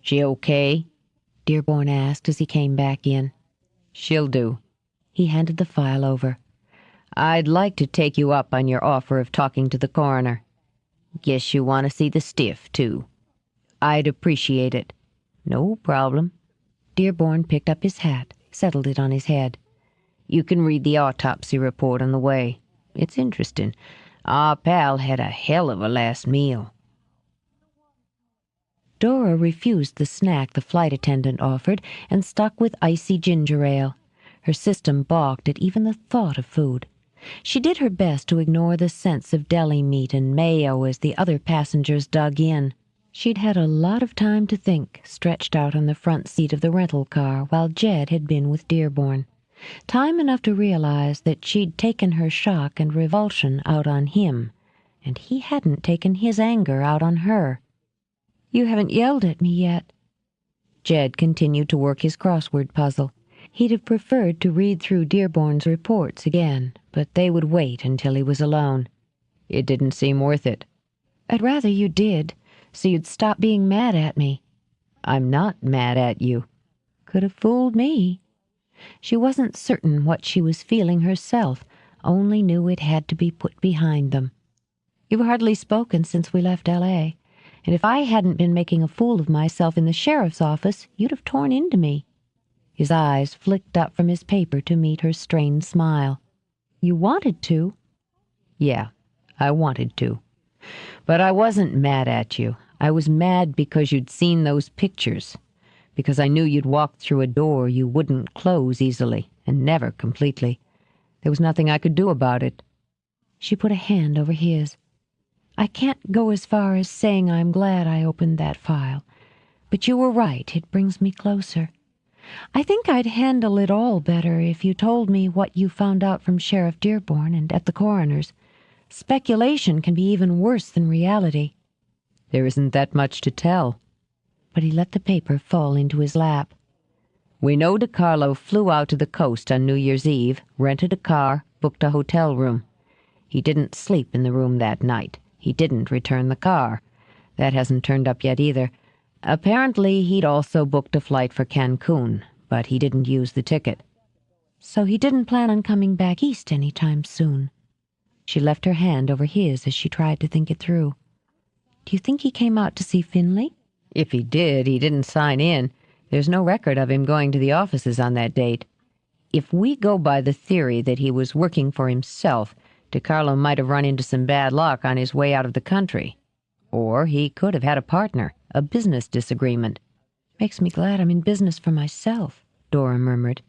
S2: "She okay?" Dearborn asked as he came back in.
S3: She'll do.
S2: He handed the file over.
S3: I'd like to take you up on your offer of talking to the coroner. Guess you want to see the stiff, too. I'd appreciate it. No problem.
S2: Dearborn picked up his hat, settled it on his head.
S3: You can read the autopsy report on the way. It's interesting. Our pal had a hell of a last meal.
S2: Dora refused the snack the flight attendant offered and stuck with icy ginger ale. Her system balked at even the thought of food. She did her best to ignore the scents of deli meat and mayo as the other passengers dug in. She'd had a lot of time to think, stretched out on the front seat of the rental car while Jed had been with Dearborn. Time enough to realize that she'd taken her shock and revulsion out on him, and he hadn't taken his anger out on her. "You haven't yelled at me yet." Jed continued to work his crossword puzzle. He'd have preferred to read through Dearborn's reports again, but they would wait until he was alone.
S3: It didn't seem worth it.
S2: "I'd rather you did, so you'd stop being mad at me."
S3: I'm not mad at you.
S2: Could have fooled me. She wasn't certain what she was feeling herself, only knew it had to be put behind them. "You've hardly spoken since we left L.A., and if I hadn't been making a fool of myself in the sheriff's office, you'd have torn into me." His eyes flicked up from his paper to meet her strained smile. "You wanted to?"
S3: Yeah, I wanted to. But I wasn't mad at you. I was mad because you'd seen those pictures. Because I knew you'd walked through a door you wouldn't close easily, and never completely. There was nothing I could do about it.
S2: She put a hand over his. "I can't go as far as saying I'm glad I opened that file, but you were right, it brings me closer. I think I'd handle it all better if you told me what you found out from Sheriff Dearborn and at the coroner's. Speculation can be even worse than reality."
S3: There isn't that much to tell.
S2: But he let the paper fall into his lap.
S3: We know DiCarlo flew out to the coast on New Year's Eve, rented a car, booked a hotel room. He didn't sleep in the room that night. He didn't return the car. That hasn't turned up yet either. Apparently, he'd also booked a flight for Cancun, but he didn't use the ticket.
S2: So he didn't plan on coming back east any time soon. She left her hand over his as she tried to think it through. "Do you think he came out to see Finley?"
S3: If he did, he didn't sign in. There's no record of him going to the offices on that date. If we go by the theory that he was working for himself, DiCarlo might have run into some bad luck on his way out of the country. Or he could have had a partner, a business disagreement.
S2: "Makes me glad I'm in business for myself," Dora murmured.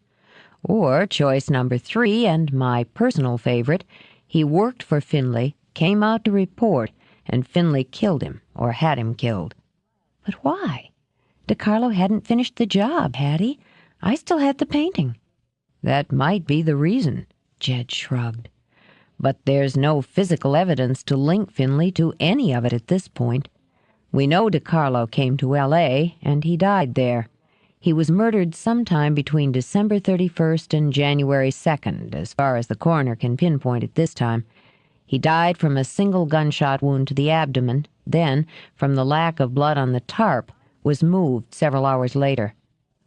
S3: Or choice number 3, and my personal favorite, he worked for Finley, came out to report, and Finley killed him, or had him killed.
S2: But why? DiCarlo hadn't finished the job, had he? I still had the painting.
S3: That might be the reason,
S2: Jed shrugged.
S3: But there's no physical evidence to link Finley to any of it at this point. We know DiCarlo came to L.A., and he died there. He was murdered sometime between December 31st and January 2nd, as far as the coroner can pinpoint it this time. He died from a single gunshot wound to the abdomen, then, from the lack of blood on the tarp, was moved several hours later.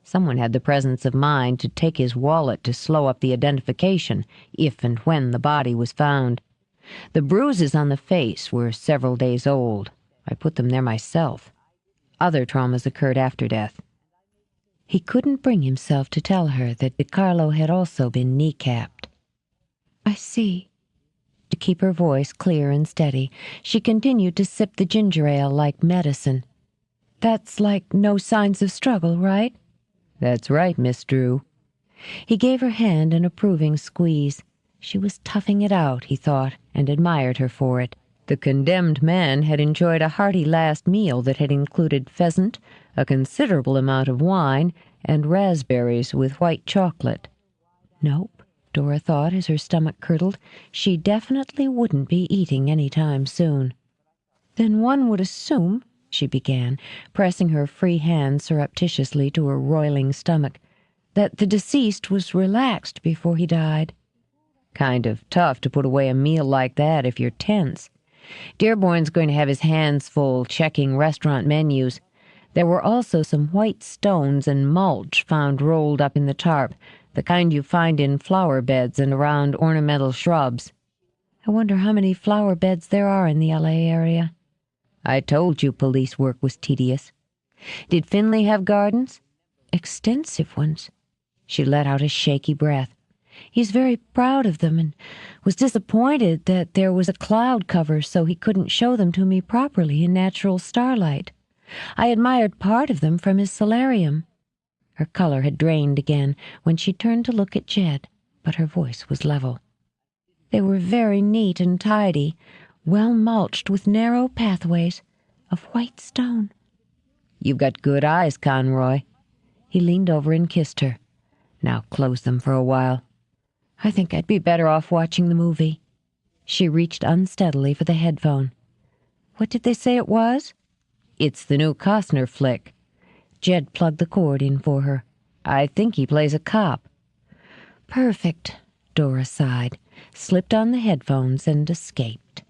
S3: Someone had the presence of mind to take his wallet to slow up the identification, if and when the body was found. The bruises on the face were several days old. I put them there myself. Other traumas occurred after death.
S2: He couldn't bring himself to tell her that DiCarlo had also been kneecapped. "I see." To keep her voice clear and steady, she continued to sip the ginger ale like medicine. "That's like no signs of struggle, right?"
S3: "That's right, Miss Drew."
S2: He gave her hand an approving squeeze. She was toughing it out, he thought, and admired her for it.
S3: The condemned man had enjoyed a hearty last meal that had included pheasant, a considerable amount of wine, and raspberries with white chocolate.
S2: Nope, Dora thought as her stomach curdled. She definitely wouldn't be eating any time soon. "Then one would assume," she began, pressing her free hand surreptitiously to her roiling stomach, "that the deceased was relaxed before he died."
S3: Kind of tough to put away a meal like that if you're tense. Dearborn's going to have his hands full checking restaurant menus.
S2: There were also some white stones and mulch found rolled up in the tarp, the kind you find in flower beds and around ornamental shrubs. I wonder how many flower beds there are in the L.A. area. I told you police work was tedious. Did Finley have gardens? Extensive ones. She let out a shaky breath. He's very proud of them and was disappointed that there was a cloud cover so he couldn't show them to me properly in natural starlight. I admired part of them from his solarium. Her color had drained again when she turned to look at Jed, but her voice was level. They were very neat and tidy, well mulched with narrow pathways of white stone. You've got good eyes, Conroy. He leaned over and kissed her. Now close them for a while. I think I'd be better off watching the movie. She reached unsteadily for the headphone. What did they say it was? It's the new Costner flick. Jed plugged the cord in for her. I think he plays a cop. Perfect, Dora sighed, slipped on the headphones and escaped.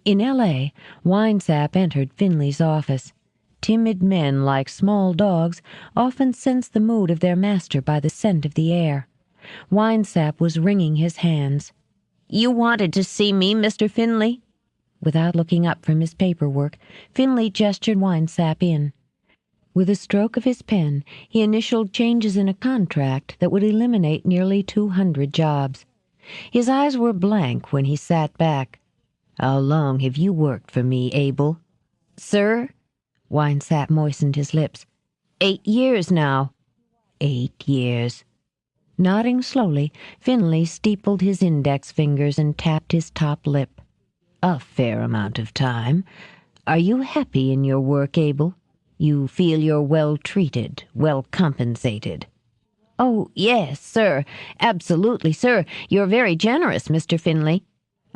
S2: In L.A., Winesap entered Finley's office. Timid men, like small dogs, often sense the mood of their master by the scent of the air. Winesap was wringing his hands.
S3: You wanted to see me, Mr. Finley?
S2: Without looking up from his paperwork, Finley gestured Winesap in. With a stroke of his pen, he initialed changes in a contract that would eliminate nearly 200 jobs. His eyes were blank when he sat back. How long have you worked for me, Abel?
S3: Sir?
S2: Winesap moistened his lips.
S3: 8 years now.
S2: 8 years. Nodding slowly, Finley steepled his index fingers and tapped his top lip.
S1: A fair amount of time. Are you happy in your work, Abel? You feel you're well treated, well compensated?
S3: Oh, yes, sir. Absolutely, sir. You're very generous, Mr. Finley.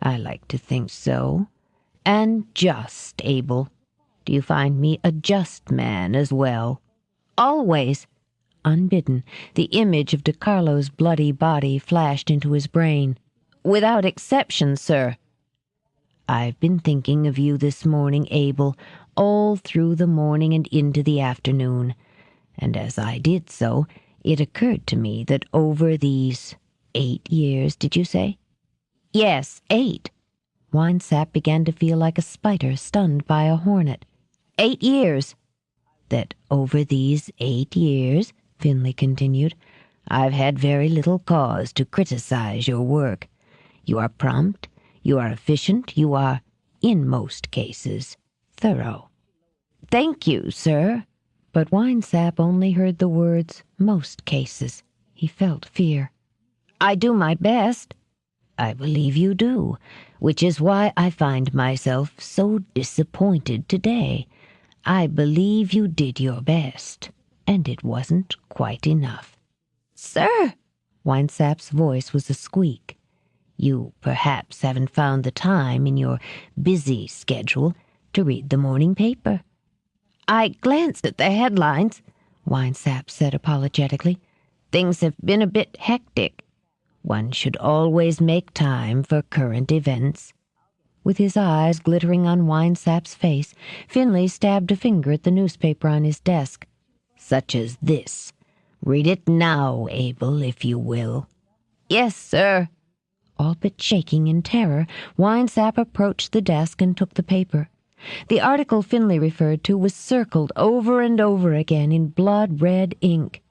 S1: I like to think so. And just, Abel. Do you find me a just man as well?
S3: Always.
S2: Unbidden, the image of DeCarlo's bloody body flashed into his brain.
S3: Without exception, sir.
S1: I've been thinking of you this morning, Abel, all through the morning and into the afternoon. And as I did so, it occurred to me that over these 8 years, did you say?
S3: Yes, 8.
S2: Winesap began to feel like a spider stunned by a hornet.
S3: 8 years.
S1: That over these 8 years, Finley continued, I've had very little cause to criticize your work. You are prompt, you are efficient, you are, in most cases, thorough.
S3: Thank you, sir.
S2: But Winesap only heard the words, most cases. He felt fear.
S3: I do my best.
S1: I believe you do, which is why I find myself so disappointed today. I believe you did your best, and it wasn't quite enough.
S3: Sir!
S2: Winesap's voice was a squeak.
S1: You perhaps haven't found the time in your busy schedule to read the morning paper.
S3: I glanced at the headlines,
S2: Winesap said apologetically.
S3: Things have been a bit hectic.
S1: One should always make time for current events.
S2: With his eyes glittering on Winesap's face, Finley stabbed a finger at the newspaper on his desk.
S1: Such as this. Read it now, Abel, if you will.
S3: Yes, sir.
S2: All but shaking in terror, Winesap approached the desk and took the paper. The article Finley referred to was circled over and over again in blood-red ink.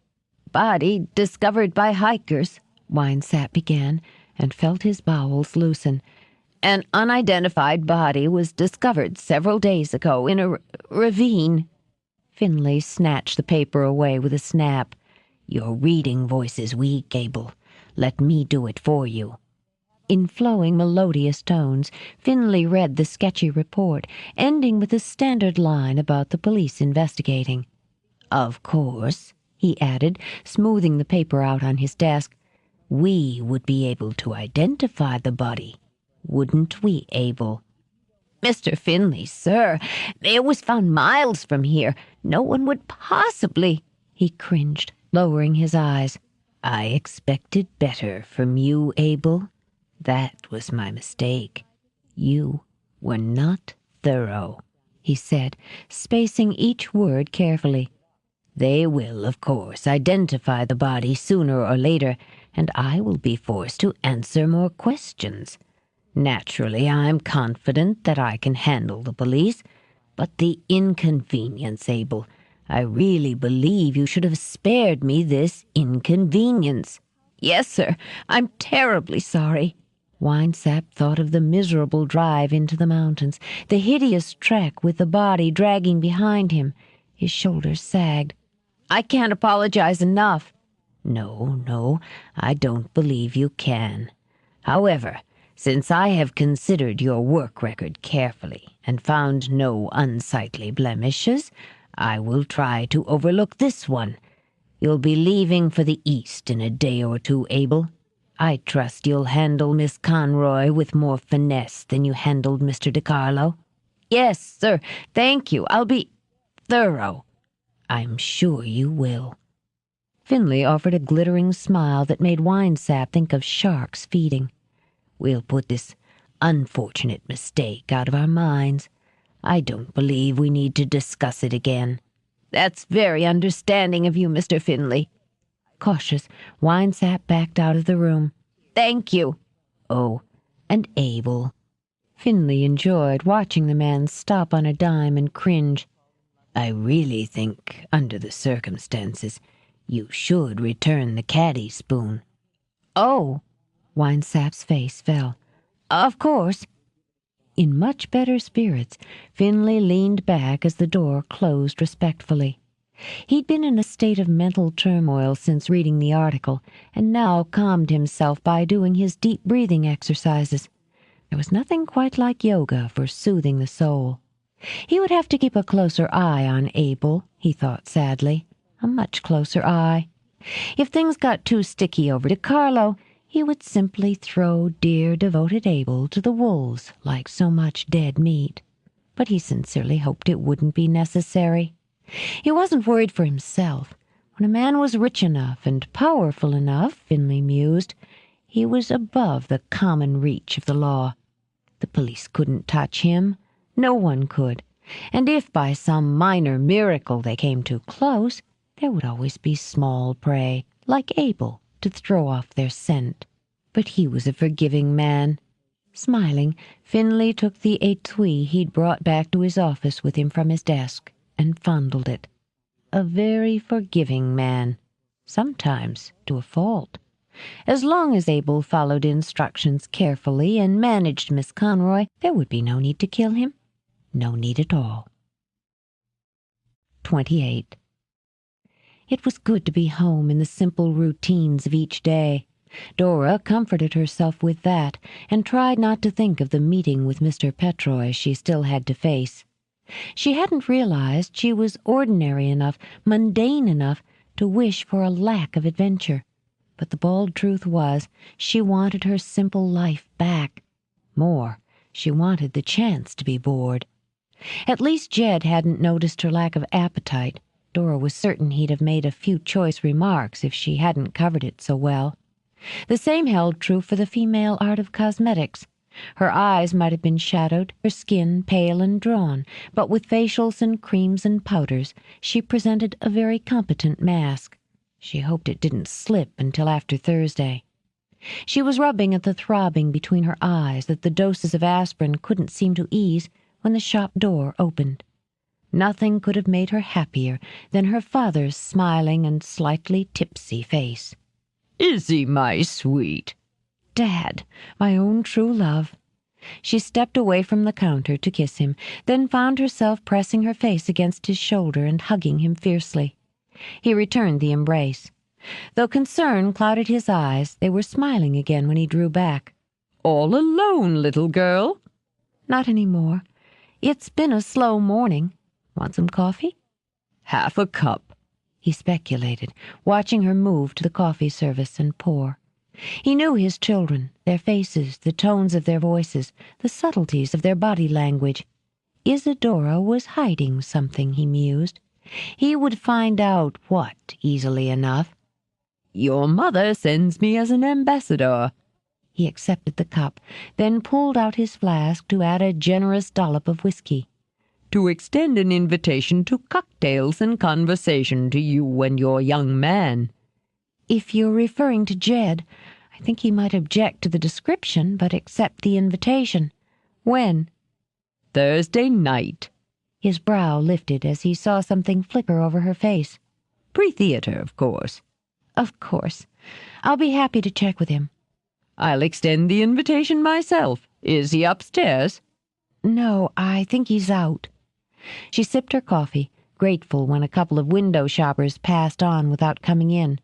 S3: Body discovered by hikers,
S2: Winesap began, and felt his bowels loosen.
S3: An unidentified body was discovered several days ago in a ravine.
S2: Finley snatched the paper away with a snap.
S1: Your reading voice is weak, Abel. Let me do it for you.
S2: In flowing, melodious tones, Finley read the sketchy report, ending with a standard line about the police investigating.
S1: Of course, he added, smoothing the paper out on his desk, we would be able to identify the body. Wouldn't we, Abel?
S3: Mr. Finley, sir, it was found miles from here. No one would possibly...
S2: He cringed, lowering his eyes.
S1: I expected better from you, Abel. That was my mistake. You were not thorough.
S2: he said, spacing each word carefully.
S1: They will, of course, identify the body sooner or later, and I will be forced to answer more questions. Naturally, I'm confident that I can handle the police, but the inconvenience, Abel, I really believe you should have spared me this inconvenience.
S2: Yes, sir, I'm terribly sorry. Winesap thought of the miserable drive into the mountains, the hideous trek with the body dragging behind him. His shoulders sagged. I can't apologize enough.
S1: No, I don't believe you can. However, since I have considered your work record carefully and found no unsightly blemishes, I will try to overlook this one. You'll be leaving for the East in a day or two, Abel. I trust you'll handle Miss Conroy with more finesse than you handled Mr. DiCarlo.
S2: Yes, sir, thank you. I'll be thorough.
S1: I'm sure you will.
S2: Finley offered a glittering smile that made Winesap think of sharks feeding.
S1: We'll put this unfortunate mistake out of our minds. I don't believe we need to discuss it again.
S2: That's very understanding of you, Mr. Finley. Cautious, Winesap backed out of the room. Thank you.
S1: Oh, and Abel.
S2: Finley enjoyed watching the man stop on a dime and cringe.
S1: I really think, under the circumstances, you should return the caddy spoon.
S2: Oh, Winesap's face fell. Of course. In much better spirits, Finley leaned back as the door closed respectfully. He'd been in a state of mental turmoil since reading the article, and now calmed himself by doing his deep breathing exercises. There was nothing quite like yoga for soothing the soul. He would have to keep a closer eye on Abel, he thought sadly. A much closer eye. If things got too sticky over to Carlo, he would simply throw dear, devoted Abel to the wolves like so much dead meat. But he sincerely hoped it wouldn't be necessary. He wasn't worried for himself. When a man was rich enough and powerful enough, Finley mused, he was above the common reach of the law. The police couldn't touch him. No one could. And if by some minor miracle they came too close, there would always be small prey, like Abel, to throw off their scent. But he was a forgiving man. Smiling, Finley took the étui he'd brought back to his office with him from his desk and fondled it. A very forgiving man, sometimes to a fault. As long as Abel followed instructions carefully and managed Miss Conroy, there would be no need to kill him. No need at all. 28. It was good to be home in the simple routines of each day. Dora comforted herself with that, and tried not to think of the meeting with Mr. Petroy she still had to face. She hadn't realized she was ordinary enough, mundane enough, to wish for a lack of adventure. But the bald truth was, she wanted her simple life back. More, she wanted the chance to be bored. At least Jed hadn't noticed her lack of appetite. Dora was certain he'd have made a few choice remarks if she hadn't covered it so well. The same held true for the female art of cosmetics. Her eyes might have been shadowed, her skin pale and drawn, but with facials and creams and powders, she presented a very competent mask. She hoped it didn't slip until after Thursday. She was rubbing at the throbbing between her eyes that the doses of aspirin couldn't seem to ease when the shop door opened. Nothing could have made her happier than her father's smiling and slightly tipsy face.
S1: "Izzy, my sweet."
S2: "Dad, my own true love." She stepped away from the counter to kiss him, then found herself pressing her face against his shoulder and hugging him fiercely. He returned the embrace. Though concern clouded his eyes, they were smiling again when he drew back.
S1: "All alone, little girl?"
S2: "Not any more. It's been a slow morning. Want some coffee?"
S1: "Half a cup,"
S2: he speculated, watching her move to the coffee service and pour. He knew his children, their faces, the tones of their voices, the subtleties of their body language. Isadora was hiding something, he mused. He would find out what easily enough.
S1: "Your mother sends me as an ambassador."
S2: He accepted the cup, then pulled out his flask to add a generous dollop of whiskey.
S5: to extend an invitation to cocktails and conversation to you and your young man."
S2: "If you're referring to Jed, I think he might object to the description, but accept the invitation. When?"
S5: "Thursday night."
S2: His brow lifted as he saw something flicker over her face.
S5: "Pre-theater, of course."
S2: "Of course. I'll be happy to check with him."
S5: "I'll extend the invitation myself. Is he upstairs?"
S2: "No, I think he's out." She sipped her coffee, grateful when a couple of window shoppers passed on without coming in.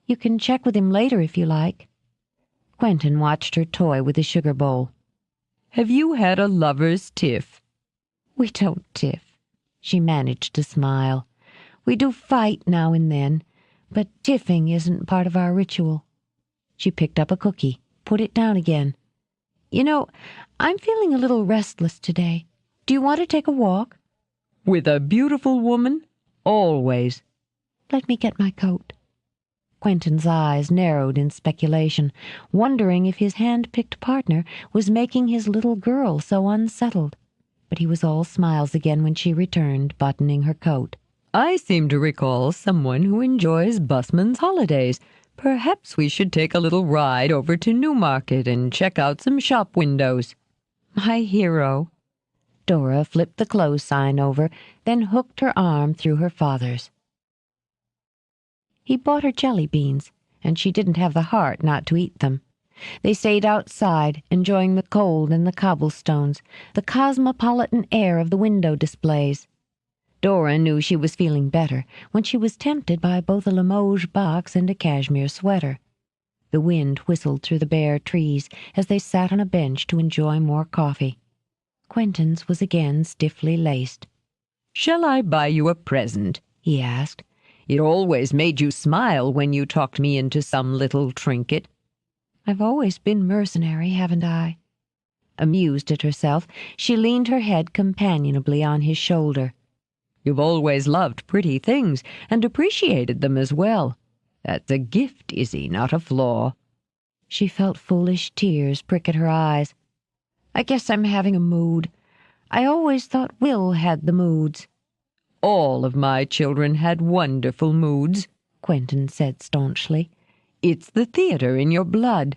S2: "You can check with him later if you like." Quentin watched her toy with the sugar bowl.
S5: "Have you had a lover's tiff?"
S2: "We don't tiff." She managed to smile. "We do fight now and then, but tiffing isn't part of our ritual." She picked up a cookie, put it down again. "You know, I'm feeling a little restless today. Do you want to take a walk?"
S5: "With a beautiful woman? Always."
S2: "Let me get my coat." Quentin's eyes narrowed in speculation, wondering if his hand-picked partner was making his little girl so unsettled. But he was all smiles again when she returned, buttoning her coat.
S5: "I seem to recall someone who enjoys busman's holidays. Perhaps we should take a little ride over to Newmarket and check out some shop windows."
S2: "My hero." Dora flipped the clothes sign over, then hooked her arm through her father's. He bought her jelly beans, and she didn't have the heart not to eat them. They stayed outside, enjoying the cold and the cobblestones, the cosmopolitan air of the window displays. Dora knew she was feeling better when she was tempted by both a Limoges box and a cashmere sweater. The wind whistled through the bare trees as they sat on a bench to enjoy more coffee. Quentin's was again stiffly laced.
S5: "Shall I buy you a present?" he asked. "It always made you smile when you talked me into some little trinket."
S2: "I've always been mercenary, haven't I?" Amused at herself, she leaned her head companionably on his shoulder.
S5: "You've always loved pretty things and appreciated them as well. That's a gift, Izzy, not a flaw."
S2: She felt foolish tears prick at her eyes. "I guess I'm having a mood. I always thought Will had the moods."
S5: "All of my children had wonderful moods," Quentin said staunchly. "It's the theater in your blood.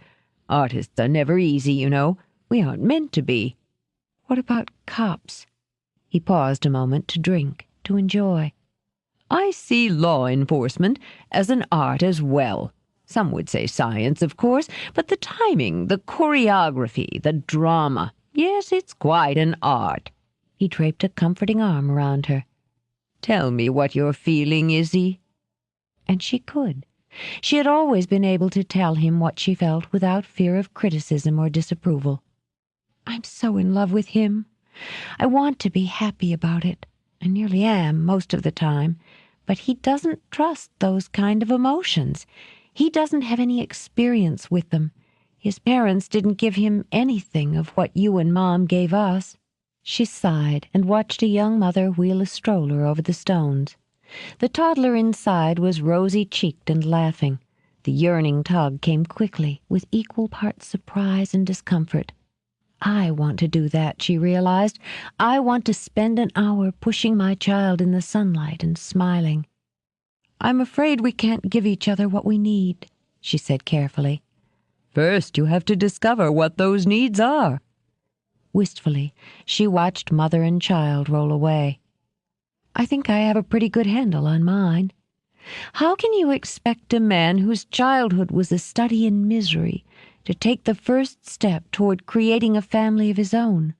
S5: Artists are never easy, you know. We aren't meant to be."
S2: "What about cops?" He paused a moment to drink, to enjoy.
S5: "I see law enforcement as an art as well. Some would say science, of course, but the timing, the choreography, the drama, yes, it's quite an art."
S2: He draped a comforting arm around her.
S5: "Tell me what you're feeling, Izzy."
S2: And she could. She had always been able to tell him what she felt without fear of criticism or disapproval. "I'm so in love with him. I want to be happy about it. I nearly am most of the time. But he doesn't trust those kind of emotions. He doesn't have any experience with them. His parents didn't give him anything of what you and Mom gave us." She sighed and watched a young mother wheel a stroller over the stones. The toddler inside was rosy-cheeked and laughing. The yearning tug came quickly, with equal parts surprise and discomfort. "I want to do that," she realized. "I want to spend an hour pushing my child in the sunlight and smiling." "I'm afraid we can't give each other what we need," she said carefully.
S5: "First, you have to discover what those needs are."
S2: Wistfully, she watched mother and child roll away. "I think I have a pretty good handle on mine. How can you expect a man whose childhood was a study in misery to take the first step toward creating a family of his own?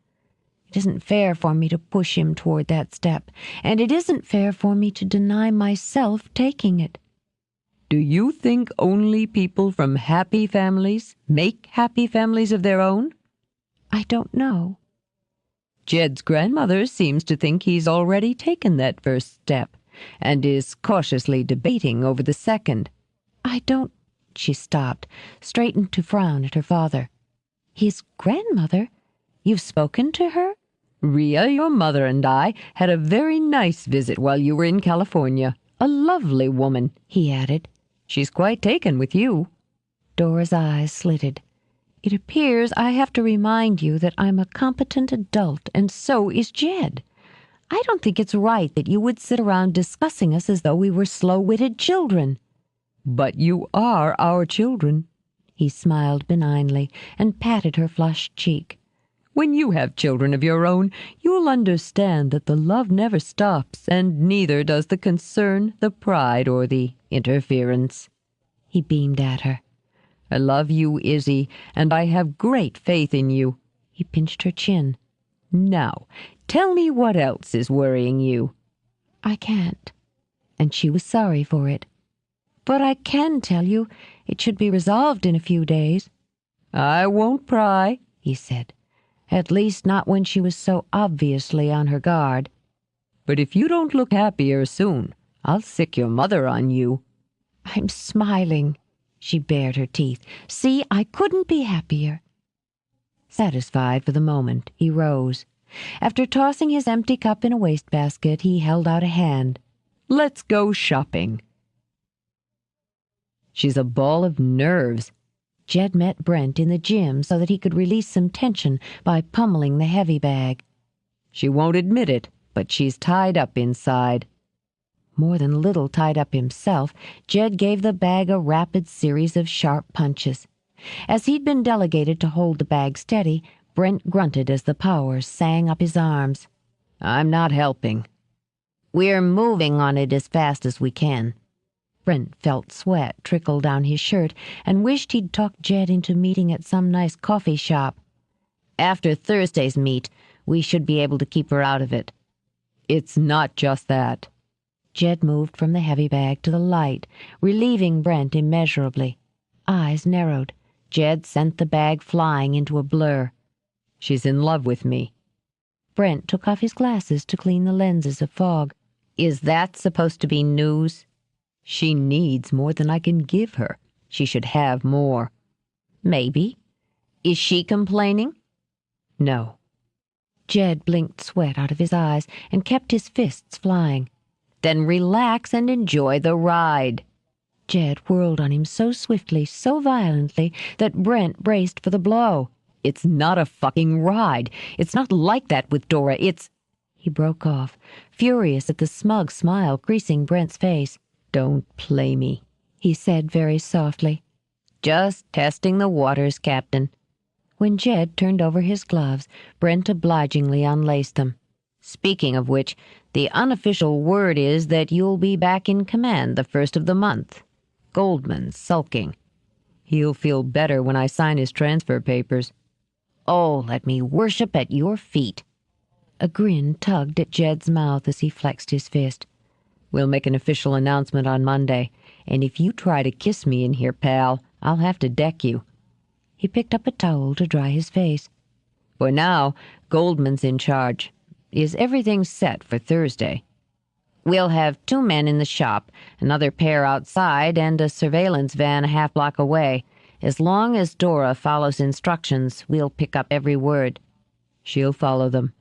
S2: It isn't fair for me to push him toward that step, and it isn't fair for me to deny myself taking it."
S5: "Do you think only people from happy families make happy families of their own?"
S2: "I don't know."
S5: "Jed's grandmother seems to think he's already taken that first step, and is cautiously debating over the second."
S2: "I don't—" She stopped, straightened to frown at her father. "His grandmother? You've spoken to her?"
S5: "Rhea, your mother and I had a very nice visit while you were in California. A lovely woman," he added. "She's quite taken with you."
S2: Dora's eyes slitted. "It appears I have to remind you that I'm a competent adult, and so is Jed. I don't think it's right that you would sit around discussing us as though we were slow-witted children."
S5: But you are our children.
S2: He smiled benignly and patted her flushed cheek.
S5: When you have children of your own, you'll understand that the love never stops, and neither does the concern, the pride, or the interference.
S2: He beamed at her.
S5: I love you, Izzy, and I have great faith in you.
S2: He pinched her chin.
S5: Now, tell me what else is worrying you.
S2: I can't. And she was sorry for it. But I can tell you, it should be resolved in a few days.
S5: I won't pry,
S2: he said. At least not when she was so obviously on her guard.
S5: But if you don't look happier soon, I'll sick your mother on you.
S2: I'm smiling. She bared her teeth. See, I couldn't be happier. Satisfied for the moment, he rose. After tossing his empty cup in a wastebasket, he held out a hand.
S5: Let's go shopping. She's a ball of nerves.
S2: Jed met Brent in the gym so that he could release some tension by pummeling the heavy bag.
S5: She won't admit it, but she's tied up inside.
S2: More than a little tied up himself, Jed gave the bag a rapid series of sharp punches. As he'd been delegated to hold the bag steady, Brent grunted as the power sang up his arms.
S3: I'm not helping. We're moving on it as fast as we can.
S2: Brent felt sweat trickle down his shirt and wished he'd talked Jed into meeting at some nice coffee shop.
S3: After Thursday's meet, we should be able to keep her out of it.
S5: It's not just that.
S2: Jed moved from the heavy bag to the light, relieving Brent immeasurably. Eyes narrowed. Jed sent the bag flying into a blur.
S5: She's in love with me.
S2: Brent took off his glasses to clean the lenses of fog.
S3: Is that supposed to be news?
S5: She needs more than I can give her. She should have more.
S3: Maybe. Is she complaining?
S5: No.
S2: Jed blinked sweat out of his eyes and kept his fists flying.
S3: Then relax and enjoy the ride.
S2: Jed whirled on him so swiftly, so violently, that Brent braced for the blow.
S5: It's not a fucking ride. It's not like that with Dora. It's...
S2: He broke off, furious at the smug smile creasing Brent's face.
S5: Don't play me,
S2: he said very softly.
S3: Just testing the waters, Captain.
S2: When Jed turned over his gloves, Brent obligingly unlaced them.
S3: Speaking of which, the unofficial word is that you'll be back in command the first of the month. Goldman's sulking.
S5: He'll feel better when I sign his transfer papers.
S3: Oh, let me worship at your feet.
S2: A grin tugged at Jed's mouth as he flexed his fist.
S5: We'll make an official announcement on Monday, and if you try to kiss me in here, pal, I'll have to deck you.
S2: He picked up a towel to dry his face.
S5: For now, Goldman's in charge. Is everything set for Thursday?
S3: We'll have 2 men in the shop, another pair outside, and a surveillance van a half block away. As long as Dora follows instructions, we'll pick up every word.
S5: She'll follow them.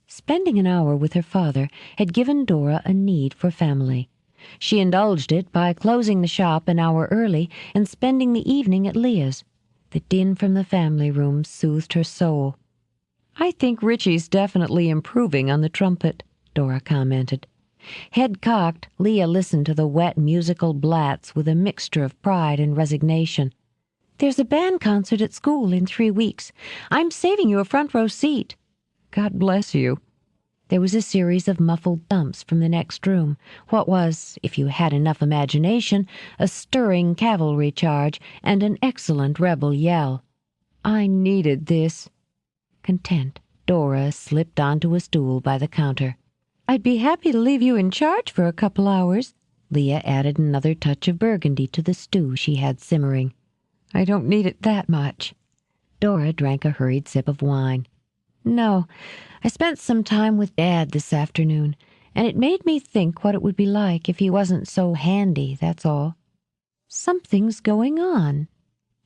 S2: Spending an hour with her father had given Dora a need for family. She indulged it by closing the shop an hour early and spending the evening at Leah's. The din from the family room soothed her soul.
S5: I think Richie's definitely improving on the trumpet, Dora commented.
S2: Head cocked, Leah listened to the wet musical blats with a mixture of pride and resignation. There's a band concert at school in 3 weeks. I'm saving you a front row seat.
S5: God bless you.
S2: There was a series of muffled thumps from the next room, what was, if you had enough imagination, a stirring cavalry charge and an excellent rebel yell. I needed this. Content, Dora slipped onto a stool by the counter. I'd be happy to leave you in charge for a couple hours. Leah added another touch of burgundy to the stew she had simmering.
S5: I don't need it that much.
S2: Dora drank a hurried sip of wine. No, I spent some time with Dad this afternoon, and it made me think what it would be like if he wasn't so handy, that's all. Something's going on.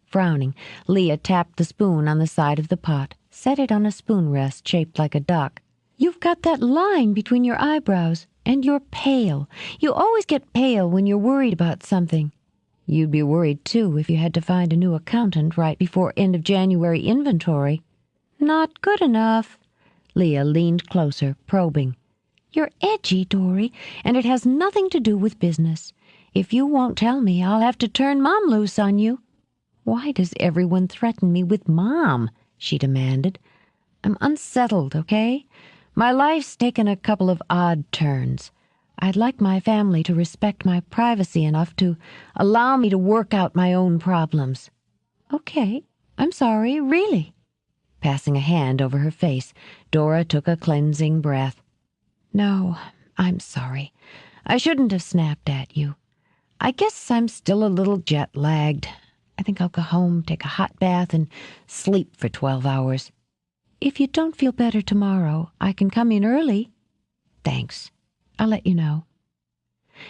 S2: Frowning, Leah tapped the spoon on the side of the pot, set it on a spoon rest shaped like a duck. You've got that line between your eyebrows, and you're pale. You always get pale when you're worried about something. You'd be worried, too, if you had to find a new accountant right before end of January inventory. Not good enough. Leah leaned closer, probing. You're edgy, Dory, and it has nothing to do with business. If you won't tell me, I'll have to turn Mom loose on you. Why does everyone threaten me with Mom? She demanded. I'm unsettled, okay? My life's taken a couple of odd turns. I'd like my family to respect my privacy enough to allow me to work out my own problems. Okay, I'm sorry, really. Passing a hand over her face, Dora took a cleansing breath. No, I'm sorry. I shouldn't have snapped at you. I guess I'm still a little jet-lagged. I think I'll go home, take a hot bath, and sleep for 12 hours. If you don't feel better tomorrow, I can come in early. Thanks. I'll let you know.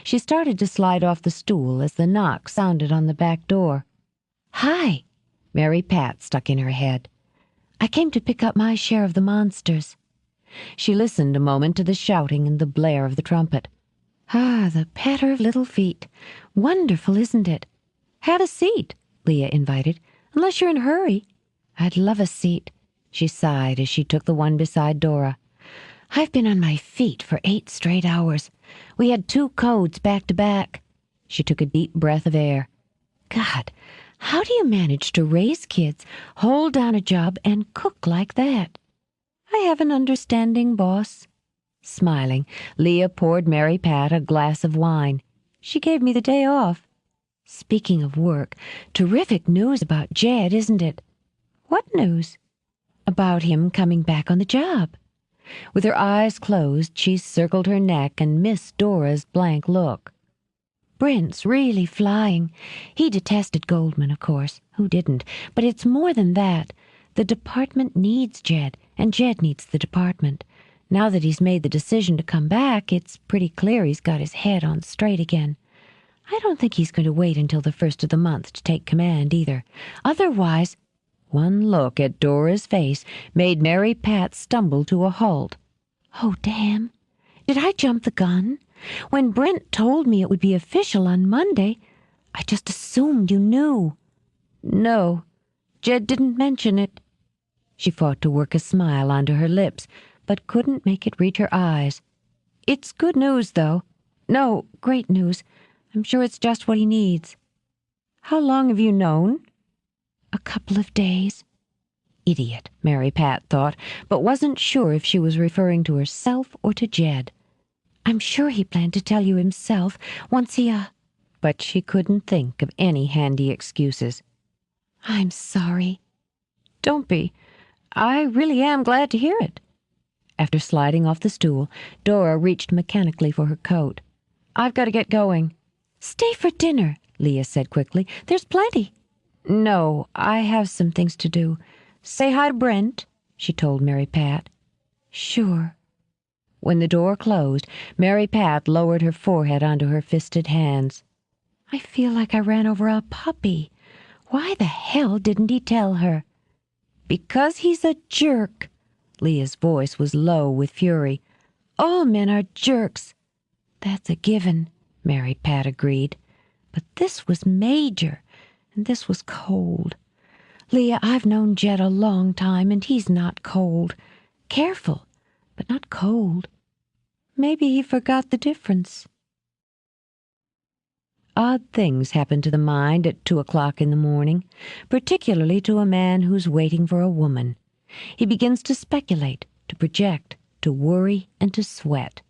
S2: She started to slide off the stool as the knock sounded on the back door. Hi, Mary Pat stuck in her head. I came to pick up my share of the monsters. She listened a moment to the shouting and the blare of the trumpet. Ah, the patter of little feet. Wonderful, isn't it? Have a seat, Leah invited, unless you're in a hurry. I'd love a seat, she sighed as she took the one beside Dora. I've been on my feet for 8 straight hours. We had 2 codes back to back. She took a deep breath of air. God, how do you manage to raise kids, hold down a job, and cook like that? I have an understanding boss. Smiling, Leah poured Mary Pat a glass of wine. She gave me the day off. Speaking of work, terrific news about Jed, isn't it? What news? About him coming back on the job. With her eyes closed, she circled her neck and missed Dora's blank look. Brent's really flying. He detested Goldman, of course. Who didn't? But it's more than that. The department needs Jed, and Jed needs the department. Now that he's made the decision to come back, it's pretty clear he's got his head on straight again. I don't think he's going to wait until the first of the month to take command, either. Otherwise— One look at Dora's face made Mary Pat stumble to a halt. Oh, damn. Did I jump the gun? When Brent told me it would be official on Monday, I just assumed you knew. No, Jed didn't mention it. She fought to work a smile onto her lips, but couldn't make it reach her eyes. It's good news, though. No, great news. I'm sure it's just what he needs. How long have you known? A couple of days. Idiot, Mary Pat thought, but wasn't sure if she was referring to herself or to Jed. I'm sure he planned to tell you himself once he, But she couldn't think of any handy excuses. I'm sorry. Don't be. I really am glad to hear it. After sliding off the stool, Dora reached mechanically for her coat. I've got to get going. Stay for dinner, Leah said quickly. There's plenty. No, I have some things to do. Say hi to Brent, she told Mary Pat. Sure. When the door closed, Mary Pat lowered her forehead onto her fisted hands. I feel like I ran over a puppy. Why the hell didn't he tell her? Because he's a jerk. Leah's voice was low with fury. All men are jerks. That's a given, Mary Pat agreed. But this was major, and this was cold. Leah, I've known Jed a long time, and he's not cold. Careful, but not cold. Maybe he forgot the difference. Odd things happen to the mind at 2 o'clock in the morning, particularly to a man who's waiting for a woman. He begins to speculate, to project, to worry, and to sweat.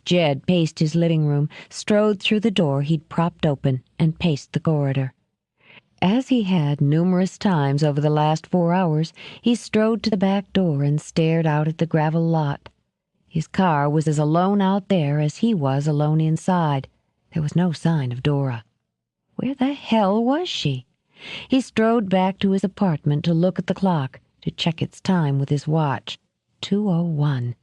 S2: Jed paced his living room, strode through the door he'd propped open, and paced the corridor. As he had numerous times over the last 4 hours, he strode to the back door and stared out at the gravel lot. His car was as alone out there as he was alone inside. There was no sign of Dora. Where the hell was she? He strode back to his apartment to look at the clock, to check its time with his watch. 2:01.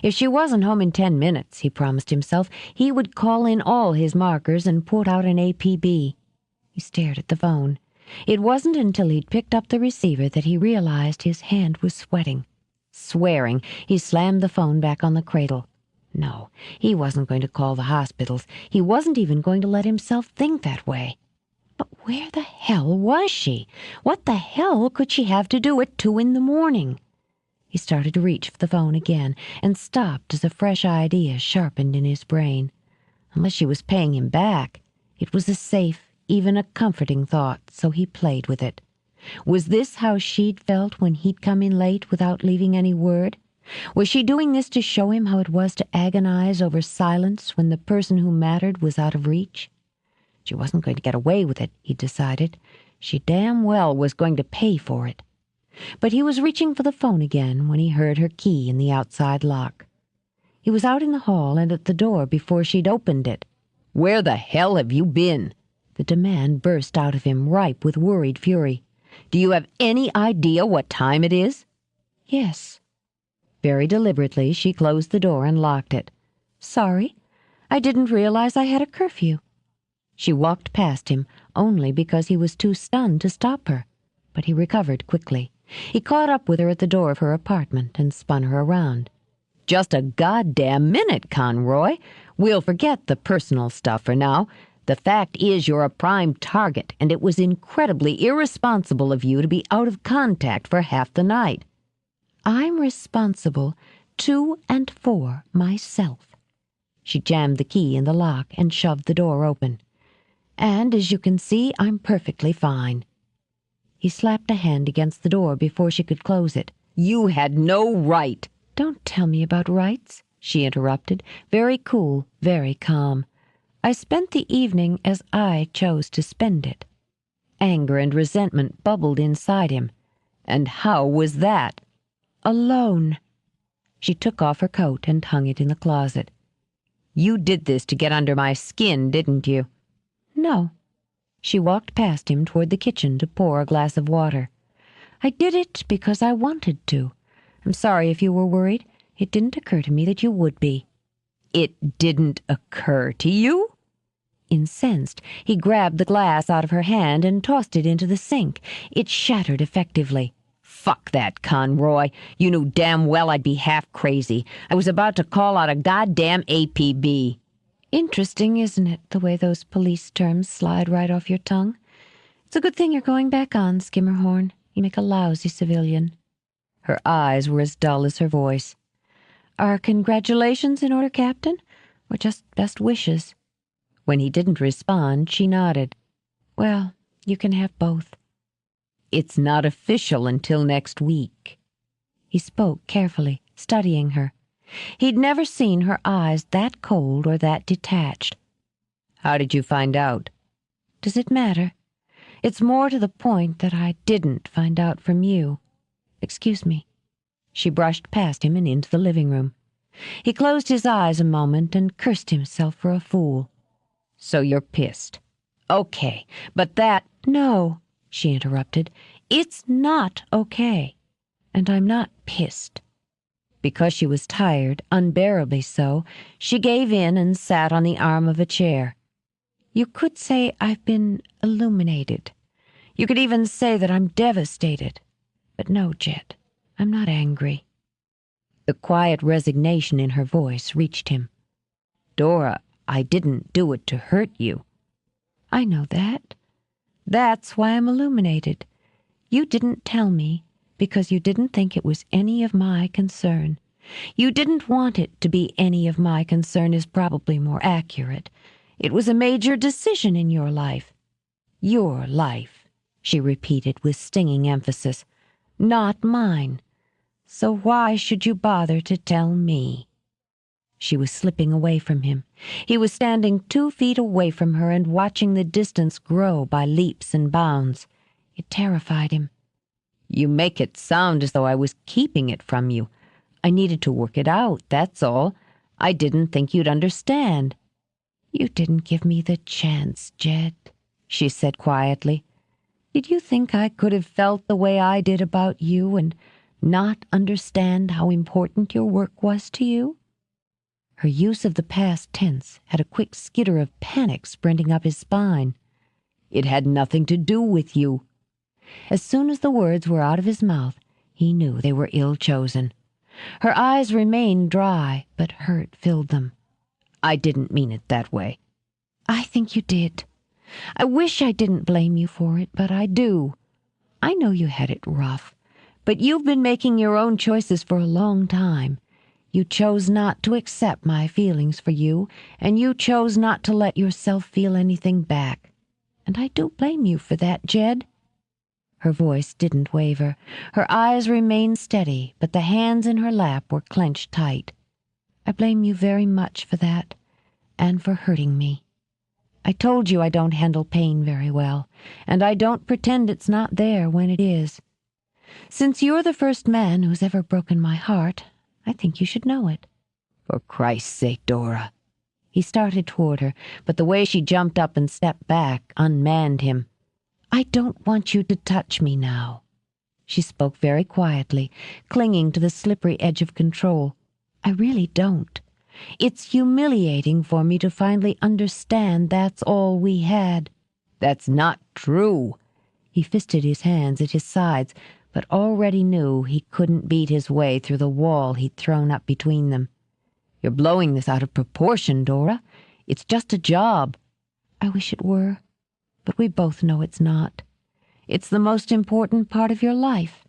S2: If she wasn't home in 10 minutes, he promised himself, he would call in all his markers and put out an APB. He stared at the phone. It wasn't until he'd picked up the receiver that he realized his hand was sweating. Swearing, he slammed the phone back on the cradle. No, he wasn't going to call the hospitals. He wasn't even going to let himself think that way. But where the hell was she? What the hell could she have to do at 2 in the morning? He started to reach for the phone again and stopped as a fresh idea sharpened in his brain. Unless she was paying him back, it was a safe, even a comforting thought, so he played with it. Was this how she'd felt when he'd come in late without leaving any word? Was she doing this to show him how it was to agonize over silence when the person who mattered was out of reach? She wasn't going to get away with it, he decided. She damn well was going to pay for it. But he was reaching for the phone again when he heard her key in the outside lock. He was out in the hall and at the door before she'd opened it.
S5: "Where the hell have you been?"
S2: The demand burst out of him, ripe with worried fury.
S5: "Do you have any idea what time it is?"
S2: "Yes." Very deliberately, she closed the door and locked it. "Sorry, I didn't realize I had a curfew." She walked past him, only because he was too stunned to stop her. But he recovered quickly. He caught up with her at the door of her apartment and spun her around.
S5: "Just a goddamn minute, Conroy. We'll forget the personal stuff for now. The fact is you're a prime target, and it was incredibly irresponsible of you to be out of contact for half the night."
S2: "I'm responsible to and for myself." She jammed the key in the lock and shoved the door open. "And as you can see, I'm perfectly fine." He slapped a hand against the door before she could close it.
S5: "You had no right."
S2: "Don't tell me about rights," she interrupted, very cool, very calm. "I spent the evening as I chose to spend it."
S5: Anger and resentment bubbled inside him. "And how was that?"
S2: "Alone." She took off her coat and hung it in the closet.
S5: "You did this to get under my skin, didn't you?"
S2: "No." She walked past him toward the kitchen to pour a glass of water. "I did it because I wanted to. I'm sorry if you were worried. It didn't occur to me that you would be."
S5: "It didn't occur to you?"
S2: Incensed, he grabbed the glass out of her hand and tossed it into the sink. It shattered effectively.
S5: "Fuck that, Conroy. You knew damn well I'd be half crazy. I was about to call out a goddamn APB.
S2: Interesting, isn't it, the way those police terms slide right off your tongue? It's a good thing you're going back on, Skimmerhorn. You make a lousy civilian. Her eyes were as dull as her voice. Are congratulations in order, Captain? Or just best wishes? When he didn't respond, she nodded. Well, you can have both.
S5: It's not official until next week.
S2: He spoke carefully, studying her. He'd never seen her eyes that cold or that detached.
S5: How did you find out?
S2: Does it matter? It's more to the point that I didn't find out from you. Excuse me. She brushed past him and into the living room. He closed his eyes a moment and cursed himself for a fool.
S5: So you're pissed. Okay, but that—
S2: No, she interrupted. It's not okay. And I'm not pissed. Because she was tired, unbearably so, she gave in and sat on the arm of a chair. You could say I've been illuminated. You could even say that I'm devastated. But no, Jed, I'm not angry. The quiet resignation in her voice reached him.
S5: Dora, I didn't do it to hurt you.
S2: I know that. That's why I'm illuminated. You didn't tell me because you didn't think it was any of my concern. You didn't want it to be any of my concern is probably more accurate. It was a major decision in your life. Your life, she repeated with stinging emphasis. Not mine. So why should you bother to tell me? She was slipping away from him. He was standing 2 feet away from her and watching the distance grow by leaps and bounds. It terrified him.
S5: You make it sound as though I was keeping it from you. I needed to work it out, that's all. I didn't think you'd understand.
S2: You didn't give me the chance, Jed, she said quietly. Did you think I could have felt the way I did about you and not understand how important your work was to you? Her use of the past tense had a quick skitter of panic sprinting up his spine.
S5: It had nothing to do with you.
S2: As soon as the words were out of his mouth, he knew they were ill-chosen. Her eyes remained dry, but hurt filled them.
S5: I didn't mean it that way.
S2: I think you did. I wish I didn't blame you for it, but I do. I know you had it rough, But you've been making your own choices for a long time. You chose not to accept my feelings for you, and you chose not to let yourself feel anything back. And I don't blame you for that, Jed." Her voice didn't waver. Her eyes remained steady, but the hands in her lap were clenched tight. "I blame you very much for that, and for hurting me. I told you I don't handle pain very well, and I don't pretend it's not there when it is. Since you're the first man who's ever broken my heart, I think you should know it."
S5: For Christ's sake, Dora.
S2: He started toward her, but the way she jumped up and stepped back unmanned him. "I don't want you to touch me now." She spoke very quietly, clinging to the slippery edge of control. "I really don't. It's humiliating for me to finally understand that's all we had."
S5: That's not true.
S2: He fisted his hands at his sides, but already knew he couldn't beat his way through the wall he'd thrown up between them.
S5: You're blowing this out of proportion, Dora. It's just a job.
S2: "I wish it were, but we both know it's not. It's the most important part of your life.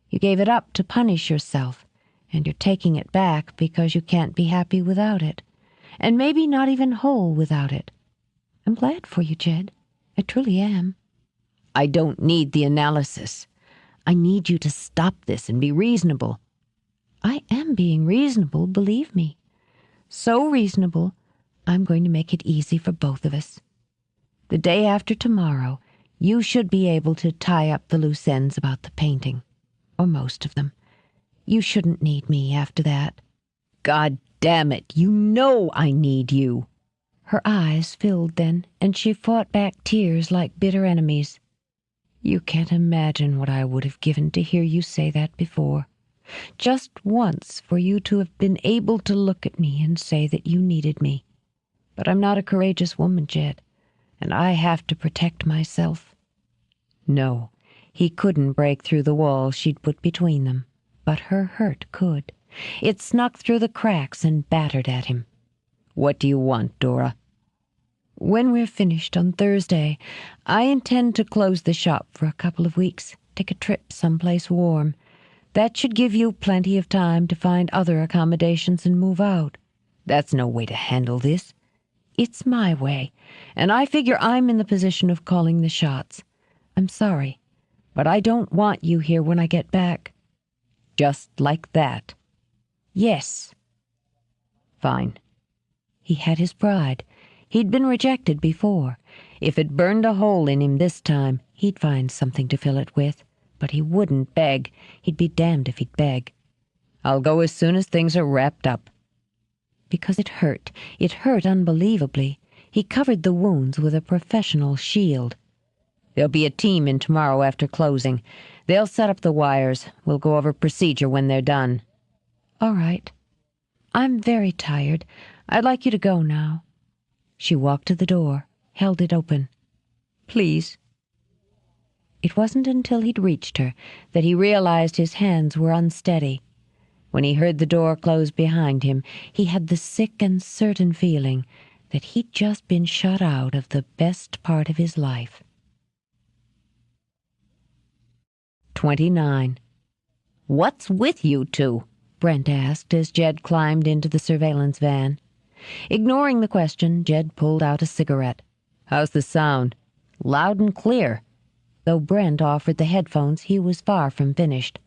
S2: You gave it up to punish yourself, and you're taking it back because you can't be happy without it, and maybe not even whole without it. I'm glad for you, Jed. I truly am."
S5: I don't need the analysis. I need you to stop this and be reasonable.
S2: "I am being reasonable, believe me. So reasonable, I'm going to make it easy for both of us. The day after tomorrow, you should be able to tie up the loose ends about the painting, or most of them. You shouldn't need me after that."
S5: God damn it, you know I need you.
S2: Her eyes filled then, and she fought back tears like bitter enemies. "You can't imagine what I would have given to hear you say that before. Just once for you to have been able to look at me and say that you needed me. But I'm not a courageous woman, Jed, and I have to protect myself." No, he couldn't break through the wall she'd put between them, but her hurt could. It snuck through the cracks and battered at him.
S5: What do you want, Dora?
S2: "When we're finished on Thursday, I intend to close the shop for a couple of weeks, take a trip someplace warm. That should give you plenty of time to find other accommodations and move out."
S5: That's no way to handle this.
S2: "It's my way, and I figure I'm in the position of calling the shots. I'm sorry, but I don't want you here when I get back."
S5: Just like that.
S2: "Yes."
S5: Fine.
S2: He had his pride. He'd been rejected before. If it burned a hole in him this time, he'd find something to fill it with. But he wouldn't beg. He'd be damned if he'd beg.
S5: I'll go as soon as things are wrapped up.
S2: Because it hurt. It hurt unbelievably. He covered the wounds with a professional shield.
S5: There'll be a team in tomorrow after closing. They'll set up the wires. We'll go over procedure when they're done.
S2: "All right. I'm very tired. I'd like you to go now." She walked to the door, held it open.
S5: Please.
S2: It wasn't until he'd reached her that he realized his hands were unsteady. When he heard the door close behind him, he had the sick and certain feeling that he'd just been shut out of the best part of his life.
S5: 29.
S3: What's with you two?
S2: Brent asked as Jed climbed into the surveillance van. Ignoring the question, Jed pulled out a cigarette.
S5: How's the sound?
S3: Loud and clear.
S2: Though Brent offered the headphones, he was far from finished.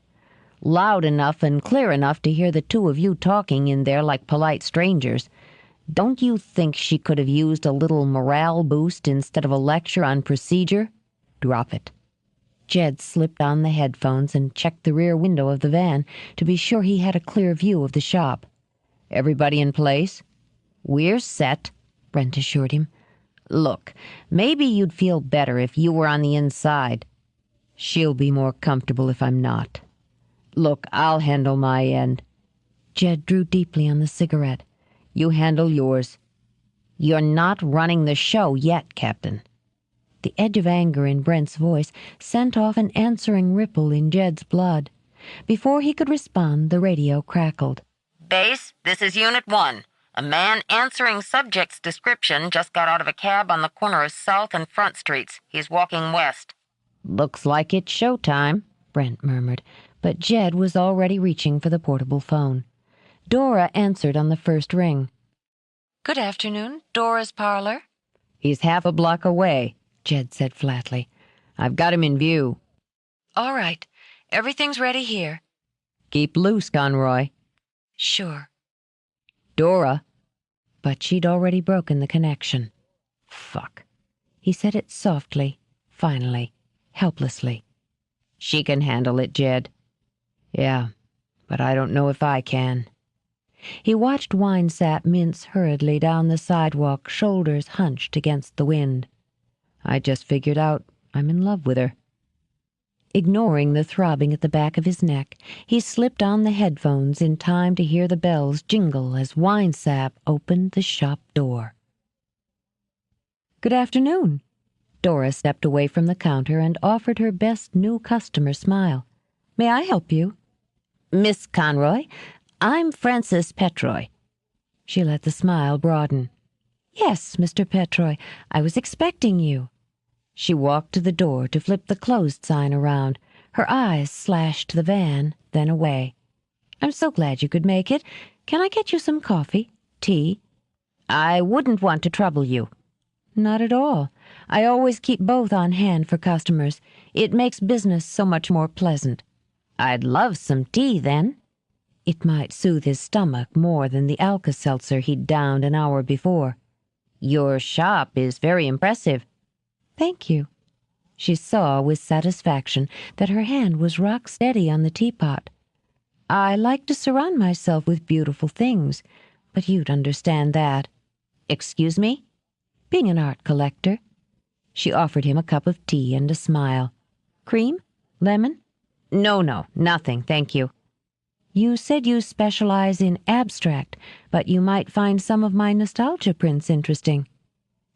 S3: Loud enough and clear enough to hear the two of you talking in there like polite strangers. Don't you think she could have used a little morale boost instead of a lecture on procedure? Drop it.
S2: Jed slipped on the headphones and checked the rear window of the van to be sure he had a clear view of the shop.
S3: Everybody in place? We're set, Brent assured him. Look, maybe you'd feel better if you were on the inside.
S5: She'll be more comfortable if I'm not. Look, I'll handle my end.
S2: Jed drew deeply on the cigarette.
S5: You handle yours.
S3: You're not running the show yet, Captain.
S2: The edge of anger in Brent's voice sent off an answering ripple in Jed's blood. Before he could respond, the radio crackled.
S6: Base, this is Unit 1. A man answering subject's description just got out of a cab on the corner of South and Front Streets. He's walking west.
S3: Looks like it's showtime.
S2: Brent murmured, but Jed was already reaching for the portable phone. Dora answered on the first ring.
S4: Good afternoon, Dora's parlor.
S5: He's half a block away,
S2: Jed said flatly.
S5: I've got him in view.
S4: All right, everything's ready here.
S5: Keep loose, Conroy.
S4: Sure.
S5: Dora.
S2: But she'd already broken the connection.
S5: Fuck.
S2: He said it softly, finally, helplessly.
S5: She can handle it, Jed. Yeah, but I don't know if I can.
S2: He watched Winesap mince hurriedly down the sidewalk, shoulders hunched against the wind.
S5: I just figured out I'm in love with her.
S2: Ignoring the throbbing at the back of his neck, he slipped on the headphones in time to hear the bells jingle as Winesap opened the shop door.
S5: Good afternoon.
S2: Dora stepped away from the counter and offered her best new customer smile. May I help you?
S3: Miss Conroy, I'm Frances Petroy.
S2: She let the smile broaden. Yes, Mr. Petroy, I was expecting you. She walked to the door to flip the closed sign around. Her eyes slashed the van, then away. I'm so glad you could make it. Can I get you some coffee? Tea?
S3: I wouldn't want to trouble you.
S2: Not at all. I always keep both on hand for customers. It makes business so much more pleasant.
S3: I'd love some tea, then.
S2: It might soothe his stomach more than the Alka-Seltzer he'd downed an hour before.
S3: Your shop is very impressive.
S2: Thank you. She saw with satisfaction that her hand was rock steady on the teapot. I like to surround myself with beautiful things, but you'd understand that.
S3: Excuse me?
S2: Being an art collector. She offered him a cup of tea and a smile. Cream? Lemon?
S3: No, nothing, thank you.
S2: You said you specialize in abstract, but you might find some of my nostalgia prints interesting.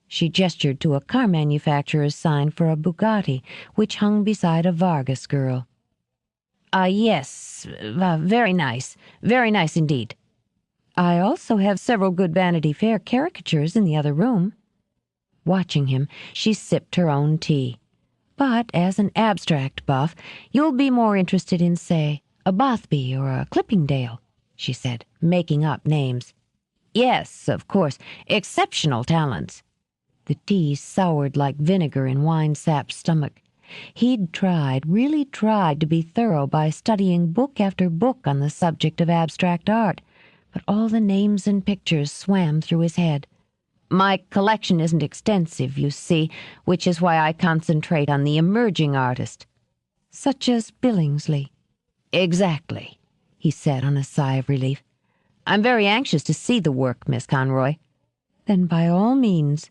S2: She gestured to a car manufacturer's sign for a Bugatti, which hung beside a Vargas girl.
S3: Yes, very nice indeed.
S2: I also have several good Vanity Fair caricatures in the other room. Watching him, she sipped her own tea. But as an abstract buff, you'll be more interested in, say, a Bothby or a Clippingdale, she said, making up names.
S3: Yes, of course, exceptional talents.
S2: The tea soured like vinegar in Winesap's stomach. He'd really tried to be thorough by studying book after book on the subject of abstract art, but all the names and pictures swam through his head.
S3: My collection isn't extensive, you see, which is why I concentrate on the emerging artist.
S2: Such as Billingsley.
S3: Exactly, he said on a sigh of relief. I'm very anxious to see the work, Miss Conroy.
S2: Then by all means.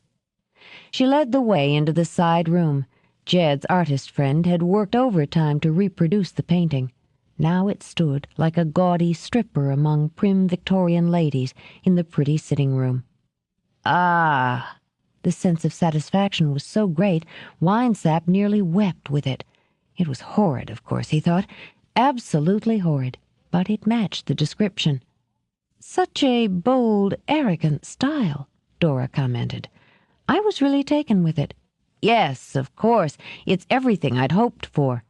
S2: She led the way into the side room. Jed's artist friend had worked overtime to reproduce the painting. Now it stood like a gaudy stripper among prim Victorian ladies in the pretty sitting room.
S3: Ah!
S2: The sense of satisfaction was so great, Winesap nearly wept with it. It was horrid, of course, he thought. Absolutely horrid, but it matched the description. Such a bold, arrogant style, Dora commented. I was really taken with it.
S3: Yes, of course. It's everything I'd hoped for.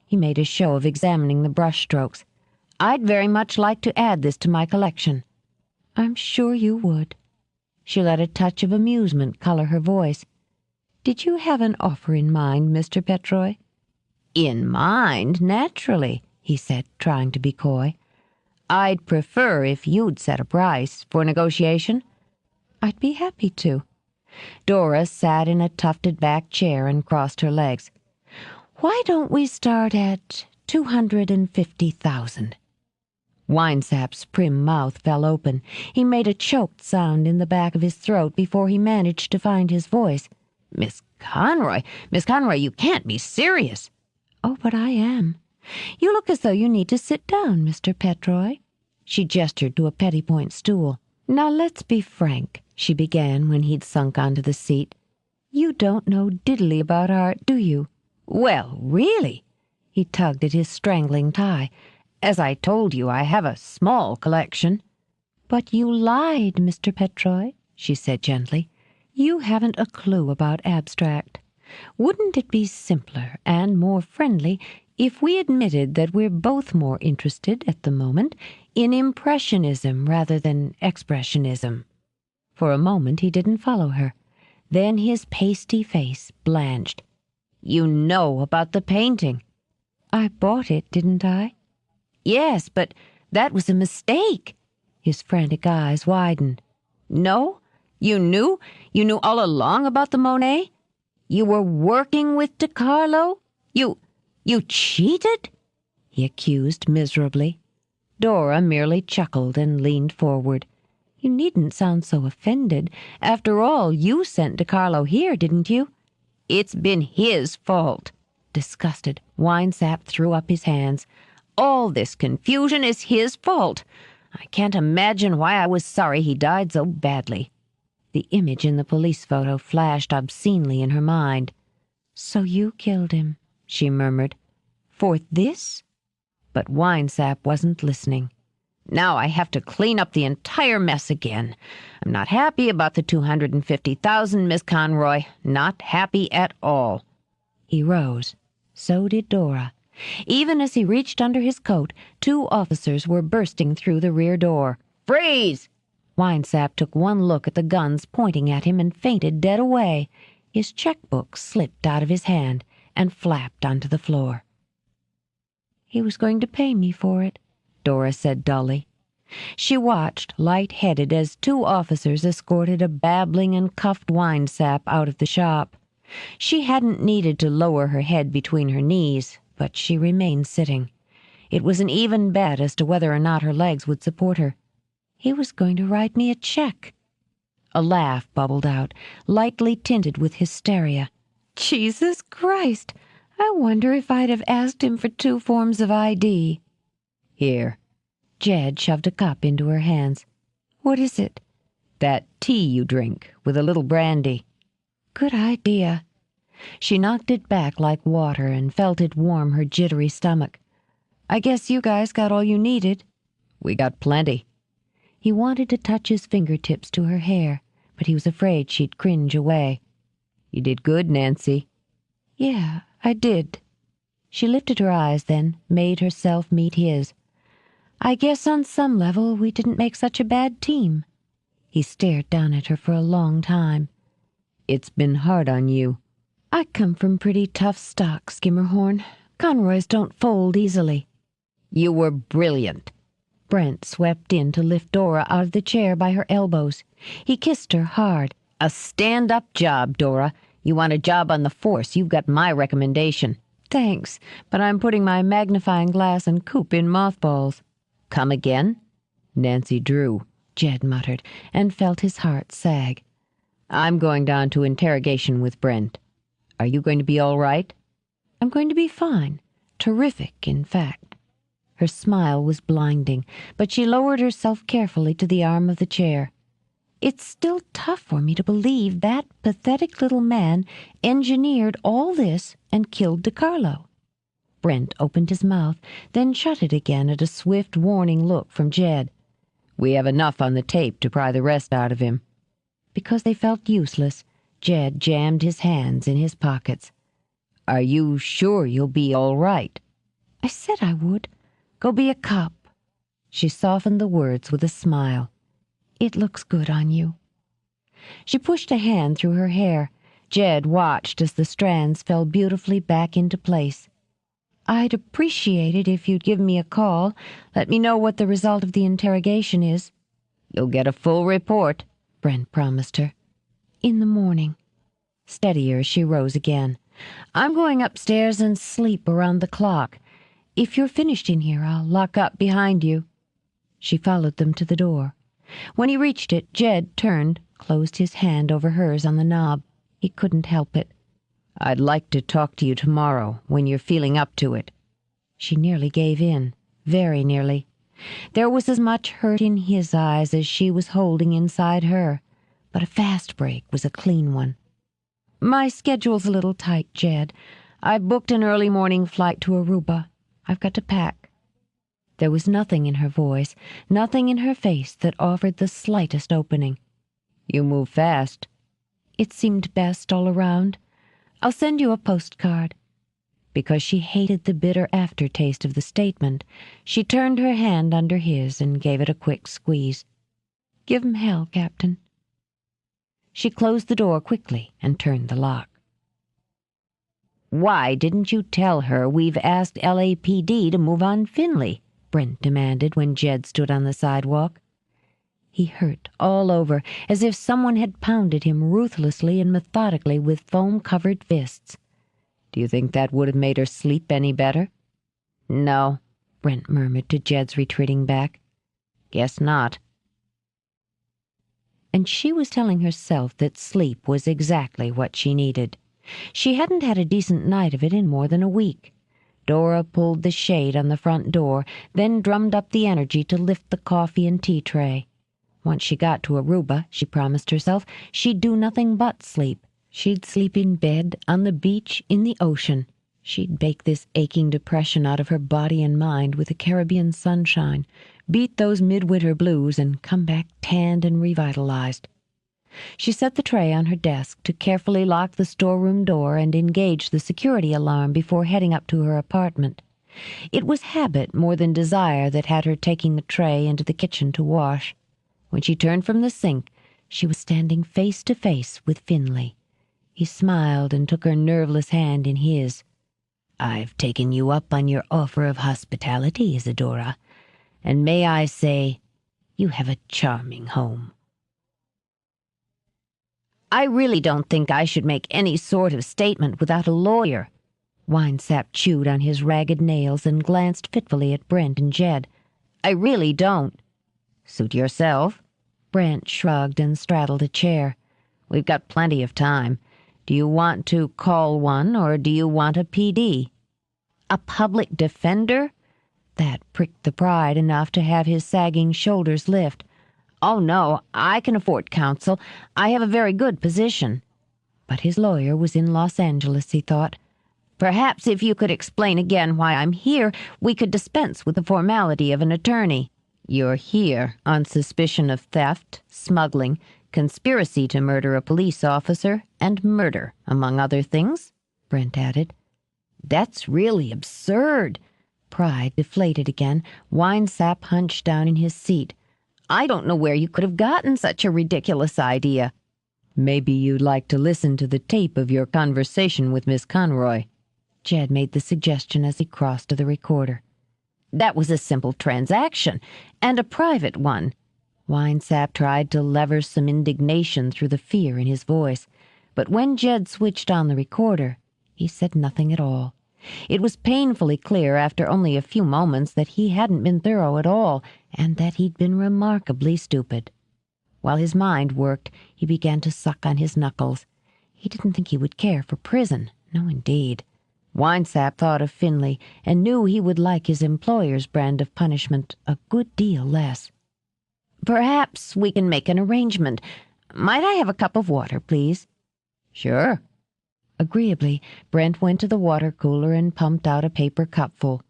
S2: He made a show of examining the brushstrokes.
S3: I'd very much like to add this to my collection.
S2: I'm sure you would. She let a touch of amusement color her voice. Did you have an offer in mind, Mr. Petroy?
S3: In mind, naturally, he said, trying to be coy. I'd prefer if you'd set a price for negotiation.
S2: I'd be happy to.
S3: Dora sat in a tufted back chair and crossed her legs.
S2: Why don't we start at 250,000? Winesap's prim mouth fell open. He made a choked sound in the back of his throat before he managed to find his voice.
S3: Miss Conroy, you can't be serious.
S2: Oh, but I am. You look as though you need to sit down, Mr. Petroy. She gestured to a pettipoint stool. Now let's be frank, she began when he'd sunk onto the seat. You don't know diddly about art, do you?
S3: Well, really?
S2: He tugged at his strangling tie.
S3: As I told you, I have a small collection.
S2: But you lied, Mr. Petroy, she said gently. You haven't a clue about abstract. Wouldn't it be simpler and more friendly If we admitted that we're both more interested at the moment in impressionism rather than expressionism. For a moment he didn't follow her. Then his pasty face blanched.
S3: You know about the painting.
S2: I bought it, didn't I?
S3: Yes, but that was a mistake.
S2: His frantic eyes widened.
S3: No? You knew? You knew all along about the Monet? You were working with DiCarlo? You cheated?
S2: He accused miserably. Dora merely chuckled and leaned forward. You needn't sound so offended. After all, you sent DiCarlo here, didn't you?
S3: It's been his fault.
S2: Disgusted, Winesap threw up his hands.
S3: All this confusion is his fault. I can't imagine why I was sorry he died so badly.
S2: The image in the police photo flashed obscenely in her mind. So you killed him, she murmured. For this? But Winesap wasn't listening.
S3: Now I have to clean up the entire mess again. I'm not happy about the $250,000, Miss Conroy. Not happy at all.
S2: He rose. So did Dora. Even as he reached under his coat, 2 officers were bursting through the rear door.
S3: Freeze!
S2: Winesap took one look at the guns pointing at him and fainted dead away. His checkbook slipped out of his hand and flapped onto the floor. He was going to pay me for it, Dora said dully. She watched, light-headed, as 2 officers escorted a babbling and cuffed Winesap out of the shop. She hadn't needed to lower her head between her knees, but she remained sitting. It was an even bet as to whether or not her legs would support her. He was going to write me a check. A laugh bubbled out, lightly tinted with hysteria. Jesus Christ! I wonder if I'd have asked him for 2 forms of ID.
S3: Here.
S2: Jed shoved a cup into her hands. What is it?
S3: That tea you drink, with a little brandy.
S2: Good idea. She knocked it back like water and felt it warm her jittery stomach. I guess you guys got all you needed.
S3: We got plenty.
S2: He wanted to touch his fingertips to her hair, but he was afraid she'd cringe away.
S3: You did good, Nancy.
S2: Yeah, I did. She lifted her eyes then, made herself meet his. I guess on some level we didn't make such a bad team. He stared down at her for a long time.
S3: It's been hard on you.
S2: I come from pretty tough stock, Skimmerhorn. Conroys don't fold easily.
S3: You were brilliant.
S2: Brent swept in to lift Dora out of the chair by her elbows. He kissed her hard.
S3: A stand-up job, Dora. You want a job on the force, you've got my recommendation.
S2: Thanks, but I'm putting my magnifying glass and coupe in mothballs.
S3: Come again?
S2: Nancy Drew, Jed muttered, and felt his heart sag.
S3: I'm going down to interrogation with Brent. Are you going to be all right?
S2: I'm going to be fine. Terrific, in fact. Her smile was blinding, but she lowered herself carefully to the arm of the chair. It's still tough for me to believe that pathetic little man engineered all this and killed DiCarlo. Brent opened his mouth, then shut it again at a swift, warning look from Jed.
S3: We have enough on the tape to pry the rest out of him.
S2: Because they felt useless, Jed jammed his hands in his pockets.
S3: Are you sure you'll be all right?
S2: I said I would. Go be a cop. She softened the words with a smile. It looks good on you. She pushed a hand through her hair. Jed watched as the strands fell beautifully back into place. I'd appreciate it if you'd give me a call. Let me know what the result of the interrogation is.
S3: You'll get a full report,
S2: Brent promised her. In the morning. Steadier, she rose again. I'm going upstairs and sleep around the clock. If you're finished in here, I'll lock up behind you. She followed them to the door. When he reached it, Jed turned, closed his hand over hers on the knob. He couldn't help it.
S3: I'd like to talk to you tomorrow, when you're feeling up to it.
S2: She nearly gave in, very nearly. There was as much hurt in his eyes as she was holding inside her, but a fast break was a clean one. My schedule's a little tight, Jed. I booked an early morning flight to Aruba. I've got to pack. There was nothing in her voice, nothing in her face that offered the slightest opening.
S3: You move fast.
S2: It seemed best all around. I'll send you a postcard. Because she hated the bitter aftertaste of the statement, she turned her hand under his and gave it a quick squeeze. "Give 'em hell, Captain." She closed the door quickly and turned the lock.
S3: "Why didn't you tell her we've asked LAPD to move on Finley?" Brent demanded when Jed stood on the sidewalk.
S2: He hurt all over, as if someone had pounded him ruthlessly and methodically with foam-covered fists.
S5: "Do you think that would have made her sleep any better?"
S3: "No,"
S2: Brent murmured to Jed's retreating back.
S3: "Guess not."
S2: And she was telling herself that sleep was exactly what she needed. She hadn't had a decent night of it in more than a week. Dora pulled the shade on the front door, then drummed up the energy to lift the coffee and tea tray. Once she got to Aruba, she promised herself, she'd do nothing but sleep. She'd sleep in bed, on the beach, in the ocean. She'd bake this aching depression out of her body and mind with the Caribbean sunshine, beat those midwinter blues, and come back tanned and revitalized. She set the tray on her desk to carefully lock the storeroom door and engage the security alarm before heading up to her apartment. It was habit more than desire that had her taking the tray into the kitchen to wash. When she turned from the sink, she was standing face to face with Finley. He smiled and took her nerveless hand in his.
S1: "I've taken you up on your offer of hospitality, Isadora, and may I say, you have a charming home."
S3: "I really don't think I should make any sort of statement without a lawyer."
S2: Winesap chewed on his ragged nails and glanced fitfully at Brent and Jed.
S3: "I really don't." "Suit yourself."
S2: Brent shrugged and straddled a chair.
S3: "We've got plenty of time. Do you want to call one, or do you want a PD?" "A public defender?"
S2: That pricked the pride enough to have his sagging shoulders lift.
S3: "Oh, no, I can afford counsel. I have a very good position."
S2: But his lawyer was in Los Angeles, he thought.
S3: "Perhaps if you could explain again why I'm here, we could dispense with the formality of an attorney." "You're here on suspicion of theft, smuggling, conspiracy to murder a police officer, and murder, among other things,"
S2: Brent added.
S3: "That's really absurd."
S2: Pride deflated again. Winesap hunched down in his seat.
S3: "I don't know where you could have gotten such a ridiculous idea."
S5: "Maybe you'd like to listen to the tape of your conversation with Miss Conroy."
S2: Jed made the suggestion as he crossed to the recorder.
S3: "That was a simple transaction, and a private one."
S2: Winesap tried to lever some indignation through the fear in his voice, but when Jed switched on the recorder, he said nothing at all. It was painfully clear after only a few moments that he hadn't been thorough at all, and that he'd been remarkably stupid. While his mind worked, he began to suck on his knuckles. He didn't think he would care for prison. No, indeed. Winesap thought of Finley and knew he would like his employer's brand of punishment a good deal less.
S3: "Perhaps we can make an arrangement. Might I have a cup of water, please?"
S5: "Sure."
S2: Agreeably, Brent went to the water cooler and pumped out a paper cupful.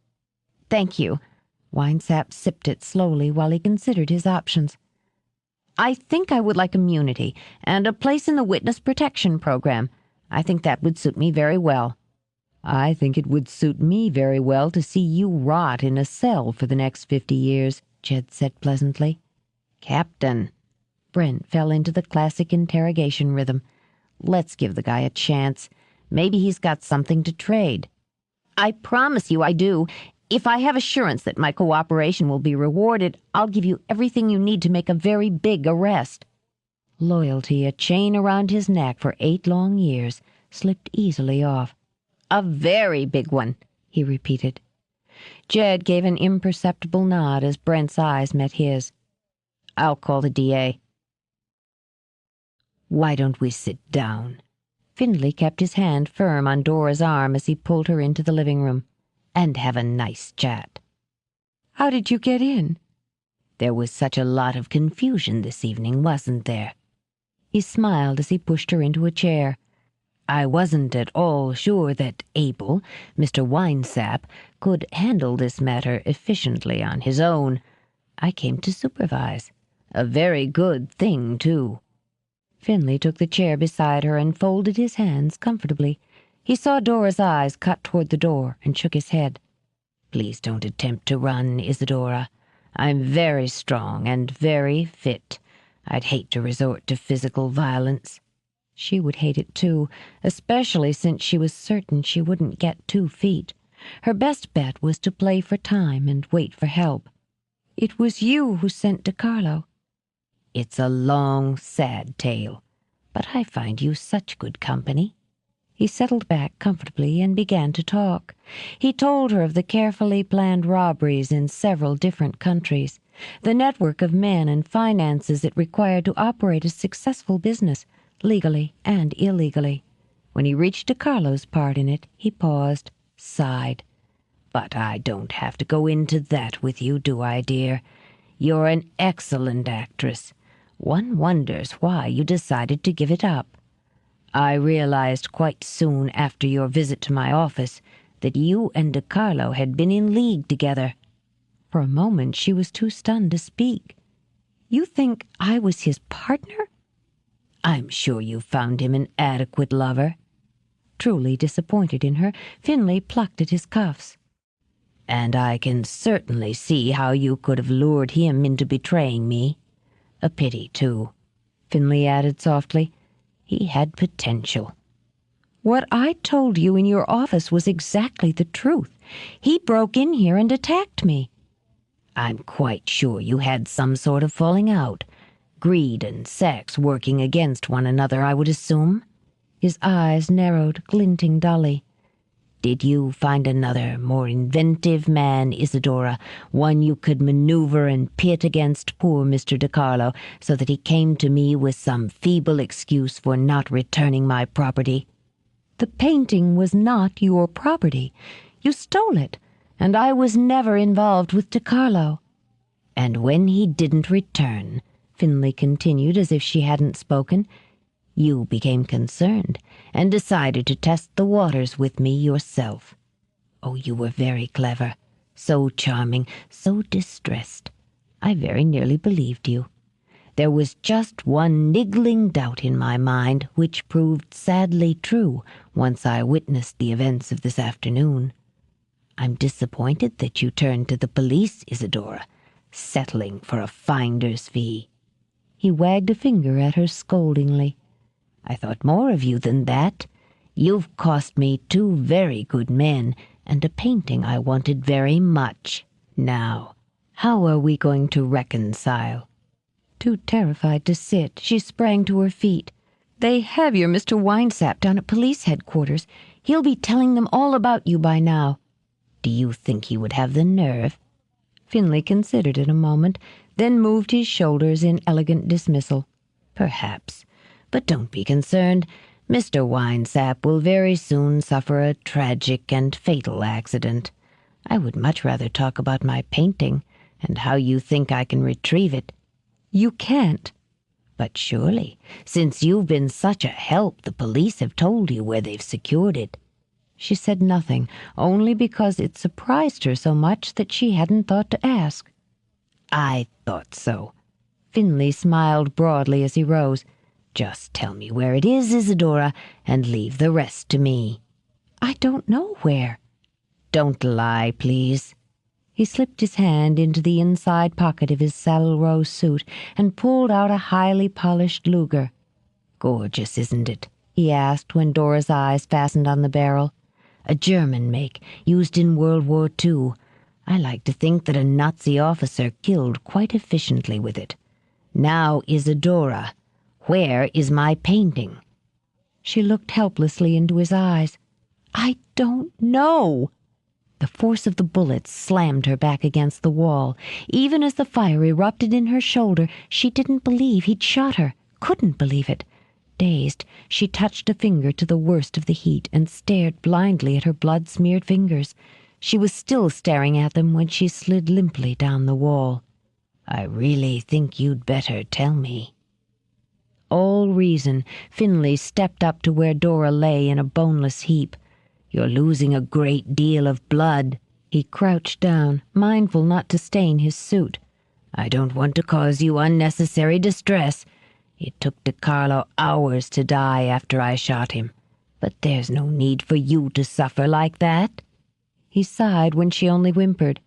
S3: "Thank you."
S2: Winesap sipped it slowly while he considered his options.
S3: "I think I would like immunity and a place in the witness protection program. I think that would suit me very well."
S5: "I think it would suit me very well to see you rot in a cell for the next 50 years,
S2: Jed said pleasantly.
S3: "Captain."
S2: Brent fell into the classic interrogation rhythm.
S3: "Let's give the guy a chance. Maybe he's got something to trade." "I promise you I do. If I have assurance that my cooperation will be rewarded, I'll give you everything you need to make a very big arrest."
S2: Loyalty, a chain around his neck for 8 long years, slipped easily off.
S3: "A very big one,"
S2: he repeated. Jed gave an imperceptible nod as Brent's eyes met his.
S3: "I'll call the DA."
S1: "Why don't we sit down?"
S2: Finley kept his hand firm on Dora's arm as he pulled her into the living room.
S1: "And have a nice chat."
S2: "How did you get in?"
S1: "There was such a lot of confusion this evening, wasn't there?"
S2: He smiled as he pushed her into a chair.
S1: "I wasn't at all sure that Abel, Mr. Winesap, could handle this matter efficiently on his own. I came to supervise. A very good thing, too."
S2: Finley took the chair beside her and folded his hands comfortably. He saw Dora's eyes cut toward the door and shook his head.
S1: Please don't attempt to run, Isadora. I'm very strong and very fit. I'd hate to resort to physical violence.
S2: She would hate it too, especially since she was certain she wouldn't get 2 feet. Her best bet was to play for time and wait for help. It was you who sent DiCarlo.
S1: It's a long, sad tale, but I find you such good company.
S2: He settled back comfortably and began to talk. He told her of the carefully planned robberies in several different countries, the network of men and finances it required to operate a successful business, legally and illegally. When he reached DiCarlo's part in it, he paused, sighed.
S1: But I don't have to go into that with you, do I, dear? You're an excellent actress. One wonders why you decided to give it up. I realized quite soon after your visit to my office that you and DiCarlo had been in league together.
S2: For a moment she was too stunned to speak. You think I was his partner?
S1: I'm sure you found him an adequate lover.
S2: Truly disappointed in her, Finley plucked at his cuffs.
S1: And I can certainly see how you could have lured him into betraying me. A pity, too, Finley added softly. He had potential.
S2: What I told you in your office was exactly the truth. He broke in here and attacked me.
S1: I'm quite sure you had some sort of falling out. Greed and sex working against one another, I would assume.
S2: His eyes narrowed, glinting dully.
S1: Did you find another, more inventive man, Isadora, one you could maneuver and pit against poor Mr. DiCarlo so that he came to me with some feeble excuse for not returning my property?
S2: The painting was not your property. You stole it, and I was never involved with DiCarlo.
S1: And when he didn't return, Finley continued as if she hadn't spoken, you became concerned and decided to test the waters with me yourself. Oh, you were very clever, so charming, so distressed. I very nearly believed you. There was just one niggling doubt in my mind, which proved sadly true once I witnessed the events of this afternoon. I'm disappointed that you turned to the police, Isadora, settling for a finder's fee.
S2: He wagged a finger at her scoldingly.
S1: I thought more of you than that. You've cost me 2 very good men and a painting I wanted very much. Now, how are we going to reconcile?
S2: Too terrified to sit, she sprang to her feet. They have your Mr. Winesap down at police headquarters. He'll be telling them all about you by now.
S1: Do you think he would have the nerve?
S2: Finley considered it a moment, then moved his shoulders in elegant dismissal.
S1: Perhaps. But don't be concerned. Mr. Winesap will very soon suffer a tragic and fatal accident. I would much rather talk about my painting and how you think I can retrieve it.
S2: You can't.
S1: But surely, since you've been such a help, the police have told you where they've secured it.
S2: She said nothing, only because it surprised her so much that she hadn't thought to ask.
S1: I thought so. Finley smiled broadly as he rose. Just tell me where it is, Isadora, and leave the rest to me.
S2: I don't know where.
S1: Don't lie, please.
S2: He slipped his hand into the inside pocket of his saddle rose suit and pulled out a highly polished Luger.
S1: Gorgeous, isn't it?
S2: He asked when Dora's eyes fastened on the barrel.
S1: A German make, used in World War II. I like to think that a Nazi officer killed quite efficiently with it. Now, Isadora, where is my painting?
S2: She looked helplessly into his eyes. I don't know. The force of the bullets slammed her back against the wall. Even as the fire erupted in her shoulder, she didn't believe he'd shot her, couldn't believe it. Dazed, she touched a finger to the worst of the heat and stared blindly at her blood-smeared fingers. She was still staring at them when she slid limply down the wall. I really think you'd better tell me. All reason, Finley stepped up to where Dora lay in a boneless heap. You're losing a great deal of blood. He crouched down, mindful not to stain his suit. I don't want to cause you unnecessary distress. It took DiCarlo hours to die after I shot him.
S1: But there's no need for you to suffer like that." He sighed when she only whimpered.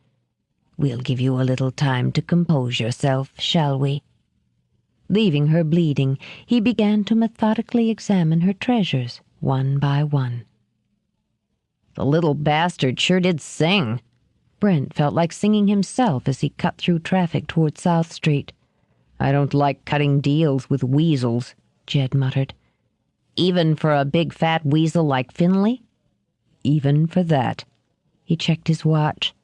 S1: "We'll give you a little time to compose yourself, shall we?" Leaving her bleeding, he began to methodically examine her treasures, one by one.
S3: The little bastard sure did sing.
S1: Brent felt like singing himself as he cut through traffic toward South Street.
S3: "I don't like cutting deals with weasels,"
S1: Jed muttered.
S3: "Even for a big fat weasel like Finley?"
S1: "Even for that." He checked his watch.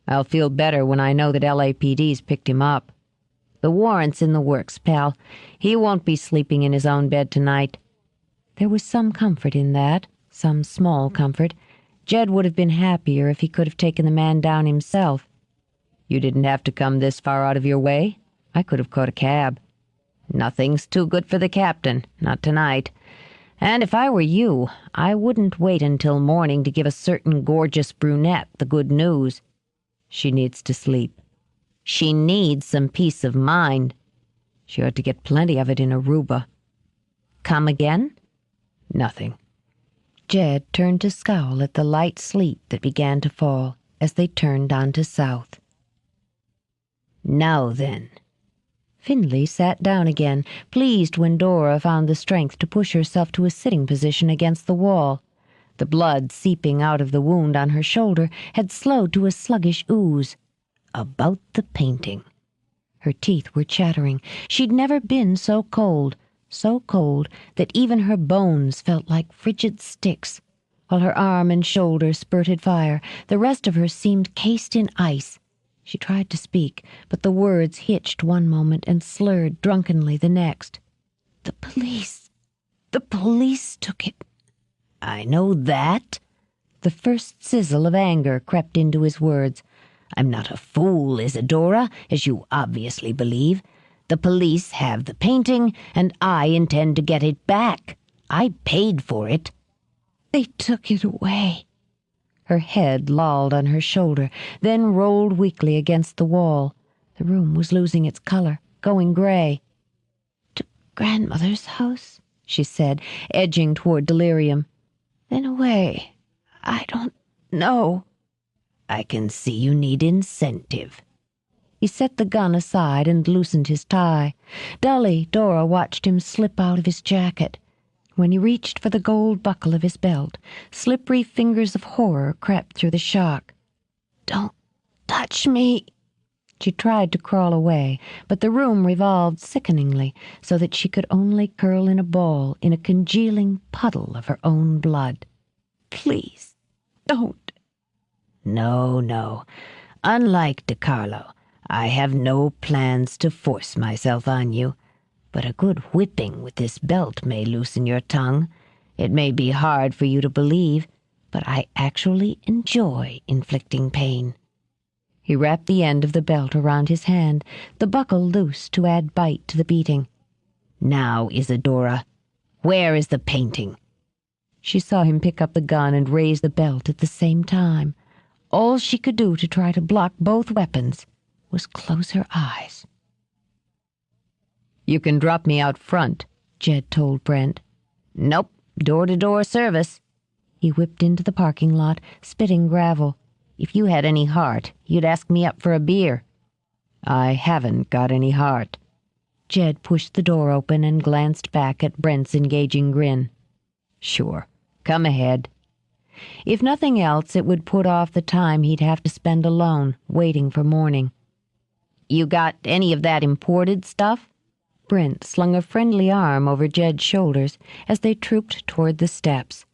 S3: "I'll feel better when I know that LAPD's picked him up. The warrant's in the works, pal. He won't be sleeping in his own bed tonight."
S1: There was some comfort in that, some small comfort. Jed would have been happier if he could have taken the man down himself.
S3: "You didn't have to come this far out of your way. I could have caught a cab." "Nothing's too good for the captain, not tonight. And if I were you, I wouldn't wait until morning to give a certain gorgeous brunette the good news.
S1: She needs to sleep."
S3: "She needs some peace of mind."
S1: "She ought to get plenty of it in Aruba."
S3: "Come again?"
S1: "Nothing." Jed turned to scowl at the light sleet that began to fall as they turned onto South.
S3: "Now then."
S1: Finley sat down again, pleased when Dora found the strength to push herself to a sitting position against the wall. The blood seeping out of the wound on her shoulder had slowed to a sluggish ooze. About the painting. Her teeth were chattering. She'd never been so cold that even her bones felt like frigid sticks. While her arm and shoulder spurted fire, the rest of her seemed cased in ice. She tried to speak, but the words hitched one moment and slurred drunkenly the next. The police took it."
S3: "I know that."
S1: The first sizzle of anger crept into his words.
S3: "I'm not a fool, Isadora, as you obviously believe. The police have the painting, and I intend to get it back. I paid for it."
S1: "They took it away." Her head lolled on her shoulder, then rolled weakly against the wall. The room was losing its color, going gray. "To grandmother's house," she said, edging toward delirium. "Then away. I don't know."
S3: "I can see you need incentive."
S1: He set the gun aside and loosened his tie. Dully, Dora watched him slip out of his jacket. When he reached for the gold buckle of his belt, slippery fingers of horror crept through the shock. "Don't touch me." She tried to crawl away, but the room revolved sickeningly so that she could only curl in a ball in a congealing puddle of her own blood. "Please, don't."
S3: No, no. Unlike DiCarlo, I have no plans to force myself on you. But a good whipping with this belt may loosen your tongue. It may be hard for you to believe, but I actually enjoy inflicting pain."
S1: He wrapped the end of the belt around his hand, the buckle loose to add bite to the beating.
S3: "Now, Isadora, where is the painting?"
S1: She saw him pick up the gun and raise the belt at the same time. All she could do to try to block both weapons was close her eyes.
S3: "You can drop me out front,"
S1: Jed told Brent.
S3: "Nope, door-to-door service."
S1: He whipped into the parking lot, spitting gravel.
S3: "If you had any heart, you'd ask me up for a beer."
S1: "I haven't got any heart." Jed pushed the door open and glanced back at Brent's engaging grin.
S3: "Sure, come ahead."
S1: If nothing else, it would put off the time he'd have to spend alone, waiting for morning.
S3: "You got any of that imported stuff?"
S1: Brent slung a friendly arm over Jed's shoulders as they trooped toward the steps.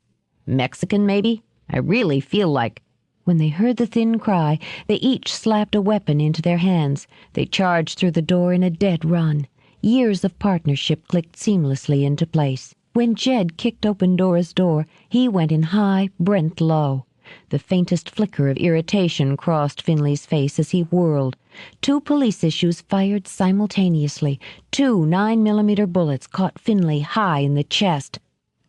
S3: "Mexican, maybe? I really feel like—"
S1: When they heard the thin cry, they each slapped a weapon into their hands. They charged through the door in a dead run. Years of partnership clicked seamlessly into place. When Jed kicked open Dora's door, he went in high, Brent low. The faintest flicker of irritation crossed Finley's face as he whirled. 2 police issues fired simultaneously. 2 9mm bullets caught Finley high in the chest.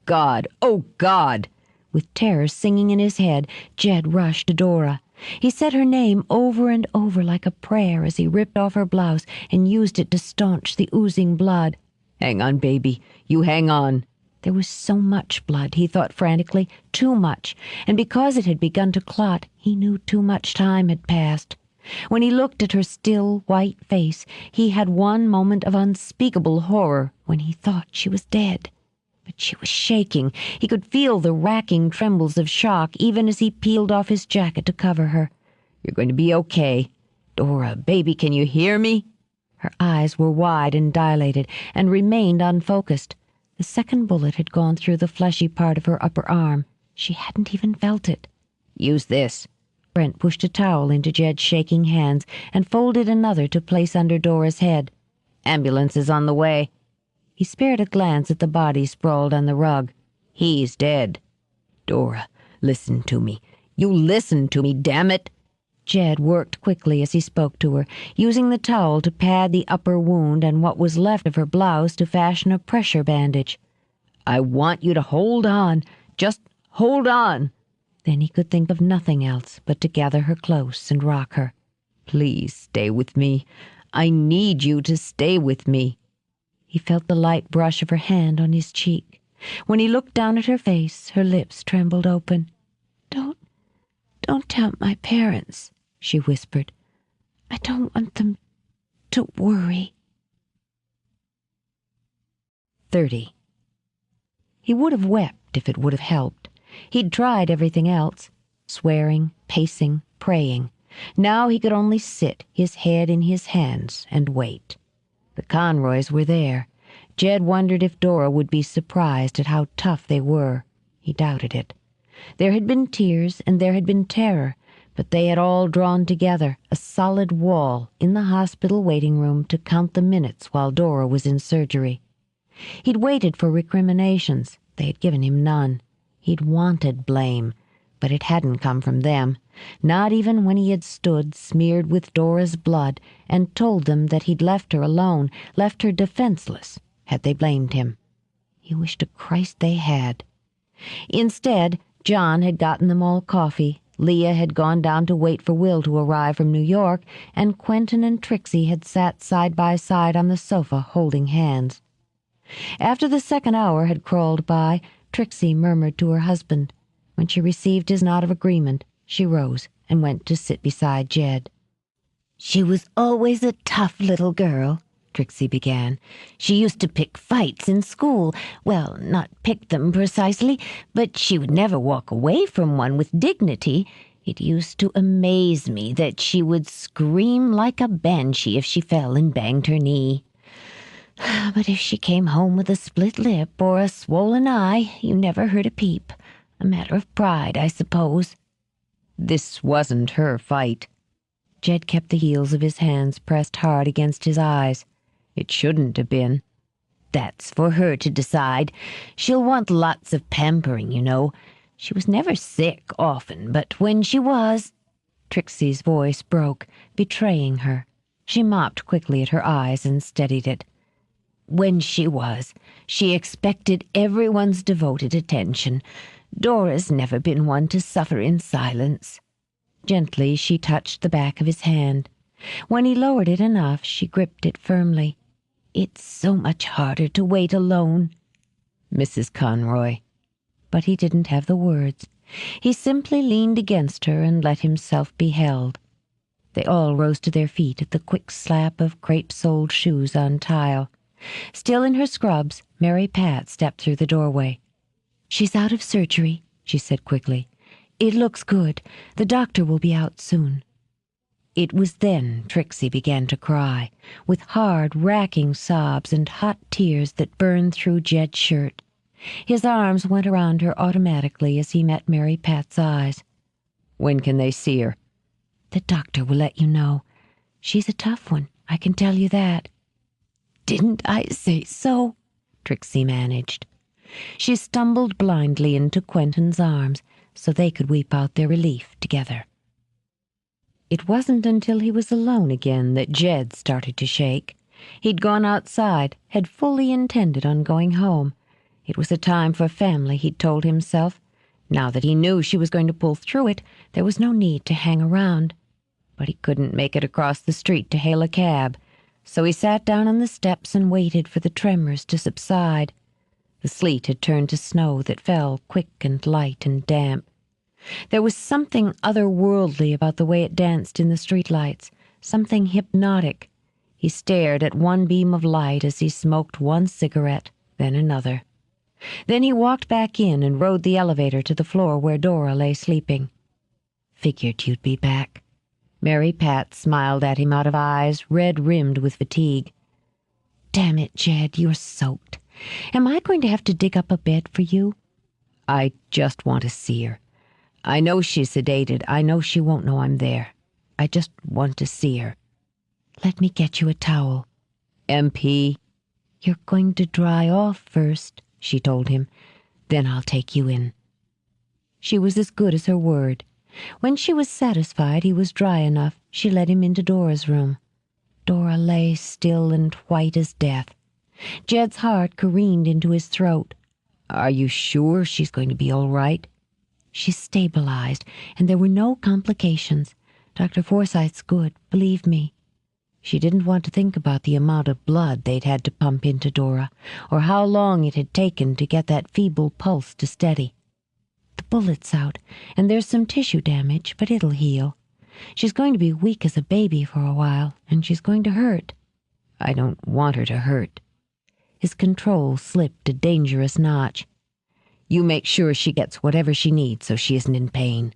S3: "God! Oh, God!"
S1: With terror singing in his head, Jed rushed to Dora. He said her name over and over like a prayer as he ripped off her blouse and used it to staunch the oozing blood.
S3: "Hang on, baby. You hang on."
S2: There was so much blood, he thought frantically, too much, and because it had begun to clot, he knew too much time had passed. When he looked at her still, white face, he had one moment of unspeakable horror when he thought she was dead. But she was shaking. He could feel the racking trembles of shock even as he peeled off his jacket to cover her.
S5: "You're going to be okay. Dora, baby, can you hear me?"
S2: Her eyes were wide and dilated and remained unfocused. The second bullet had gone through the fleshy part of her upper arm. She hadn't even felt it.
S5: "Use this."
S2: Brent pushed a towel into Jed's shaking hands and folded another to place under Dora's head.
S5: "Ambulance is on the way."
S2: He spared a glance at the body sprawled on the rug.
S5: "He's dead. Dora, listen to me. You listen to me, damn it."
S2: Jed worked quickly as he spoke to her, using the towel to pad the upper wound and what was left of her blouse to fashion a pressure bandage.
S5: "I want you to hold on. Just hold on."
S2: Then he could think of nothing else but to gather her close and rock her.
S5: "Please stay with me. I need you to stay with me."
S2: He felt the light brush of her hand on his cheek. When he looked down at her face, her lips trembled open. Don't tell my parents," she whispered. "I don't want them to worry." 30. He would have wept if it would have helped. He'd tried everything else, swearing, pacing, praying. Now he could only sit, his head in his hands, and wait. The Conroys were there. Jed wondered if Dora would be surprised at how tough they were. He doubted it. There had been tears and there had been terror, but they had all drawn together, a solid wall, in the hospital waiting room to count the minutes while Dora was in surgery. He'd waited for recriminations. They had given him none. He'd wanted blame, but it hadn't come from them, not even when he had stood smeared with Dora's blood and told them that he'd left her alone, left her defenseless, had they blamed him. He wished to Christ they had. Instead, John had gotten them all coffee, Leah had gone down to wait for Will to arrive from New York, and Quentin and Trixie had sat side by side on the sofa holding hands. After the second hour had crawled by, Trixie murmured to her husband. When she received his nod of agreement, she rose and went to sit beside Jed.
S1: "She was always a tough little girl," Trixie began. "She used to pick fights in school. Well, not pick them precisely, but she would never walk away from one with dignity. It used to amaze me that she would scream like a banshee if she fell and banged her knee. But if she came home with a split lip or a swollen eye, you never heard a peep. A matter of pride, I suppose."
S5: "This wasn't her fight."
S2: Jed kept the heels of his hands pressed hard against his eyes.
S5: "It shouldn't have been."
S1: "That's for her to decide. She'll want lots of pampering, you know. She was never sick often, but when she was—"
S2: Trixie's voice broke, betraying her. She mopped quickly at her eyes and steadied it.
S1: "When she was, she expected everyone's devoted attention. Dora's never been one to suffer in silence."
S2: Gently she touched the back of his hand. When he lowered it enough, she gripped it firmly.
S1: "It's so much harder to wait alone."
S5: "Mrs. Conroy."
S2: But he didn't have the words. He simply leaned against her and let himself be held. They all rose to their feet at the quick slap of crepe-soled shoes on tile. Still in her scrubs, Mary Pat stepped through the doorway. "She's out of surgery," she said quickly. "It looks good. The doctor will be out soon." It was then Trixie began to cry, with hard, racking sobs and hot tears that burned through Jed's shirt. His arms went around her automatically as he met Mary Pat's eyes.
S5: "When can they see her?"
S2: "The doctor will let you know. She's a tough one, I can tell you that."
S1: "Didn't I say so?"
S2: Trixie managed. She stumbled blindly into Quentin's arms so they could weep out their relief together. It wasn't until he was alone again that Jed started to shake. He'd gone outside, had fully intended on going home. It was a time for family, he'd told himself. Now that he knew she was going to pull through it, there was no need to hang around. But he couldn't make it across the street to hail a cab, so he sat down on the steps and waited for the tremors to subside. The sleet had turned to snow that fell quick and light and damp. There was something otherworldly about the way it danced in the streetlights, something hypnotic. He stared at one beam of light as he smoked one cigarette, then another. Then he walked back in and rode the elevator to the floor where Dora lay sleeping. "Figured you'd be back." Mary Pat smiled at him out of eyes red-rimmed with fatigue. "Damn it, Jed, you're soaked. Am I going to have to dig up a bed for you?" "I just want to see her. I know she's sedated. I know she won't know I'm there. I just want to see her." "Let me get you a towel." "MP." "You're going to dry off first," she told him. "Then I'll take you in." She was as good as her word. When she was satisfied he was dry enough, she led him into Dora's room. Dora lay still and white as death. Jed's heart careened into his throat. "Are you sure she's going to be all right?" "She's stabilized, and there were no complications. Dr. Forsythe's good, believe me." She didn't want to think about the amount of blood they'd had to pump into Dora, or how long it had taken to get that feeble pulse to steady. "The bullet's out, and there's some tissue damage, but it'll heal. She's going to be weak as a baby for a while, and she's going to hurt." "I don't want her to hurt." His control slipped a dangerous notch. "You make sure she gets whatever she needs so she isn't in pain."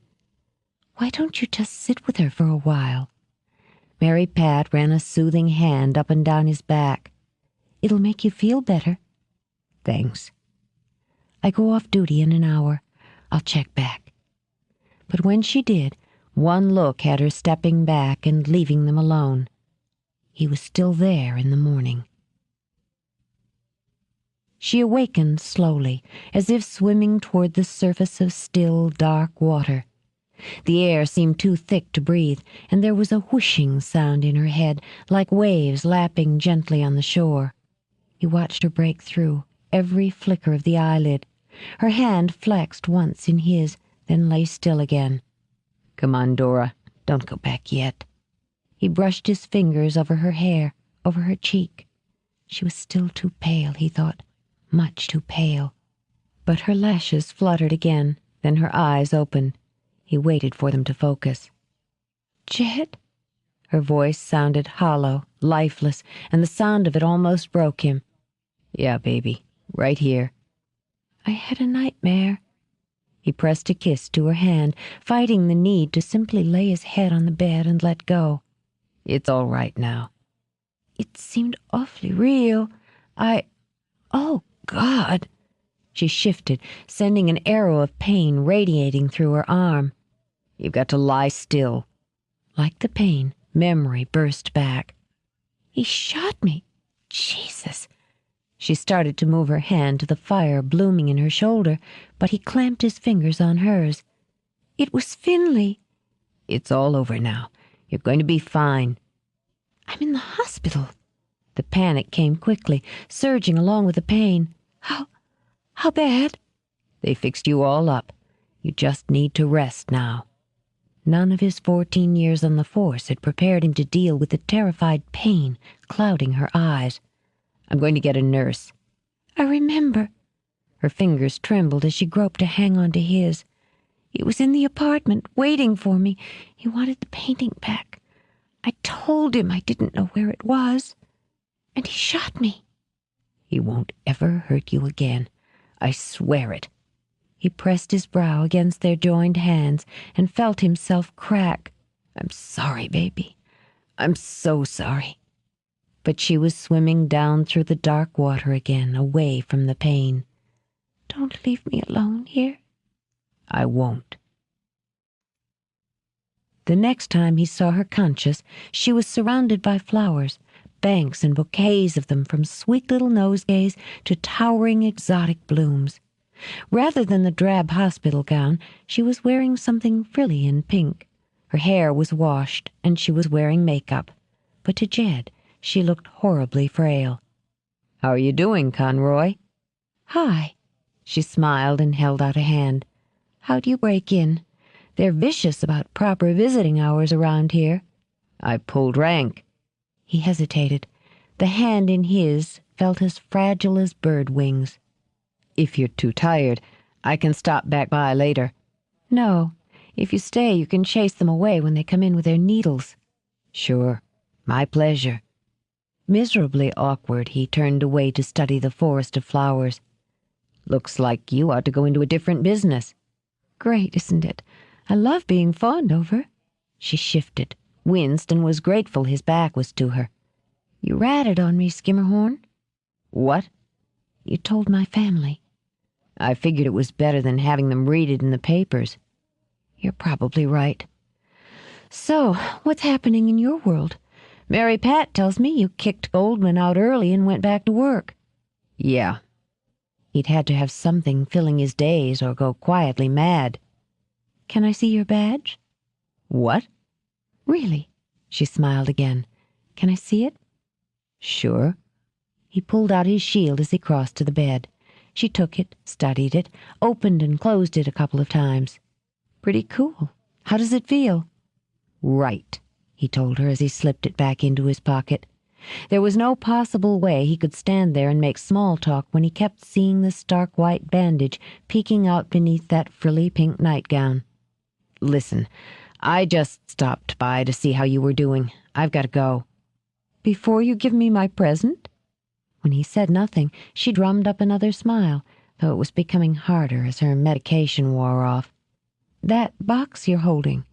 S2: "Why don't you just sit with her for a while?" Mary Pat ran a soothing hand up and down his back. "It'll make you feel better." "Thanks." "I go off duty in an hour. I'll check back." But when she did, one look had her stepping back and leaving them alone. He was still there in the morning. She awakened slowly, as if swimming toward the surface of still, dark water. The air seemed too thick to breathe, and there was a whooshing sound in her head, like waves lapping gently on the shore. He watched her break through, every flicker of the eyelid. Her hand flexed once in his, then lay still again. "Come on, Dora. Don't go back yet." He brushed his fingers over her hair, over her cheek. She was still too pale, he thought. Much too pale. But her lashes fluttered again, then her eyes opened. He waited for them to focus. "Jed?" Her voice sounded hollow, lifeless, and the sound of it almost broke him. "Yeah, baby, right here." "I had a nightmare." He pressed a kiss to her hand, fighting the need to simply lay his head on the bed and let go. "It's all right now." "It seemed awfully real. Oh, God." She shifted, sending an arrow of pain radiating through her arm. "You've got to lie still." Like the pain, memory burst back. "He shot me. Jesus." She started to move her hand to the fire blooming in her shoulder, but he clamped his fingers on hers. "It was Finley." "It's all over now. You're going to be fine." "I'm in the hospital." The panic came quickly, surging along with the pain. How bad?" "They fixed you all up. You just need to rest now." None of his 14 years on the force had prepared him to deal with the terrified pain clouding her eyes. "I'm going to get a nurse." "I remember." Her fingers trembled as she groped to hang on to his. "He was in the apartment, waiting for me. He wanted the painting back. I told him I didn't know where it was. And he shot me." "He won't ever hurt you again. I swear it." He pressed his brow against their joined hands and felt himself crack. "I'm sorry, baby. I'm so sorry." But she was swimming down through the dark water again, away from the pain. "Don't leave me alone here." "I won't." The next time he saw her conscious, she was surrounded by flowers, banks and bouquets of them, from sweet little nosegays to towering exotic blooms. Rather than the drab hospital gown, she was wearing something frilly and pink. Her hair was washed, and she was wearing makeup. But to Jed, she looked horribly frail. "How are you doing, Conroy?" "Hi." She smiled and held out a hand. "How do you break in? They're vicious about proper visiting hours around here." "I pulled rank." He hesitated. The hand in his felt as fragile as bird wings.
S5: If you're too tired, I can stop back by later.
S2: No. If you stay, you can chase them away when they come in with their needles.
S5: Sure. My pleasure.
S2: Miserably awkward, he turned away to study the forest of flowers.
S5: Looks like you ought to go into a different business.
S2: Great, isn't it? I love being fawned over. She shifted, winced, and was grateful his back was to her. You ratted on me, Skimmerhorn.
S5: What?
S2: You told my family.
S5: I figured it was better than having them read it in the papers.
S2: You're probably right. So, what's happening in your world? Mary Pat tells me you kicked Goldman out early and went back to work.
S5: Yeah.
S2: He'd had to have something filling his days or go quietly mad. Can I see your badge?
S5: What?
S2: Really? She smiled again. Can I see it?
S5: Sure.
S2: He pulled out his shield as he crossed to the bed. She took it, studied it, opened and closed it a couple of times. Pretty cool. How does it feel?
S5: Right,
S2: he told her as he slipped it back into his pocket. There was no possible way he could stand there and make small talk when he kept seeing the stark white bandage peeking out beneath that frilly pink nightgown.
S5: Listen, I just stopped by to see how you were doing. I've got to go.
S2: Before you give me my present? When he said nothing, she drummed up another smile, though it was becoming harder as her medication wore off. That box you're holding,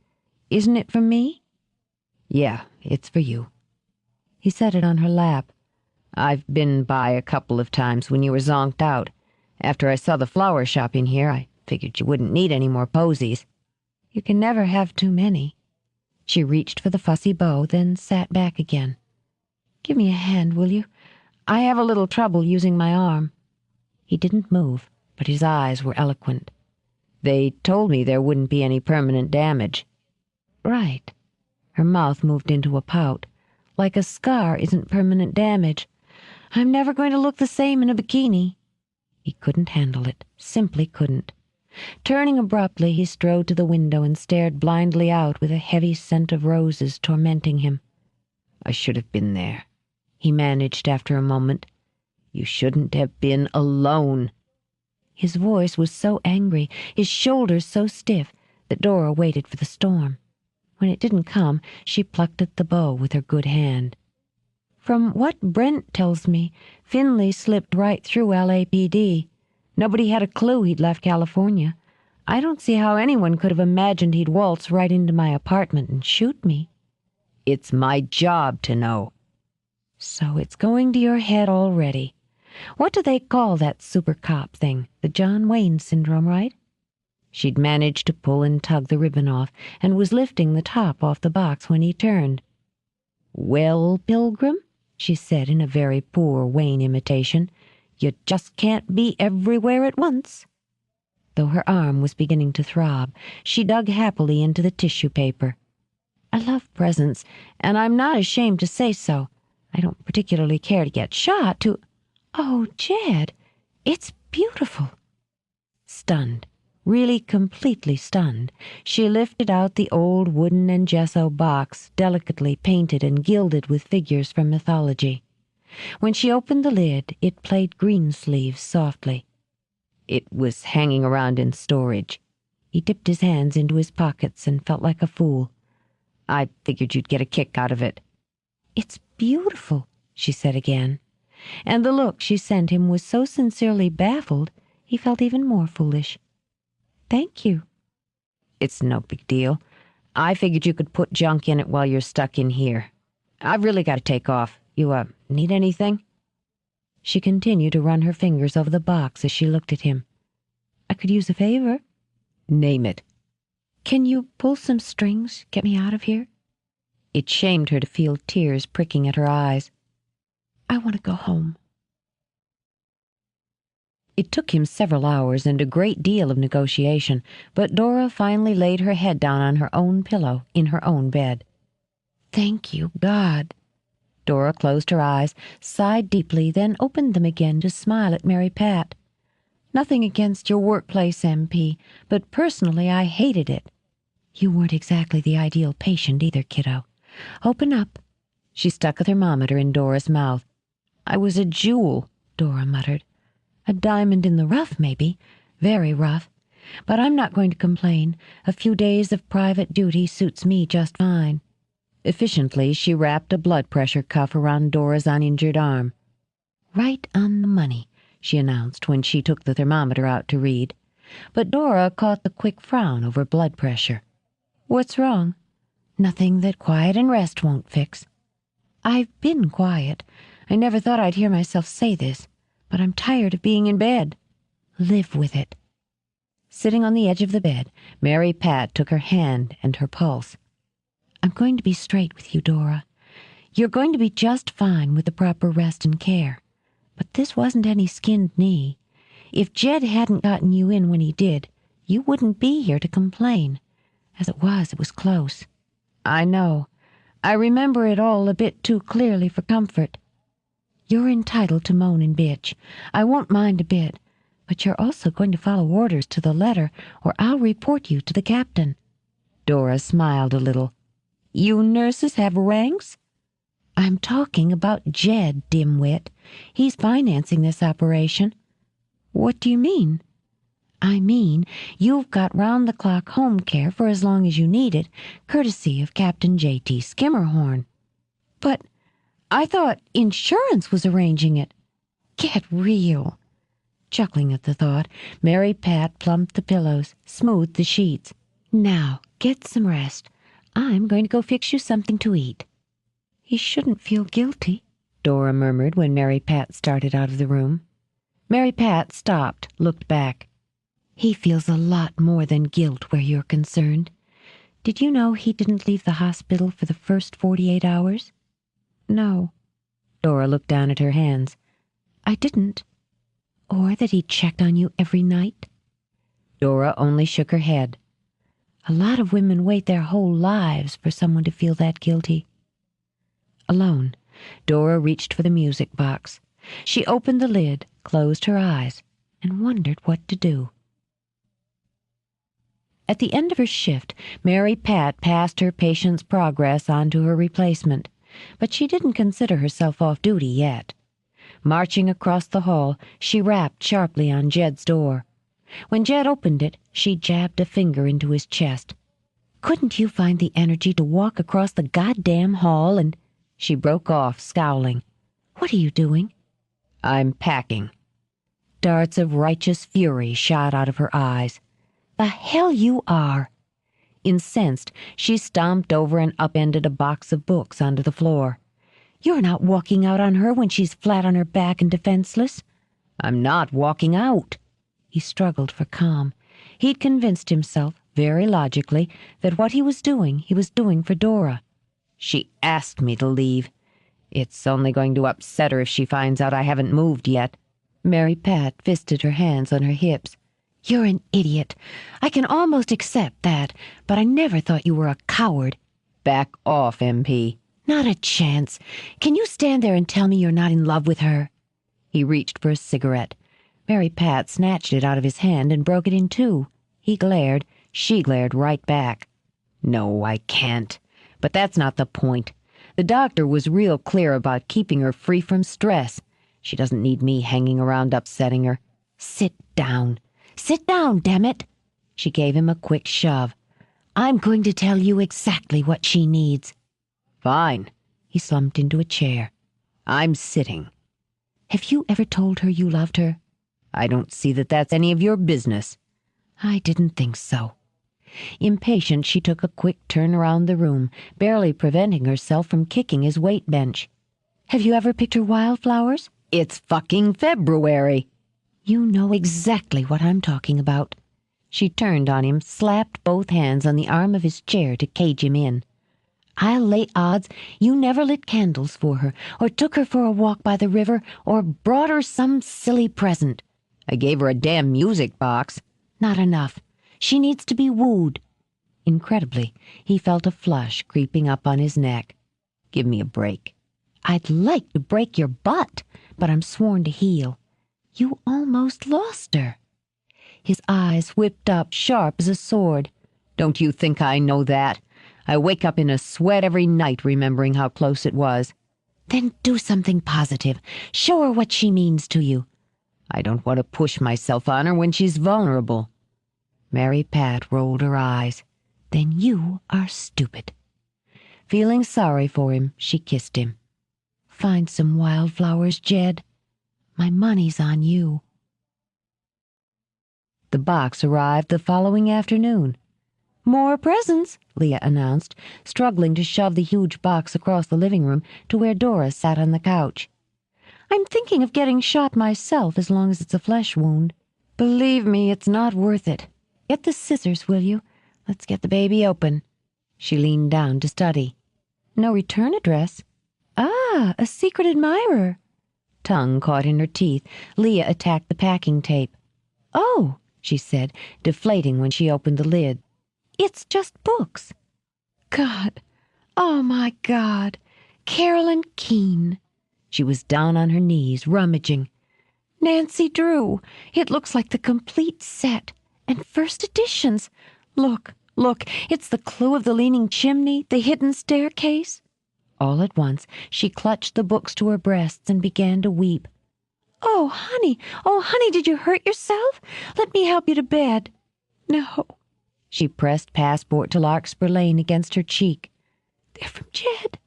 S2: isn't it from me?
S5: Yeah, it's for you.
S2: He set it on her lap.
S5: I've been by a couple of times when you were zonked out. After I saw the flower shop in here, I figured you wouldn't need any more posies.
S2: You can never have too many. She reached for the fussy bow, then sat back again. Give me a hand, will you? I have a little trouble using my arm. He didn't move, but his eyes were eloquent.
S5: They told me there wouldn't be any permanent damage.
S2: Right. Her mouth moved into a pout. Like a scar isn't permanent damage. I'm never going to look the same in a bikini. He couldn't handle it, simply couldn't. Turning abruptly, he strode to the window and stared blindly out with a heavy scent of roses tormenting him.
S5: I should have been there, he managed after a moment. You shouldn't have been alone.
S2: His voice was so angry, his shoulders so stiff, that Dora waited for the storm. When it didn't come, she plucked at the bow with her good hand. From what Brent tells me, Finley slipped right through LAPD. Nobody had a clue he'd left California. I don't see how anyone could have imagined he'd waltz right into my apartment and shoot me.
S5: It's my job to know.
S2: So it's going to your head already. What do they call that super cop thing? The John Wayne syndrome, right? She'd managed to pull and tug the ribbon off, and was lifting the top off the box when he turned. "Well, Pilgrim," she said in a very poor Wayne imitation, "you just can't be everywhere at once." Though her arm was beginning to throb, she dug happily into the tissue paper. "I love presents, and I'm not ashamed to say so. I don't particularly care to get shot to— Oh, Jed, it's beautiful." Stunned, really completely stunned, she lifted out the old wooden and gesso box, delicately painted and gilded with figures from mythology. When she opened the lid, it played Greensleeves softly.
S5: It was hanging around in storage.
S2: He dipped his hands into his pockets and felt like a fool.
S5: I figured you'd get a kick out of it.
S2: "It's beautiful," she said again. And the look she sent him was so sincerely baffled, he felt even more foolish. "Thank you."
S5: It's no big deal. I figured you could put junk in it while you're stuck in here. I've really got to take off. You, need anything?"
S2: She continued to run her fingers over the box as she looked at him. "I could use a favor."
S5: "Name it."
S2: "Can you pull some strings, get me out of here?" It shamed her to feel tears pricking at her eyes. "I want to go home." It took him several hours and a great deal of negotiation, but Dora finally laid her head down on her own pillow in her own bed. "Thank you, God." Dora closed her eyes, sighed deeply, then opened them again to smile at Mary Pat. "Nothing against your workplace, MP, but personally I hated it. You weren't exactly the ideal patient either, kiddo. Open up." She stuck a thermometer in Dora's mouth. "I was a jewel," Dora muttered. A diamond in the rough, maybe. Very rough. But I'm not going to complain. A few days of private duty suits me just fine."
S5: Efficiently, she wrapped a blood pressure cuff around Dora's uninjured arm.
S2: "Right on the money," she announced when she took the thermometer out to read. But Dora caught the quick frown over blood pressure. "What's wrong?" "Nothing that quiet and rest won't fix." "I've been quiet. I never thought I'd hear myself say this, but I'm tired of being in bed." "Live with it."
S5: Sitting on the edge of the bed, Mary Pat took her hand and her pulse.
S2: "I'm going to be straight with you, Dora. You're going to be just fine with the proper rest and care. But this wasn't any skinned knee. If Jed hadn't gotten you in when he did, you wouldn't be here to complain. As it was close."
S5: "I know. I remember it all a bit too clearly for comfort."
S2: "You're entitled to moan and bitch. I won't mind a bit. But you're also going to follow orders to the letter, or I'll report you to the captain."
S5: Dora smiled a little. "You nurses have ranks?"
S2: "I'm talking about Jed, dimwit. He's financing this operation."
S5: "What do you mean?"
S2: "I mean, you've got round-the-clock home care for as long as you need it, courtesy of Captain J.T. Skimmerhorn."
S5: "But I thought insurance was arranging it."
S2: "Get real." Chuckling at the thought, Mary Pat plumped the pillows, smoothed the sheets. "Now, get some rest. I'm going to go fix you something to eat." "He shouldn't feel guilty," Dora murmured when Mary Pat started out of the room.
S5: Mary Pat stopped, looked back.
S2: "He feels a lot more than guilt where you're concerned. Did you know he didn't leave the hospital for the first 48 hours?
S5: "No."
S2: Dora looked down at her hands. "I didn't. Or that he checked on you every night?"
S5: Dora only shook her head.
S2: "A lot of women wait their whole lives for someone to feel that guilty."
S5: Alone, Dora reached for the music box. She opened the lid, closed her eyes, and wondered what to do. At the end of her shift, Mary Pat passed her patient's progress on to her replacement, but she didn't consider herself off duty yet. Marching across the hall, she rapped sharply on Jed's door. When Jed opened it, she jabbed a finger into his chest.
S2: "Couldn't you find the energy to walk across the goddamn hall and—"
S5: She broke off, scowling.
S2: "What are you doing?"
S5: "I'm packing." Darts of righteous fury shot out of her eyes.
S2: "The hell you are!"
S5: Incensed, she stomped over and upended a box of books onto the floor.
S2: "You're not walking out on her when she's flat on her back and defenseless."
S5: "I'm not walking out."
S2: He struggled for calm. He'd convinced himself, very logically, that what he was doing for Dora.
S5: "She asked me to leave. It's only going to upset her if she finds out I haven't moved yet."
S2: Mary Pat fisted her hands on her hips. "You're an idiot. I can almost accept that, but I never thought you were a coward."
S5: "Back off, MP."
S2: "Not a chance. Can you stand there and tell me you're not in love with her?"
S5: He reached for a cigarette. Mary Pat snatched it out of his hand and broke it in two. He glared. She glared right back. "No, I can't. But that's not the point. The doctor was real clear about keeping her free from stress. She doesn't need me hanging around upsetting her."
S2: "Sit down. Sit down, damn it!" She gave him a quick shove. "I'm going to tell you exactly what she needs."
S5: "Fine."
S2: He slumped into a chair.
S5: "I'm sitting."
S2: "Have you ever told her you loved her?"
S5: "I don't see that that's any of your business."
S2: "I didn't think so."
S5: Impatient, she took a quick turn around the room, barely preventing herself from kicking his weight bench.
S2: "Have you ever picked her wildflowers?"
S5: "It's fucking February."
S2: "You know exactly what I'm talking about."
S5: She turned on him, slapped both hands on the arm of his chair to cage him in.
S2: "I'll lay odds you never lit candles for her, or took her for a walk by the river, or brought her some silly present."
S5: "I gave her a damn music box."
S2: "Not enough. She needs to be wooed."
S5: Incredibly, he felt a flush creeping up on his neck. "Give me a break."
S2: "I'd like to break your butt, but I'm sworn to heel." "You almost lost her."
S5: His eyes whipped up, sharp as a sword. "Don't you think I know that? I wake up in a sweat every night remembering how close it was."
S2: "Then do something positive. Show her what she means to you."
S5: I don't want to push myself on her when she's vulnerable."
S2: Mary Pat rolled her eyes. "Then you are stupid." Feeling sorry for him, she kissed him. "Find some wildflowers, Jed. My money's on you." The box arrived the following afternoon. "More presents," Leah announced, struggling to shove the huge box across the living room to where Dora sat on the couch. "I'm thinking of getting shot myself as long as it's a flesh wound. Believe me, it's not worth it. Get the scissors, will you? Let's get the baby open." She leaned down to study. "No return address. Ah, a secret admirer." Tongue caught in her teeth, Leah attacked the packing tape. "Oh," she said, deflating when she opened the lid. "It's just books." "God, oh my God, Carolyn Keene." She was down on her knees, rummaging. "Nancy Drew, it looks like the complete set. And first editions. Look, it's The Clue of the Leaning Chimney, The Hidden Staircase." All at once, she clutched the books to her breasts and began to weep. Oh, honey, did you hurt yourself? Let me help you to bed." "No." She pressed Passport to Larkspur Lane against her cheek. "They're from Jed."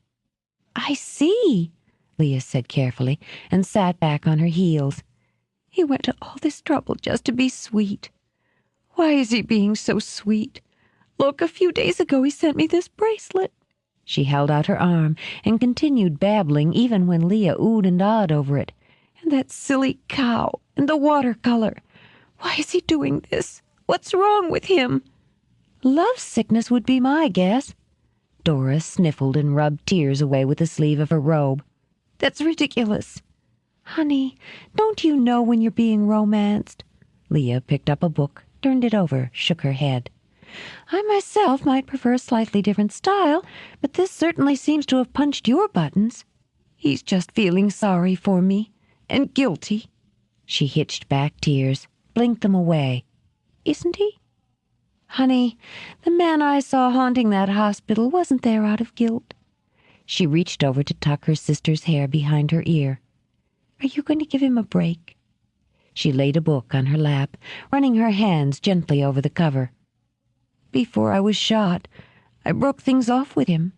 S2: "I see," Leah said carefully, and sat back on her heels. "He went to all this trouble just to be sweet. Why is he being so sweet? Look, a few days ago he sent me this bracelet." She held out her arm and continued babbling even when Leah oohed and awed over it. "And that silly cow, and the watercolor. Why is he doing this? What's wrong with him?" "Love sickness would be my guess." Dora sniffled and rubbed tears away with the sleeve of her robe. "That's ridiculous." "Honey, don't you know when you're being romanced?" Leah picked up a book, turned it over, shook her head. "I myself might prefer a slightly different style, but this certainly seems to have punched your buttons. He's just feeling sorry for me, and guilty." She hitched back tears, blinked them away. "Isn't he?" "Honey, the man I saw haunting that hospital wasn't there out of guilt." She reached over to tuck her sister's hair behind her ear. "Are you going to give him a break?" She laid a book on her lap, running her hands gently over the cover. "Before I was shot, I broke things off with him.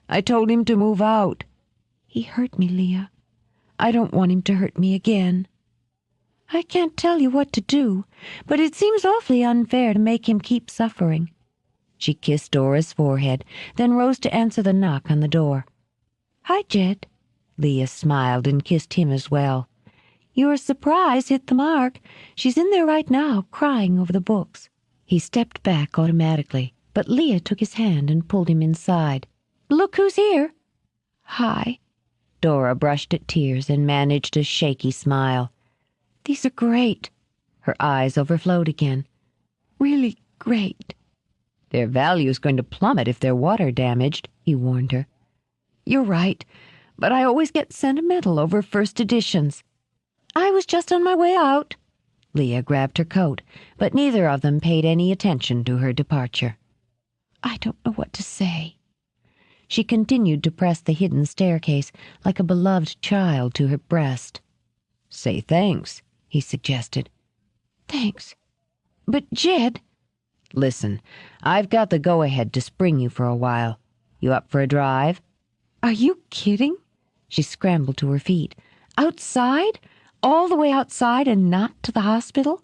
S2: I told him to move out. He hurt me, Leah. I don't want him to hurt me again. I can't tell you what to do, but it seems awfully unfair to make him keep suffering." She kissed Dora's forehead, then rose to answer the knock on the door. "Hi, Jed." Leah smiled and kissed him as well. "Your surprise hit the mark. She's in there right now, crying over the books." He stepped back automatically, but Leah took his hand and pulled him inside. "Look who's here." "Hi." Dora brushed at tears and managed a shaky smile. "These are great." Her eyes overflowed again. "Really great." "Their value's going to plummet if they're water damaged," he warned her. "You're right, but I always get sentimental over first editions." "I was just on my way out." Leah grabbed her coat, but neither of them paid any attention to her departure. "I don't know what to say." She continued to press the hidden staircase like a beloved child to her breast. "Say thanks," he suggested. "Thanks. But Jed—" "Listen, I've got the go-ahead to spring you for a while. You up for a drive?" "Are you kidding?" She scrambled to her feet. "Outside? All the way outside and not to the hospital?"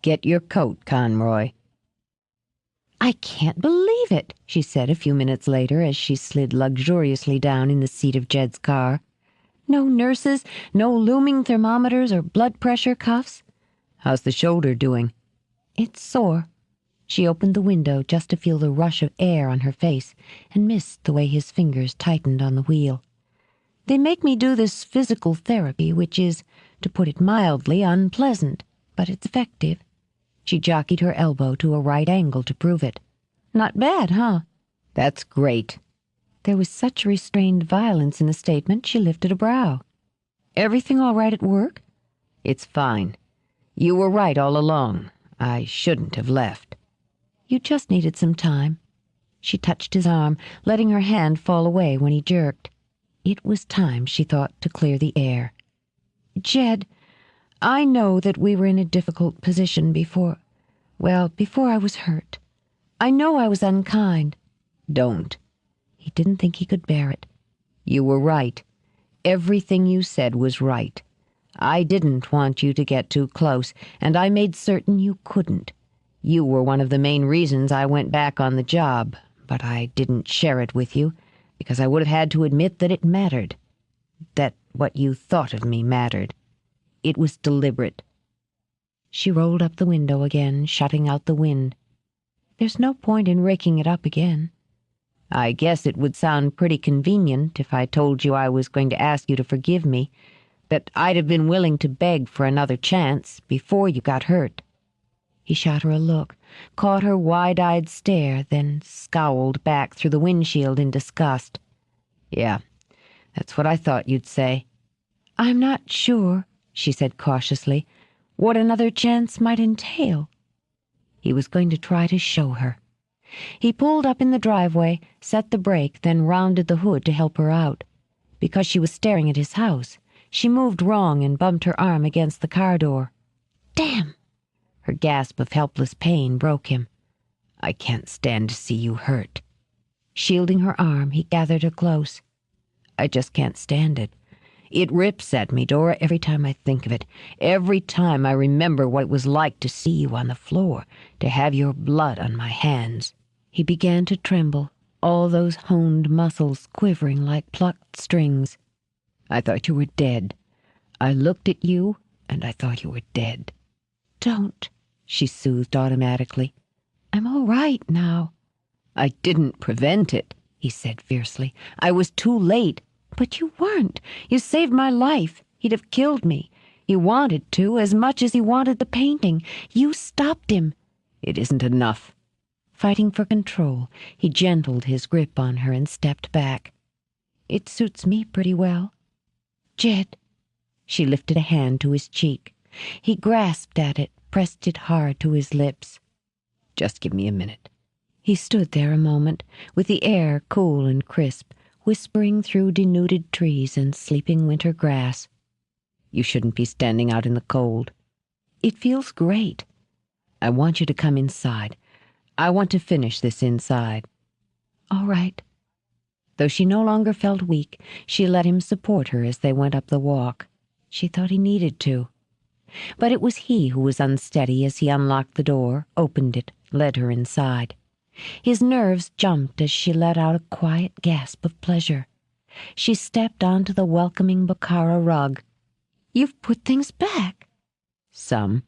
S2: "Get your coat, Conroy." "I can't believe it," she said a few minutes later as she slid luxuriously down in the seat of Jed's car. "No nurses, no looming thermometers or blood pressure cuffs." "How's the shoulder doing?" "It's sore." She opened the window just to feel the rush of air on her face and missed the way his fingers tightened on the wheel. "They make me do this physical therapy, which is, to put it mildly, unpleasant, but it's effective." She jockeyed her elbow to a right angle to prove it. "Not bad, huh?" "That's great." There was such restrained violence in the statement she lifted a brow. "Everything all right at work?" "It's fine. You were right all along. I shouldn't have left." "You just needed some time." She touched his arm, letting her hand fall away when he jerked. It was time, she thought, to clear the air. "Jed, I know that we were in a difficult position before I was hurt. I know I was unkind.
S5: Don't.
S2: He didn't think he could bear it.
S5: You were right. Everything you said was right. I didn't want you to get too close, and I made certain you couldn't. You were one of the main reasons I went back on the job, but I didn't share it with you, because I would have had to admit that it mattered. That what you thought of me mattered. It was deliberate.
S2: She rolled up the window again, shutting out the wind. There's no point in raking it up again.
S5: I guess it would sound pretty convenient if I told you I was going to ask you to forgive me, that I'd have been willing to beg for another chance before you got hurt.
S2: He shot her a look, caught her wide-eyed stare, then scowled back through the windshield in disgust.
S5: Yeah, that's what I thought you'd say.
S2: I'm not sure, she said cautiously, what another chance might entail. He was going to try to show her. He pulled up in the driveway, set the brake, then rounded the hood to help her out. Because she was staring at his house, she moved wrong and bumped her arm against the car door. Damn! Her gasp of helpless pain broke him.
S5: I can't stand to see you hurt.
S2: Shielding her arm, he gathered her close.
S5: I just can't stand it. It rips at me, Dora, every time I think of it. Every time I remember what it was like to see you on the floor, to have your blood on my hands.
S2: He began to tremble, all those honed muscles quivering like plucked strings.
S5: I thought you were dead. I looked at you, and I thought you were dead.
S2: Don't, she soothed automatically. I'm all right now.
S5: I didn't prevent it, he said fiercely. I was too late.
S2: But you weren't. You saved my life. He'd have killed me. He wanted to, as much as he wanted the painting. You stopped him.
S5: It isn't enough.
S2: Fighting for control, he gentled his grip on her and stepped back. It suits me pretty well. Jed. She lifted a hand to his cheek. He grasped at it, pressed it hard to his lips.
S5: Just give me a minute.
S2: He stood there a moment, with the air cool and crisp, whispering through denuded trees and sleeping winter grass.
S5: You shouldn't be standing out in the cold.
S2: It feels great.
S5: I want you to come inside. I want to finish this inside.
S2: All right. Though she no longer felt weak, she let him support her as they went up the walk. She thought he needed to. But it was he who was unsteady as he unlocked the door, opened it, led her inside. His nerves jumped as she let out a quiet gasp of pleasure. She stepped onto the welcoming Baccara rug. You've put things back.
S5: Some.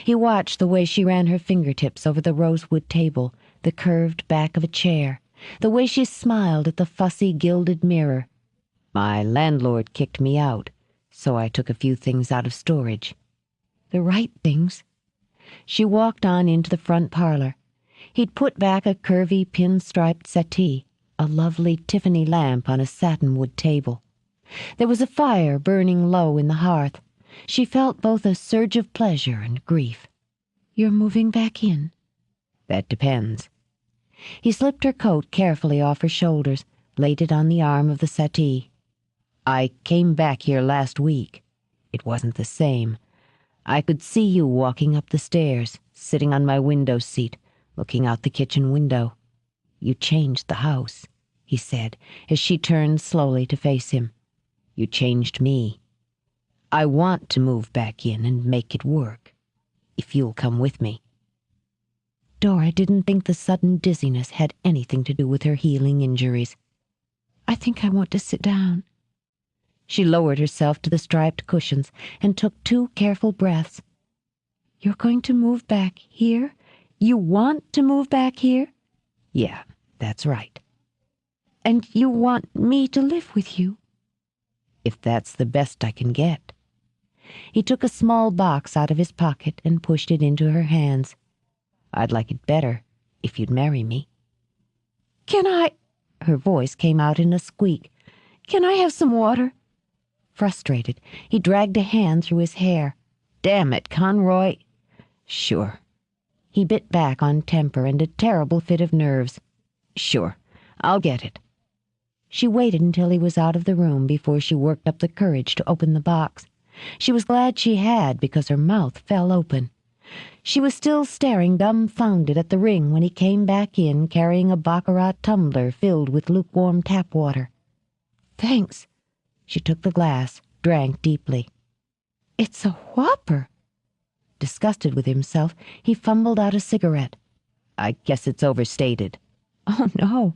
S2: He watched the way she ran her fingertips over the rosewood table, the curved back of a chair, the way she smiled at the fussy gilded mirror.
S5: My landlord kicked me out, so I took a few things out of storage.
S2: The right things. She walked on into the front parlor. He'd put back a curvy pin-striped settee, a lovely Tiffany lamp on a satinwood table. There was a fire burning low in the hearth. She felt both a surge of pleasure and grief. You're moving back in?
S5: That depends.
S2: He slipped her coat carefully off her shoulders, laid it on the arm of the settee.
S5: I came back here last week. It wasn't the same. I could see you walking up the stairs, sitting on my window seat, looking out the kitchen window. You changed the house, he said, as she turned slowly to face him. You changed me. I want to move back in and make it work, if you'll come with me.
S2: Dora didn't think the sudden dizziness had anything to do with her healing injuries. I think I want to sit down. She lowered herself to the striped cushions and took 2 careful breaths. You're going to move back here? You want to move back here?
S5: Yeah, that's right.
S2: And you want me to live with you?
S5: If that's the best I can get.
S2: He took a small box out of his pocket and pushed it into her hands.
S5: I'd like it better if you'd marry me.
S2: Can I? Her voice came out in a squeak. Can I have some water? Frustrated, he dragged a hand through his hair.
S5: Damn it, Conroy. Sure.
S2: He bit back on temper and a terrible fit of nerves.
S5: Sure, I'll get it.
S2: She waited until he was out of the room before she worked up the courage to open the box. She was glad she had, because her mouth fell open. She was still staring dumbfounded at the ring when he came back in, carrying a baccarat tumbler filled with lukewarm tap water. "Thanks." She took the glass, drank deeply. "It's a whopper." Disgusted with himself, he fumbled out a cigarette.
S5: "I guess it's overstated."
S2: "Oh, no.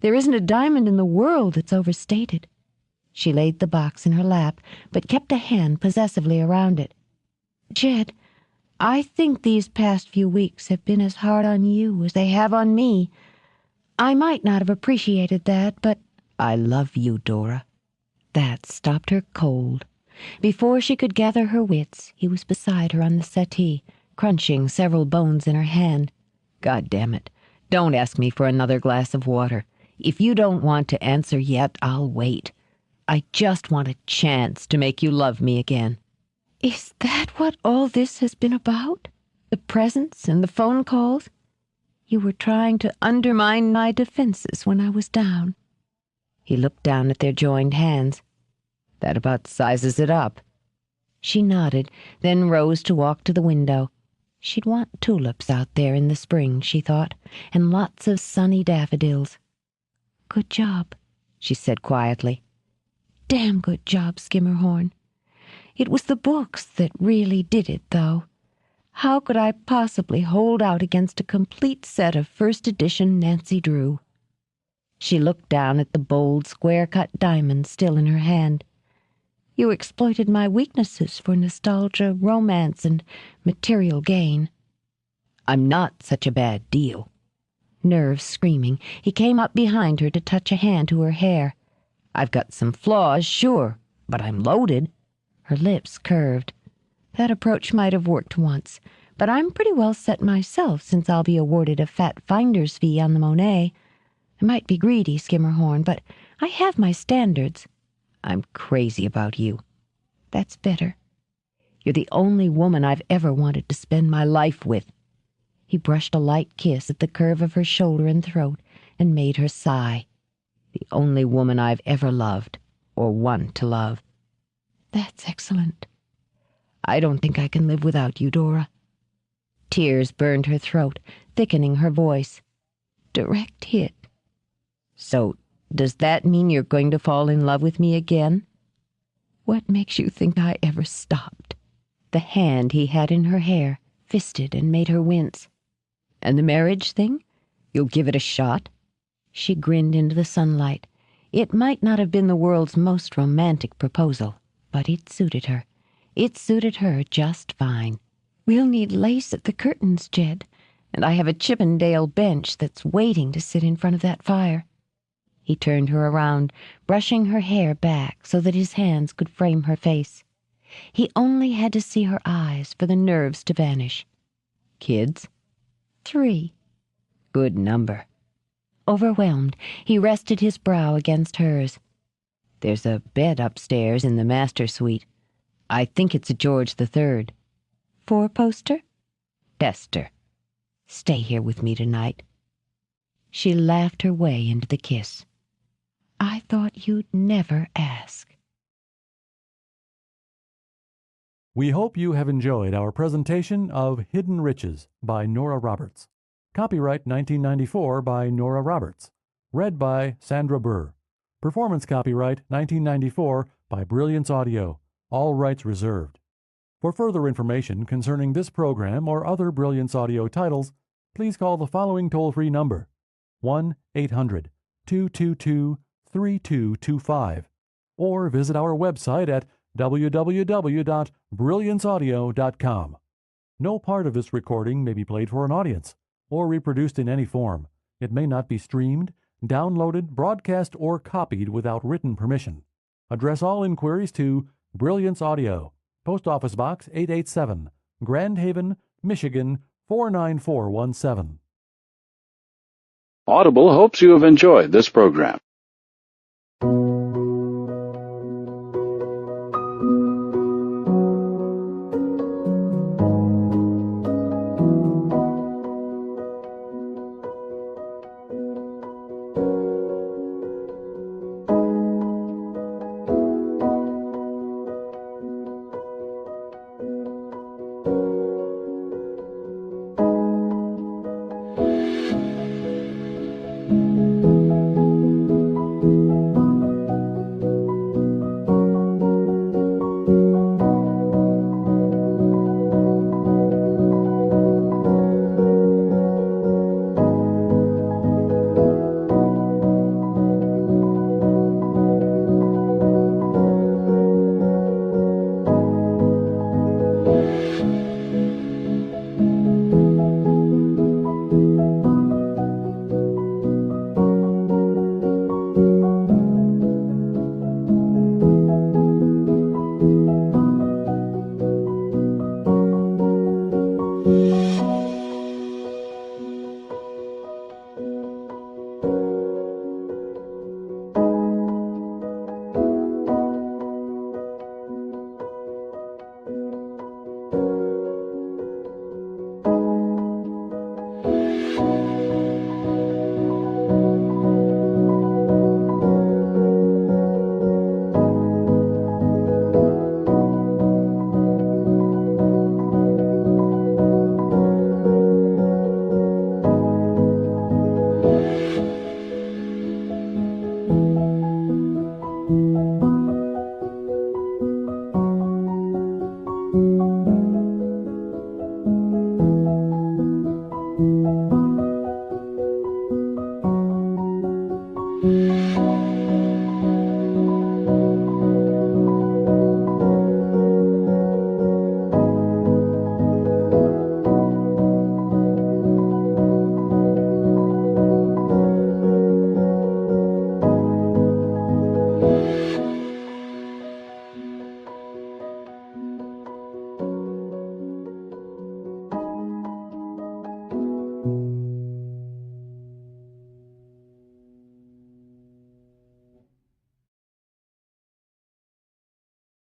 S2: There isn't a diamond in the world that's overstated." She laid the box in her lap, but kept a hand possessively around it. "Jed, I think these past few weeks have been as hard on you as they have on me. I might not have appreciated that, but—"
S5: "I love you, Dora."
S2: That stopped her cold. Before she could gather her wits, he was beside her on the settee, crunching several bones in her hand.
S5: "God damn it. Don't ask me for another glass of water. If you don't want to answer yet, I'll wait. I just want a chance to make you love me again."
S2: "Is that what all this has been about? The presents and the phone calls? You were trying to undermine my defenses when I was down."
S5: He looked down at their joined hands. "That about sizes it up."
S2: She nodded, then rose to walk to the window. She'd want tulips out there in the spring, she thought, and lots of sunny daffodils. "Good job," she said quietly. "Damn good job, Skimmerhorn. It was the books that really did it, though. How could I possibly hold out against a complete set of first edition Nancy Drew?" She looked down at the bold, square-cut diamond still in her hand. "You exploited my weaknesses for nostalgia, romance, and material gain."
S5: "I'm not such a bad deal."
S2: Nerves screaming, he came up behind her to touch a hand to her hair.
S5: "I've got some flaws, sure, but I'm loaded."
S2: Her lips curved. "That approach might have worked once, but I'm pretty well set myself since I'll be awarded a fat finder's fee on the Monet. I might be greedy, Skimmerhorn, but I have my standards."
S5: "I'm crazy about you."
S2: "That's better."
S5: "You're the only woman I've ever wanted to spend my life with."
S2: He brushed a light kiss at the curve of her shoulder and throat and made her sigh.
S5: "The only woman I've ever loved, or want to love."
S2: "That's excellent." "I don't think I can live without you, Dora." Tears burned her throat, thickening her voice. "Direct hit."
S5: "So, does that mean you're going to fall in love with me again?"
S2: "What makes you think I ever stopped?" The hand he had in her hair fisted and made her wince.
S5: "And the marriage thing? You'll give it a shot?"
S2: She grinned into the sunlight. It might not have been the world's most romantic proposal, but it suited her. It suited her just fine. "We'll need lace at the curtains, Jed, and I have a Chippendale bench that's waiting to sit in front of that fire." He turned her around, brushing her hair back so that his hands could frame her face. He only had to see her eyes for the nerves to vanish.
S5: "Kids?"
S2: 3.
S5: "Good number."
S2: Overwhelmed, he rested his brow against hers.
S5: "There's a bed upstairs in the master suite. I think it's a George III.
S2: 4-poster?
S5: Tester.
S2: Stay here with me tonight." She laughed her way into the kiss. "I thought you'd never ask."
S7: We hope you have enjoyed our presentation of Hidden Riches by Nora Roberts. Copyright 1994 by Nora Roberts. Read by Sandra Burr. Performance copyright 1994 by Brilliance Audio. All rights reserved. For further information concerning this program or other Brilliance Audio titles, please call the following toll-free number: 1-800-222-3225, or visit our website at www.brillianceaudio.com. No part of this recording may be played for an audience or reproduced in any form. It may not be streamed, downloaded, broadcast, or copied without written permission. Address all inquiries to Brilliance Audio, Post Office Box 887, Grand Haven, Michigan 49417.
S8: Audible hopes you have enjoyed this program.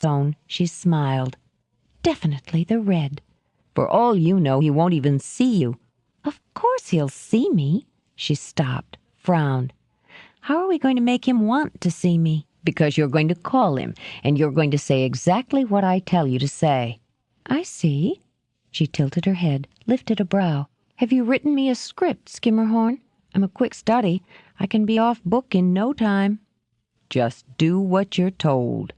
S2: own, she smiled. Definitely the red.
S5: For all you know, he won't even see you.
S2: Of course he'll see me. She stopped, frowned. How are we going to make him want to see me?
S5: Because you're going to call him, and you're going to say exactly what I tell you to say.
S2: I see. She tilted her head, lifted a brow. Have you written me a script, Skimmerhorn? I'm a quick study. I can be off book in no time.
S5: Just do what you're told.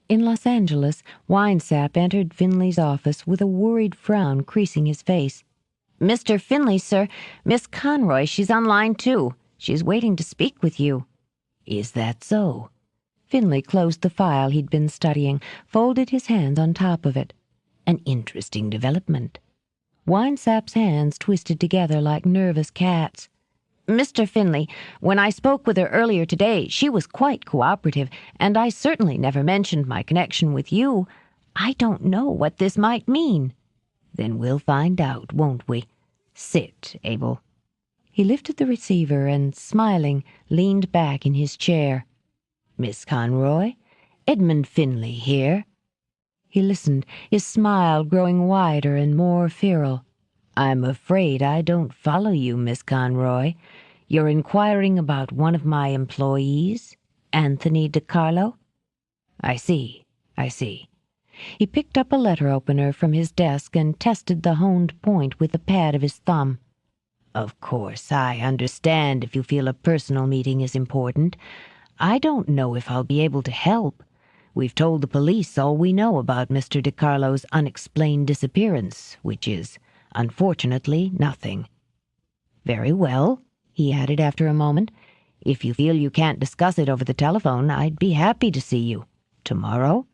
S2: In Los Angeles, Winesap entered Finley's office with a worried frown creasing his face.
S3: Mr. Finley, sir. Miss Conroy, she's on line 2. She's waiting to speak with you.
S1: Is that so?
S2: Finley closed the file he'd been studying, folded his hands on top of it.
S1: An interesting development.
S2: Winesap's hands twisted together like nervous cats.
S3: Mr. Finley, when I spoke with her earlier today, she was quite cooperative, and I certainly never mentioned my connection with you. I don't know what this might mean.
S1: Then we'll find out, won't we? Sit, Abel.
S2: He lifted the receiver and, smiling, leaned back in his chair.
S1: Miss Conroy, Edmund Finley here.
S2: He listened, his smile growing wider and more feral.
S1: I'm afraid I don't follow you, Miss Conroy. You're inquiring about one of my employees, Anthony DiCarlo? I see.
S2: He picked up a letter opener from his desk and tested the honed point with the pad of his thumb.
S1: Of course, I understand if you feel a personal meeting is important. I don't know if I'll be able to help. We've told the police all we know about Mr. DiCarlo's unexplained disappearance, which is, unfortunately, nothing.
S2: Very well, he added after a moment. If you feel you can't discuss it over the telephone, I'd be happy to see you. Tomorrow?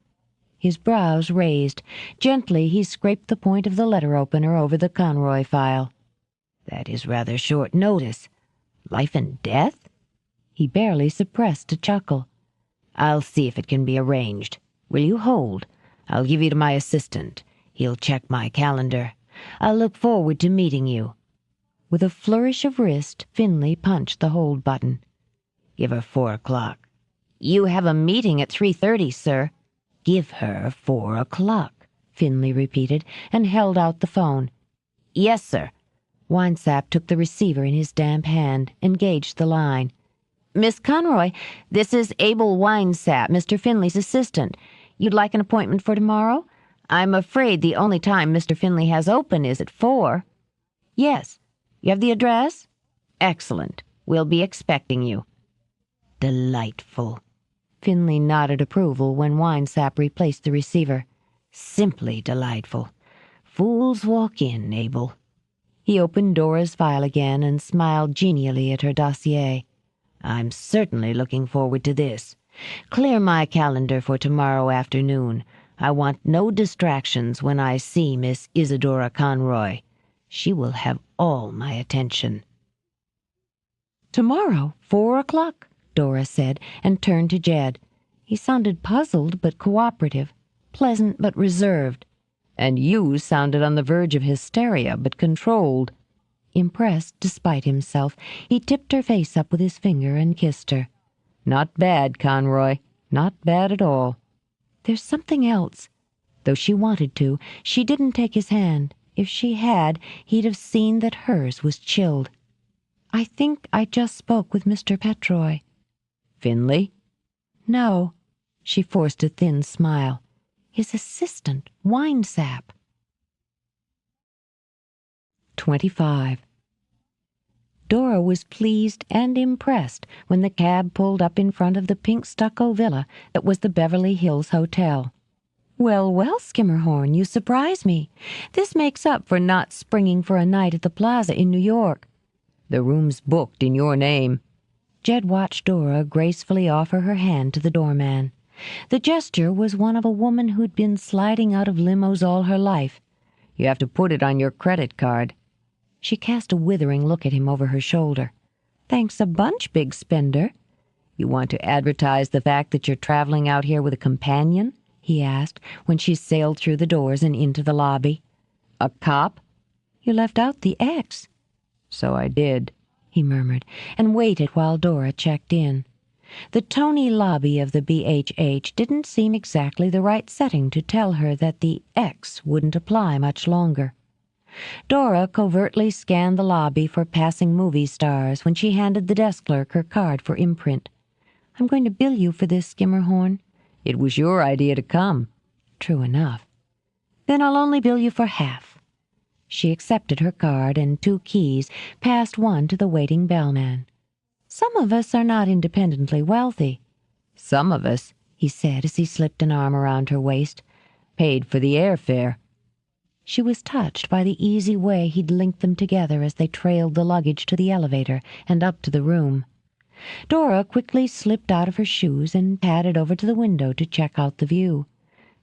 S2: His brows raised. Gently, he scraped the point of the letter opener over the Conroy file.
S1: That is rather short notice. Life and death?
S2: He barely suppressed a chuckle.
S1: I'll see if it can be arranged. Will you hold? I'll give you to my assistant. He'll check my calendar. I'll look forward to meeting you.
S2: With a flourish of wrist, Finley punched the hold button.
S1: Give her 4 o'clock.
S3: You have a meeting at 3:30, sir.
S1: Give her 4 o'clock,
S2: Finley repeated, and held out the phone.
S3: Yes, sir.
S2: Winesap took the receiver in his damp hand, engaged the line.
S3: Miss Conroy, this is Abel Winesap, Mr. Finley's assistant. You'd like an appointment for tomorrow? I'm afraid the only time Mr. Finley has open is at 4. Yes. You have the address? Excellent. We'll be expecting you.
S1: Delightful.
S2: Finley nodded approval when Winesap replaced the receiver.
S1: Simply delightful. Fools walk in, Abel.
S2: He opened Dora's file again and smiled genially at her dossier.
S1: I'm certainly looking forward to this. Clear my calendar for tomorrow afternoon. I want no distractions when I see Miss Isadora Conroy. She will have all my attention.
S2: Tomorrow, 4 o'clock, Dora said, and turned to Jed. He sounded puzzled but cooperative, pleasant but reserved.
S5: And you sounded on the verge of hysteria, but controlled.
S2: Impressed despite himself, he tipped her face up with his finger and kissed her.
S5: Not bad, Conroy. Not bad at all.
S2: There's something else. Though she wanted to, she didn't take his hand. If she had, he'd have seen that hers was chilled. I think I just spoke with Mr. Petroy.
S5: Finley?
S2: No. She forced a thin smile. His assistant, Winesap. 25. Dora was pleased and impressed when the cab pulled up in front of the pink stucco villa that was the Beverly Hills Hotel. Well, well, Skimmerhorn, you surprise me. This makes up for not springing for a night at the Plaza in New York.
S5: The room's booked in your name.
S2: Jed watched Dora gracefully offer her hand to the doorman. The gesture was one of a woman who'd been sliding out of limos all her life.
S5: You have to put it on your credit card.
S2: She cast a withering look at him over her shoulder. Thanks a bunch, big spender.
S5: You want to advertise the fact that you're traveling out here with a companion?
S2: He asked when she sailed through the doors and into the lobby.
S5: A cop?
S2: You left out the X.
S5: So I did,
S2: he murmured, and waited while Dora checked in. The Tony lobby of the BHH didn't seem exactly the right setting to tell her that the X wouldn't apply much longer. Dora covertly scanned the lobby for passing movie stars when she handed the desk clerk her card for imprint. "I'm going to bill you for this, Skimmerhorn."
S5: It was your idea to come.
S2: True enough. "Then I'll only bill you for half." She accepted her card and 2 keys, passed one to the waiting bellman. "Some of us are not independently wealthy."
S5: "Some of us,"
S2: he said as he slipped an arm around her waist,
S5: "paid for the airfare."
S2: She was touched by the easy way he'd linked them together as they trailed the luggage to the elevator and up to the room. Dora quickly slipped out of her shoes and padded over to the window to check out the view.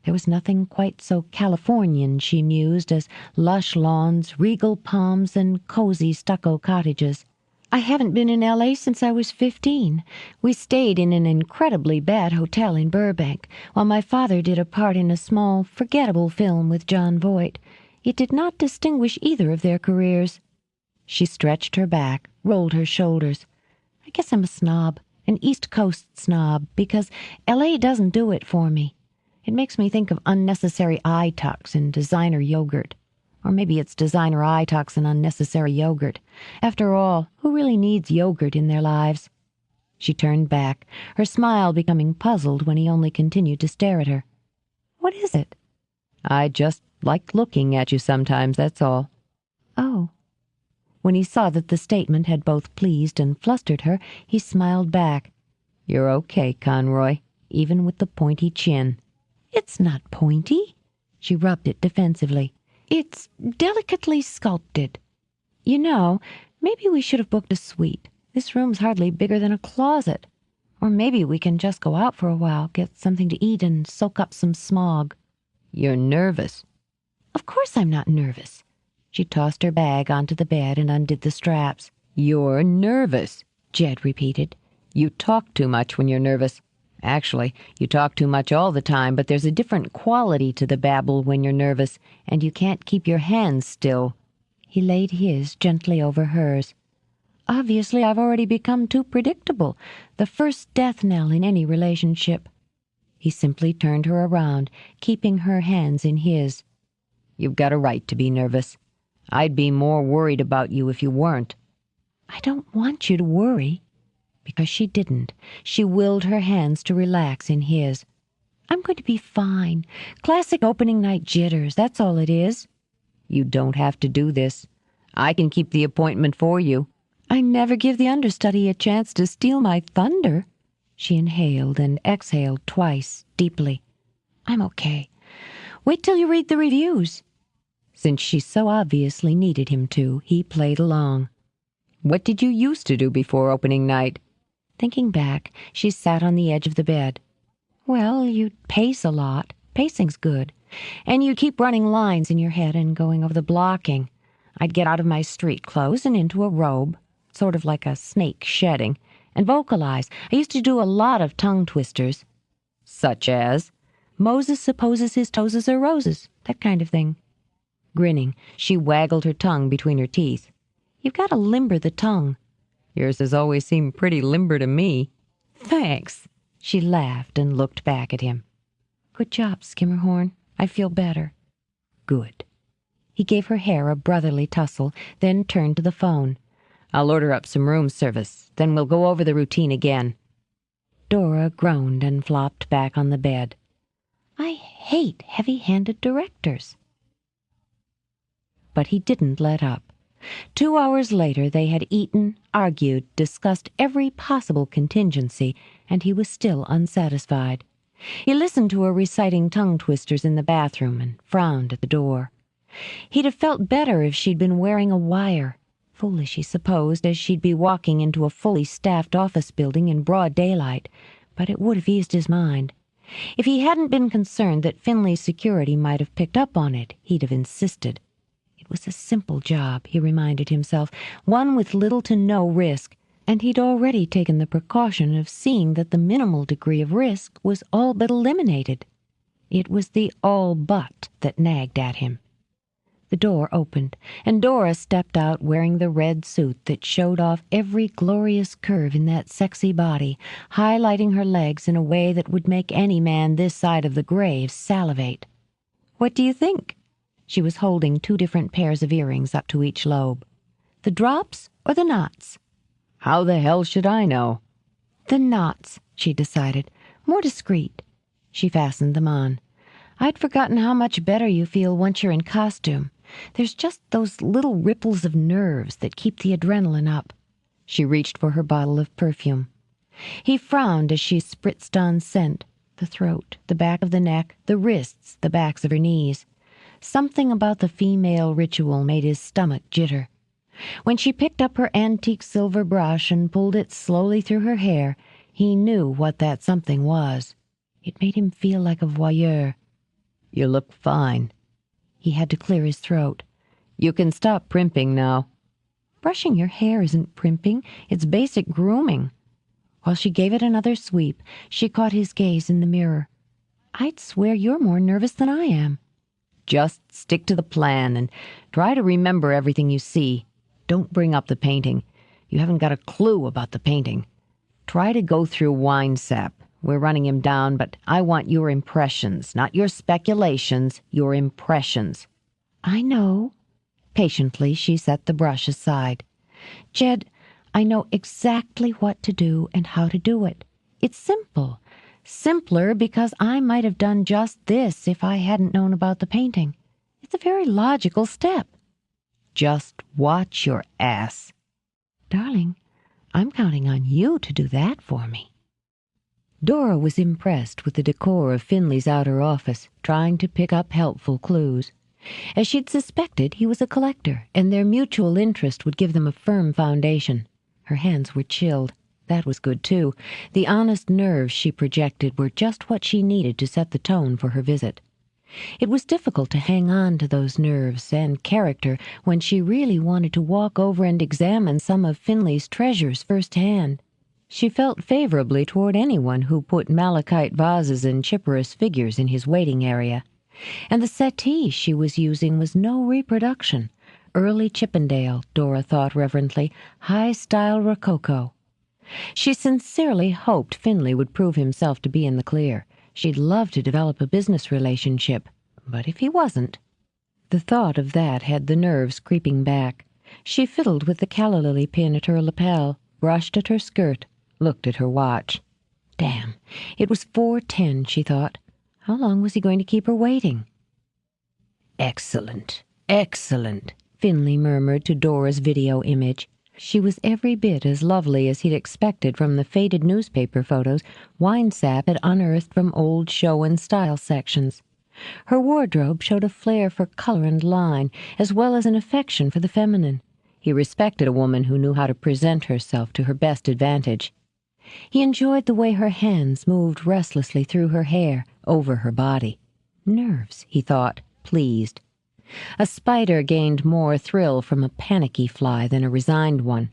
S2: There was nothing quite so Californian, she mused, as lush lawns, regal palms, and cozy stucco cottages. "I haven't been in L.A. since I was 15. We stayed in an incredibly bad hotel in Burbank, while my father did a part in a small, forgettable film with John Voight. It did not distinguish either of their careers." She stretched her back, rolled her shoulders. "I guess I'm a snob, an East Coast snob, because L.A. doesn't do it for me. It makes me think of unnecessary eye tucks and designer yogurt. Or maybe it's designer eye tucks and unnecessary yogurt. After all, who really needs yogurt in their lives?" She turned back, her smile becoming puzzled when he only continued to stare at her. "What is it?"
S5: "I just like looking at you sometimes, that's all."
S2: "Oh." When he saw that the statement had both pleased and flustered her, he smiled back.
S5: "You're okay, Conroy, even with the pointy chin."
S2: "It's not pointy." She rubbed it defensively. "It's delicately sculpted. You know, maybe we should have booked a suite. This room's hardly bigger than a closet. Or maybe we can just go out for a while, get something to eat, and soak up some smog."
S5: "You're nervous."
S2: "Of course I'm not nervous." She tossed her bag onto the bed and undid the straps.
S5: "You're nervous,"
S2: Jed repeated.
S5: "You talk too much when you're nervous. Actually, you talk too much all the time, but there's a different quality to the babble when you're nervous, and you can't keep your hands still."
S2: He laid his gently over hers. "Obviously, I've already become too predictable, the first death knell in any relationship." He simply turned her around, keeping her hands in his.
S5: "You've got a right to be nervous. I'd be more worried about you if you weren't."
S2: "I don't want you to worry." Because she didn't, she willed her hands to relax in his. "I'm going to be fine. Classic opening night jitters, that's all it is."
S5: "You don't have to do this. I can keep the appointment for you."
S2: "I never give the understudy a chance to steal my thunder." She inhaled and exhaled twice, deeply. "I'm okay. Wait till you read the reviews." Since she so obviously needed him to, he played along.
S5: "What did you used to do before opening night?"
S2: Thinking back, she sat on the edge of the bed. "Well, you'd pace a lot. Pacing's good. And you'd keep running lines in your head and going over the blocking. I'd get out of my street clothes and into a robe, sort of like a snake shedding, and vocalize. I used to do a lot of tongue twisters."
S5: "Such as?"
S2: "Moses supposes his toes are roses," that kind of thing. Grinning, she waggled her tongue between her teeth. "You've got to limber the tongue."
S5: "Yours has always seemed pretty limber to me."
S2: "Thanks." She laughed and looked back at him. "Good job, Skimmerhorn. I feel better."
S5: "Good."
S2: He gave her hair a brotherly tussle, then turned to the phone.
S5: "I'll order up some room service, then we'll go over the routine again."
S2: Dora groaned and flopped back on the bed. "I hate heavy-handed directors." But he didn't let up. 2 hours later they had eaten, argued, discussed every possible contingency, and he was still unsatisfied. He listened to her reciting tongue twisters in the bathroom and frowned at the door. He'd have felt better if she'd been wearing a wire. Foolish, he supposed, as she'd be walking into a fully staffed office building in broad daylight, but it would have eased his mind. If he hadn't been concerned that Finley's security might have picked up on it, he'd have insisted. It was a simple job, he reminded himself, one with little to no risk, and he'd already taken the precaution of seeing that the minimal degree of risk was all but eliminated. It was the all but that nagged at him. The door opened, and Dora stepped out wearing the red suit that showed off every glorious curve in that sexy body, highlighting her legs in a way that would make any man this side of the grave salivate. "What do you think?" She was holding 2 different pairs of earrings up to each lobe. "The drops or the knots?"
S5: How the hell should I know?
S2: "The knots," she decided. "More discreet." She fastened them on. "I'd forgotten how much better you feel once you're in costume. There's just those little ripples of nerves that keep the adrenaline up." She reached for her bottle of perfume. He frowned as she spritzed on scent, the throat, the back of the neck, the wrists, the backs of her knees. Something about the female ritual made his stomach jitter. When she picked up her antique silver brush and pulled it slowly through her hair, he knew what that something was. It made him feel like a voyeur.
S5: You look fine.
S2: He had to clear his throat.
S5: You can stop primping now.
S2: Brushing your hair isn't primping, it's basic grooming. While she gave it another sweep, she caught his gaze in the mirror. "I'd swear you're more nervous than I am."
S5: Just stick to the plan and try to remember everything you see. Don't bring up the painting. You haven't got a clue about the painting. Try to go through Winesap. We're running him down, but I want your impressions, not your speculations, your impressions.
S2: "I know." Patiently, she set the brush aside. "Jed, I know exactly what to do and how to do it. It's simple. Simpler because I might have done just this if I hadn't known about the painting. It's a very logical step."
S5: Just watch your ass.
S2: "Darling, I'm counting on you to do that for me."
S5: Dora was impressed with the decor of Finley's outer office, trying to pick up helpful clues. As she'd suspected, he was a collector, and their mutual interest would give them a firm foundation. Her hands were chilled. That was good, too. The honest nerves she projected were just what she needed to set the tone for her visit. It was difficult to hang on to those nerves and character when she really wanted to walk over and examine some of Finley's treasures firsthand. She felt favorably toward anyone who put malachite vases and chipperous figures in his waiting area. And the settee she was using was no reproduction. Early Chippendale, Dora thought reverently, high-style rococo. She sincerely hoped Finley would prove himself to be in the clear. She'd love to develop a business relationship, but if he wasn't... The thought of that had the nerves creeping back. She fiddled with the calla lily pin at her lapel, brushed at her skirt, looked at her watch. Damn, it was 4:10, she thought. How long was he going to keep her waiting? Excellent, excellent,
S2: Finley murmured to Dora's video image. She was every bit as lovely as he'd expected from the faded newspaper photos Winesap had unearthed from old show and style sections. Her wardrobe showed a flair for color and line, as well as an affection for the feminine. He respected a woman who knew how to present herself to her best advantage. He enjoyed the way her hands moved restlessly through her hair, over her body. Nerves, he thought, pleased. A spider gained more thrill from a panicky fly than a resigned one.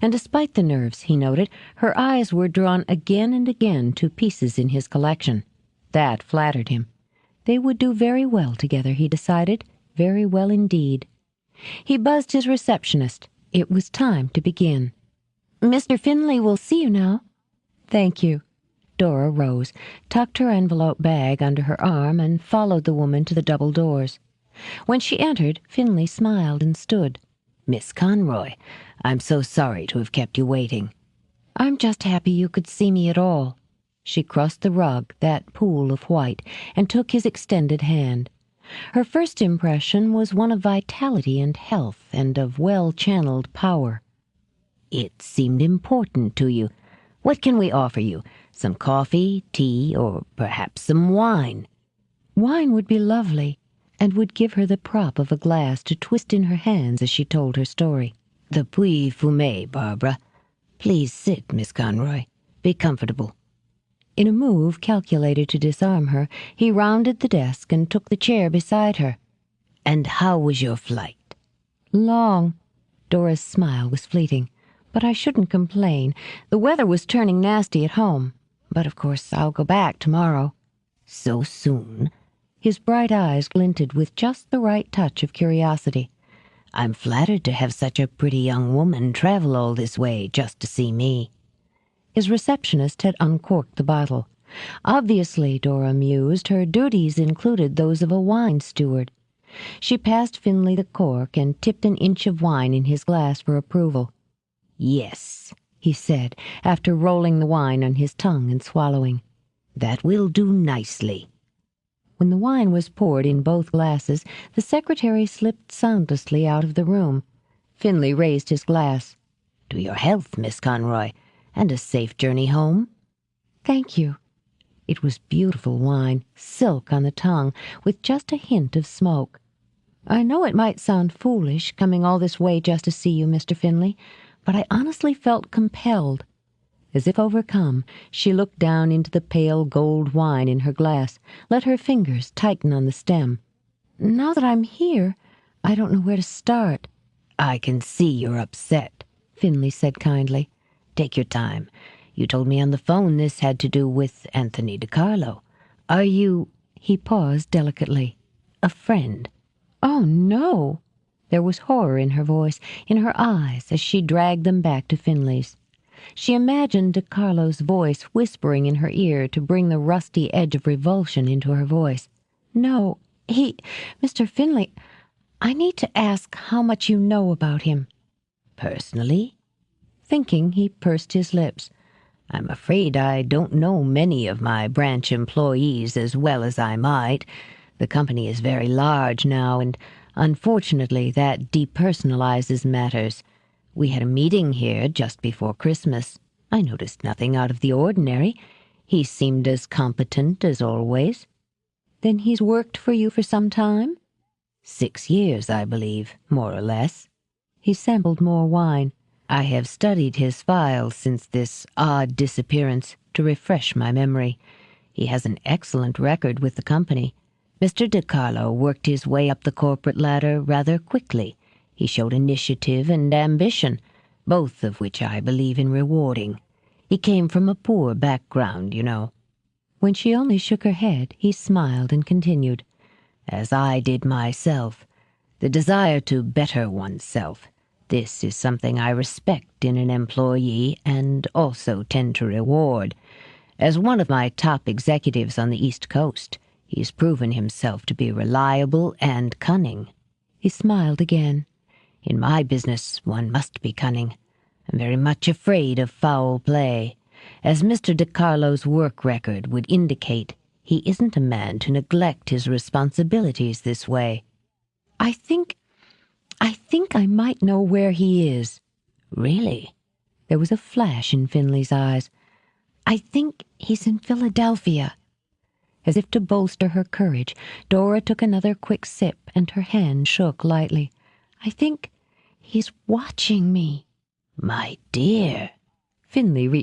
S2: And despite the nerves, he noted, her eyes were drawn again and again to pieces in his collection. That flattered him. They would do very well together, he decided, very well indeed. He buzzed his receptionist. It was time to begin. "Mr. Finley will see you now." "Thank you." Dora rose, tucked her envelope bag under her arm, and followed the woman to the double doors. When she entered, Finley smiled and stood.
S5: "Miss Conroy, I'm so sorry to have kept you waiting."
S2: "I'm just happy you could see me at all." She crossed the rug, that pool of white, and took his extended hand. Her first impression was one of vitality and health and of well-channeled power.
S5: "It seemed important to you. What can we offer you? Some coffee, tea, or perhaps some wine?"
S2: Wine would be lovely, and would give her the prop of a glass to twist in her hands as she told her story.
S5: "The Puy Fumé, Barbara. Please sit, Miss Conroy. Be comfortable."
S2: In a move calculated to disarm her, he rounded the desk and took the chair beside her.
S5: "And how was your flight?"
S2: "Long." Dora's smile was fleeting. "But I shouldn't complain. The weather was turning nasty at home. But of course I'll go back tomorrow."
S5: "So soon?"
S2: His bright eyes glinted with just the right touch of curiosity.
S1: I'm flattered to have such a pretty young woman travel all this way just to see me.
S2: His receptionist had uncorked the bottle. Obviously, Dora mused, her duties included those of a wine steward. She passed Finley the cork and tipped an inch of wine in his glass for approval.
S1: Yes,
S2: he said, after rolling the wine on his tongue and swallowing.
S1: That will do nicely.
S2: When the wine was poured in both glasses, the secretary slipped soundlessly out of the room. Finley raised his glass.
S1: To your health, Miss Conroy, and a safe journey home.
S2: Thank you. It was beautiful wine, silk on the tongue, with just a hint of smoke. I know it might sound foolish, coming all this way just to see you, Mr. Finley, but I honestly felt compelled. As if overcome, she looked down into the pale gold wine in her glass, let her fingers tighten on the stem. Now that I'm here, I don't know where to start.
S1: I can see you're upset,
S2: Finley said kindly.
S1: Take your time. You told me on the phone this had to do with Anthony DiCarlo. Are you—
S2: He paused delicately.
S1: A friend?
S2: Oh, no. There was horror in her voice, in her eyes, as she dragged them back to Finley's. She imagined DiCarlo's voice whispering in her ear to bring the rusty edge of revulsion into her voice. No, Mr. Finley, I need to ask how much you know about him.
S1: Personally?
S2: Thinking, he pursed his lips.
S1: I'm afraid I don't know many of my branch employees as well as I might. The company is very large now, and unfortunately that depersonalizes matters. We had a meeting here just before Christmas. I noticed nothing out of the ordinary. He seemed as competent as always.
S2: Then he's worked for you for some time?
S1: 6 years, I believe, more or less.
S2: He sampled more wine.
S1: I have studied his files since this odd disappearance to refresh my memory. He has an excellent record with the company. Mr. DiCarlo worked his way up the corporate ladder rather quickly. He showed initiative and ambition, both of which I believe in rewarding. He came from a poor background, you know.
S2: When she only shook her head, he smiled and continued.
S1: As I did myself. The desire to better oneself. This is something I respect in an employee and also tend to reward. As one of my top executives on the East Coast, he's proven himself to be reliable and cunning.
S2: He smiled again.
S1: In my business, one must be cunning. I'm very much afraid of foul play. As Mr. DiCarlo's work record would indicate, he isn't a man to neglect his responsibilities this way.
S2: I think I might know where he is.
S1: Really?
S2: There was a flash in Finley's eyes. I think he's in Philadelphia. As if to bolster her courage, Dora took another quick sip and her hand shook lightly. I think he's watching me.
S1: My dear.
S2: Finley reached